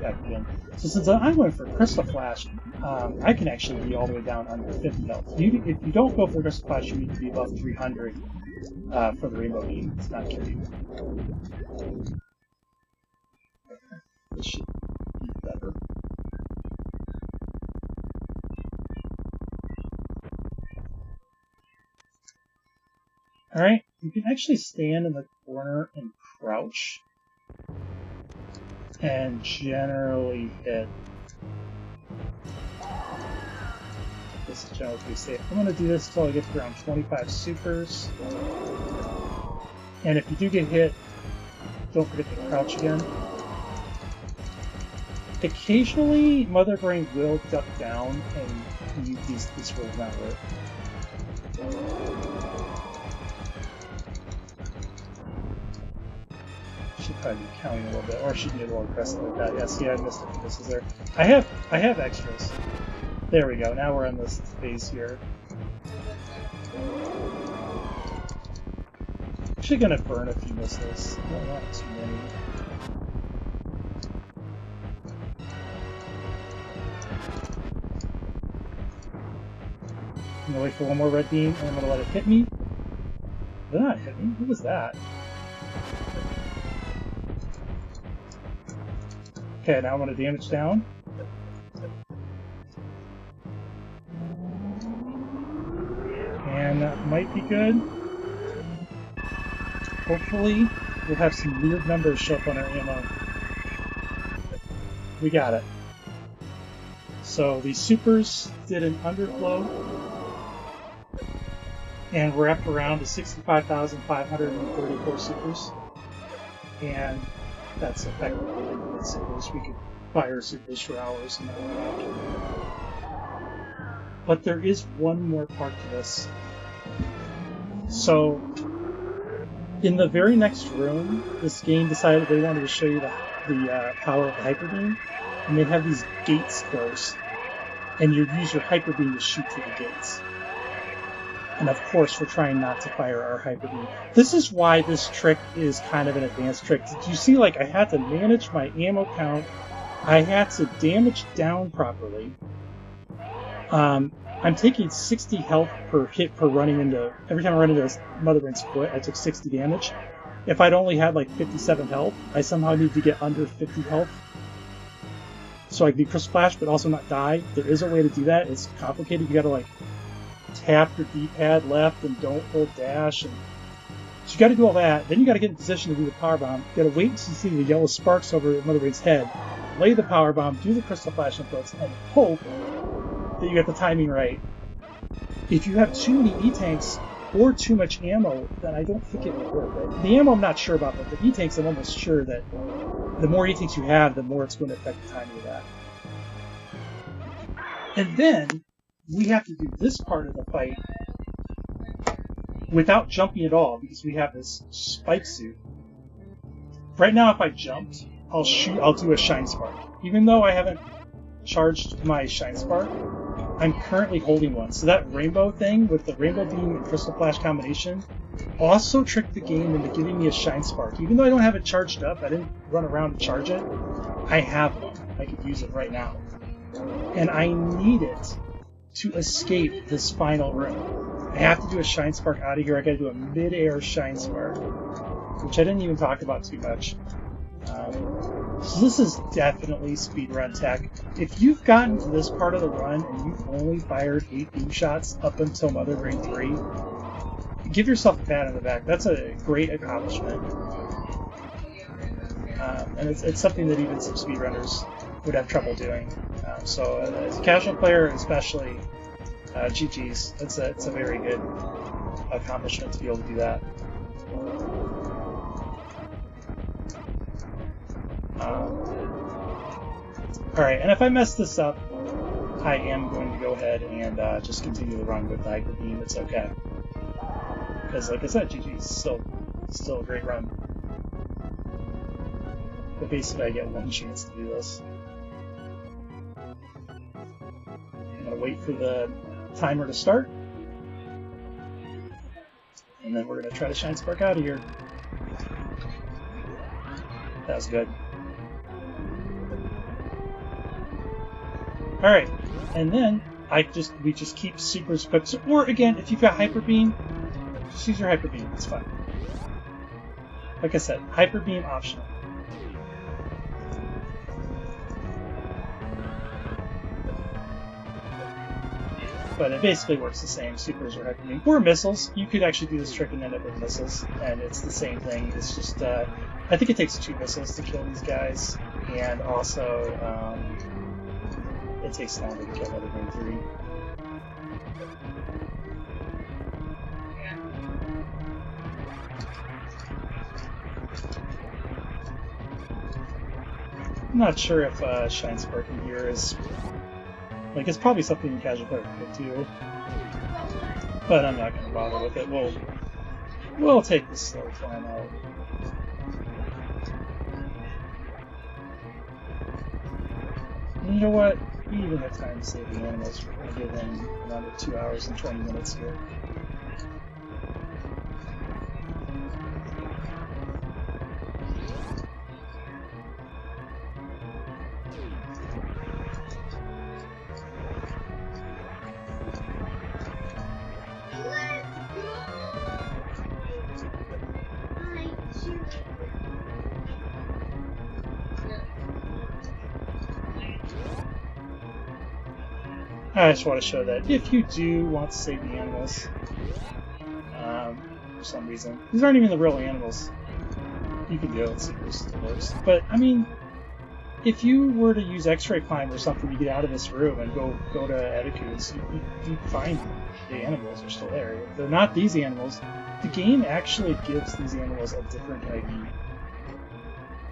back again. So since I'm going for Crystal Flash, I can actually be all the way down under 50 health. If you don't go for Crystal Flash, you need to be above 300 for the Rainbow Beam. It's not kill you. This should be better. Alright, you can actually stand in the corner and crouch. And generally hit. This is generally pretty safe. I'm going to do this until I get to around 25 supers. And if you do get hit, don't forget to crouch again. Occasionally, Mother Brain will duck down and use this roll not work. Should probably be counting a little bit, or should be a little aggressive like that. Yes, yeah, I missed a few misses there. I have extras. There we go. Now we're on this phase here. Actually, gonna burn a few missiles. Not too many. I'm gonna wait for one more red beam, and I'm gonna let it hit me. Did not hit me. Who was that? Okay, now I'm going to damage down. And that might be good. Hopefully, we'll have some weird numbers show up on our ammo. We got it. So these supers did an underflow. And we're up around to 65,534 supers. And that's effectively infinite supers. We could fire supers for hours and then but there is one more part to this. So, in the very next room, this game decided they wanted to show you the power of the Hyper Beam, and they have these gates close, and you use your Hyper Beam to shoot through the gates. And of course, we're trying not to fire our Hyper Beam. This is why this trick is kind of an advanced trick. Did you see, like, I had to manage my ammo count. I had to damage down properly. I'm taking 60 health per hit per running into... Every time I run into Mother Brain's foot, I took 60 damage. If I'd only had, like, 57 health, I somehow need to get under 50 health. So I can be Crystal Flash, but also not die. There is a way to do that. It's complicated. You gotta, like, tap your D-pad left and don't hold dash. And so you got to do all that. Then you got to get in position to do the power bomb. You got to wait until you see the yellow sparks over Mother Brain's head. Lay the power bomb, do the Crystal Flash inputs, and hope that you get the timing right. If you have too many E-tanks or too much ammo, then I don't think it will work. Right? The ammo I'm not sure about, but the E-tanks I'm almost sure that the more E-tanks you have, the more it's going to affect the timing of that. And then we have to do this part of the fight without jumping at all, because we have this spike suit. Right now, if I jumped, I'll do a Shine Spark. Even though I haven't charged my Shine Spark, I'm currently holding one. So that rainbow thing with the Rainbow Beam and Crystal Flash combination also tricked the game into giving me a Shine Spark. Even though I don't have it charged up, I didn't run around to charge it, I have one. I could use it right now. And I need it to escape this final room. I have to do a Shine Spark out of here. I gotta do a mid-air Shine Spark, which I didn't even talk about too much. So this is definitely speedrun tech. If you've gotten to this part of the run and you've only fired 8 beam shots up until Mother Brain 3, give yourself a pat on the back. That's a great accomplishment. And it's something that even some speedrunners would have trouble doing. So as a casual player, especially, GG's. It's a very good accomplishment to be able to do that. Alright, and if I mess this up, I am going to go ahead and just continue to run with the Hyper Beam. It's okay. Because, like I said, GG's still a great run. But basically, I get one chance to do this. I'm going to wait for the timer to start. And then we're going to try to Shine Spark out of here. That was good. Alright, and then we just keep super equipped. Or again, if you've got Hyper Beam, just use your Hyper Beam, it's fine. Like I said, Hyper Beam optional. But it basically works the same, supers or Hyper Beam. Or missiles. You could actually do this trick and end up with missiles, and it's the same thing. It's just, I think it takes 2 missiles to kill these guys, and also, it takes longer to kill other than 3. I'm not sure if Shine Spark in here is... Like, it's probably something a casual player could do. But I'm not going to bother with it. We'll take the slow climb out. And you know what? We even have time to save the animals. We're going to give them another 2 hours and 20 minutes here. I just want to show that if you do want to save the animals, for some reason, these aren't even the real animals. You can do it, Supers, it works. But I mean, if you were to use X-ray climb or something to get out of this room and go to Ediku's, you find the animals are still there. If they're not these animals, the game actually gives these animals a different ID.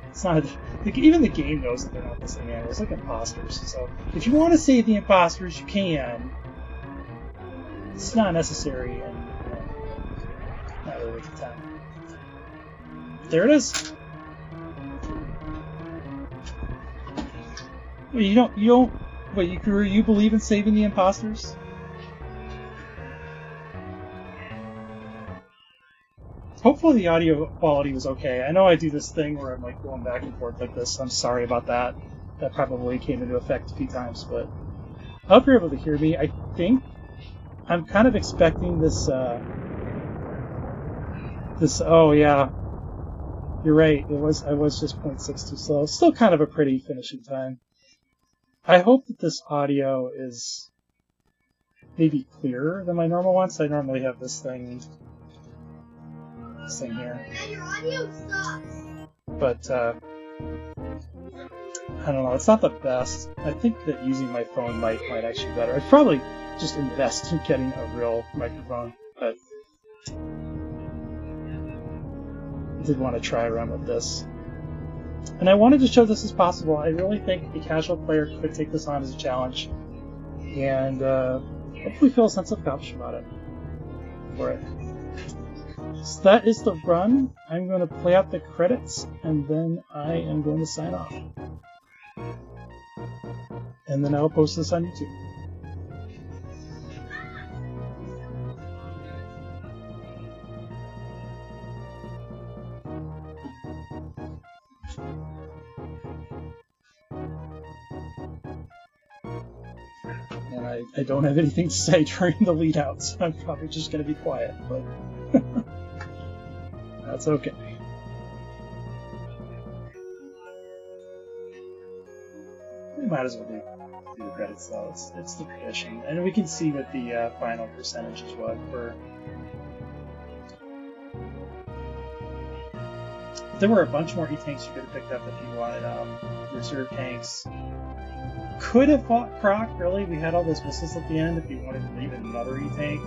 It's not even the game knows that they're not the same animals, like imposters. So if you want to save the imposters, you can. It's not necessary, and not really worth the time. There it is. Wait, you don't. Wait, you believe in saving the imposters? Hopefully the audio quality was okay. I know I do this thing where I'm like going back and forth like this. I'm sorry about that. That probably came into effect a few times, but I hope you're able to hear me. I think I'm kind of expecting this. Oh yeah, you're right. I was just 0.6 too slow. Still kind of a pretty finishing time. I hope that this audio is maybe clearer than my normal one. So I normally have this thing here. Your audio sucks. But I don't know, it's not the best. I think that using my phone might actually be better. I'd probably just invest in getting a real microphone, but I did want to try around with this. And I wanted to show this as possible. I really think a casual player could take this on as a challenge and hopefully feel a sense of accomplishment about it for it. So that is the run. I'm going to play out the credits, and then I am going to sign off. And then I'll post this on YouTube. And I don't have anything to say during the lead out, so I'm probably just going to be quiet, but that's okay. We might as well do the credits though. It's the tradition, and we can see what the final percentages was for. There were a bunch more E-tanks you could have picked up if you wanted reserve tanks. could have fought Croc, really. We had all those missiles at the end if you wanted to leave another E-tank.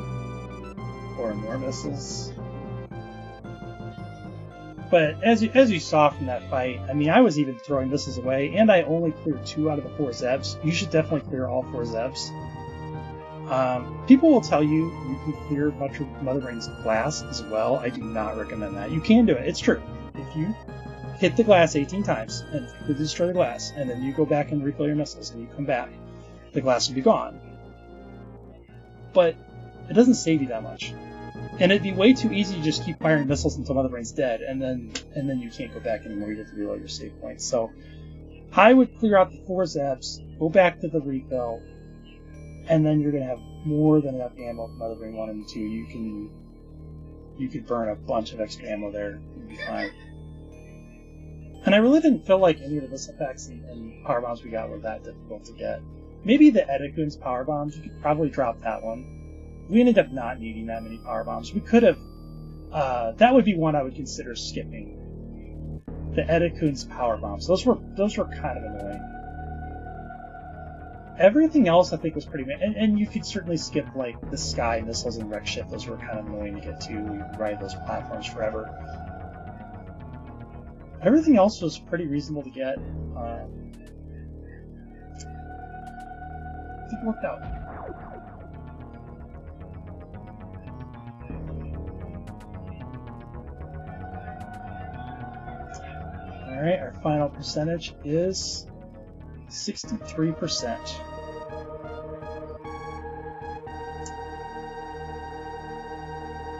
Or more missiles. But as you saw from that fight, I mean, I was even throwing missiles away, and I only cleared 2 out of the 4 Zebs. You should definitely clear all 4 Zebs. People will tell you can clear Mother Brain's glass as well. I do not recommend that. You can do it. It's true. If you hit the glass 18 times and completely destroy the glass, and then you go back and refill your missiles, and you come back, the glass will be gone. But it doesn't save you that much. And it'd be way too easy to just keep firing missiles until Mother Brain's dead, and then you can't go back anymore. You have to reload your save points. So I would clear out the 4 Zebs, go back to the refill, and then you're going to have more than enough ammo for Mother Brain 1 and 2. You could burn a bunch of extra ammo there. You'd be fine. And I really didn't feel like any of the missile packs and power bombs we got were that difficult to get. Maybe the Edekun's power bombs, you could probably drop that one. We ended up not needing that many power bombs. We could have. That would be one I would consider skipping. The Edekun's power bombs. Those were kind of annoying. Everything else I think was pretty. And you could certainly skip like the Sky missiles and wreck ship. Those were kind of annoying to get to. You ride those platforms forever. Everything else was pretty reasonable to get. I think it worked out. Alright, our final percentage is 63%.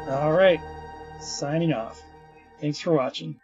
Alright, signing off. Thanks for watching.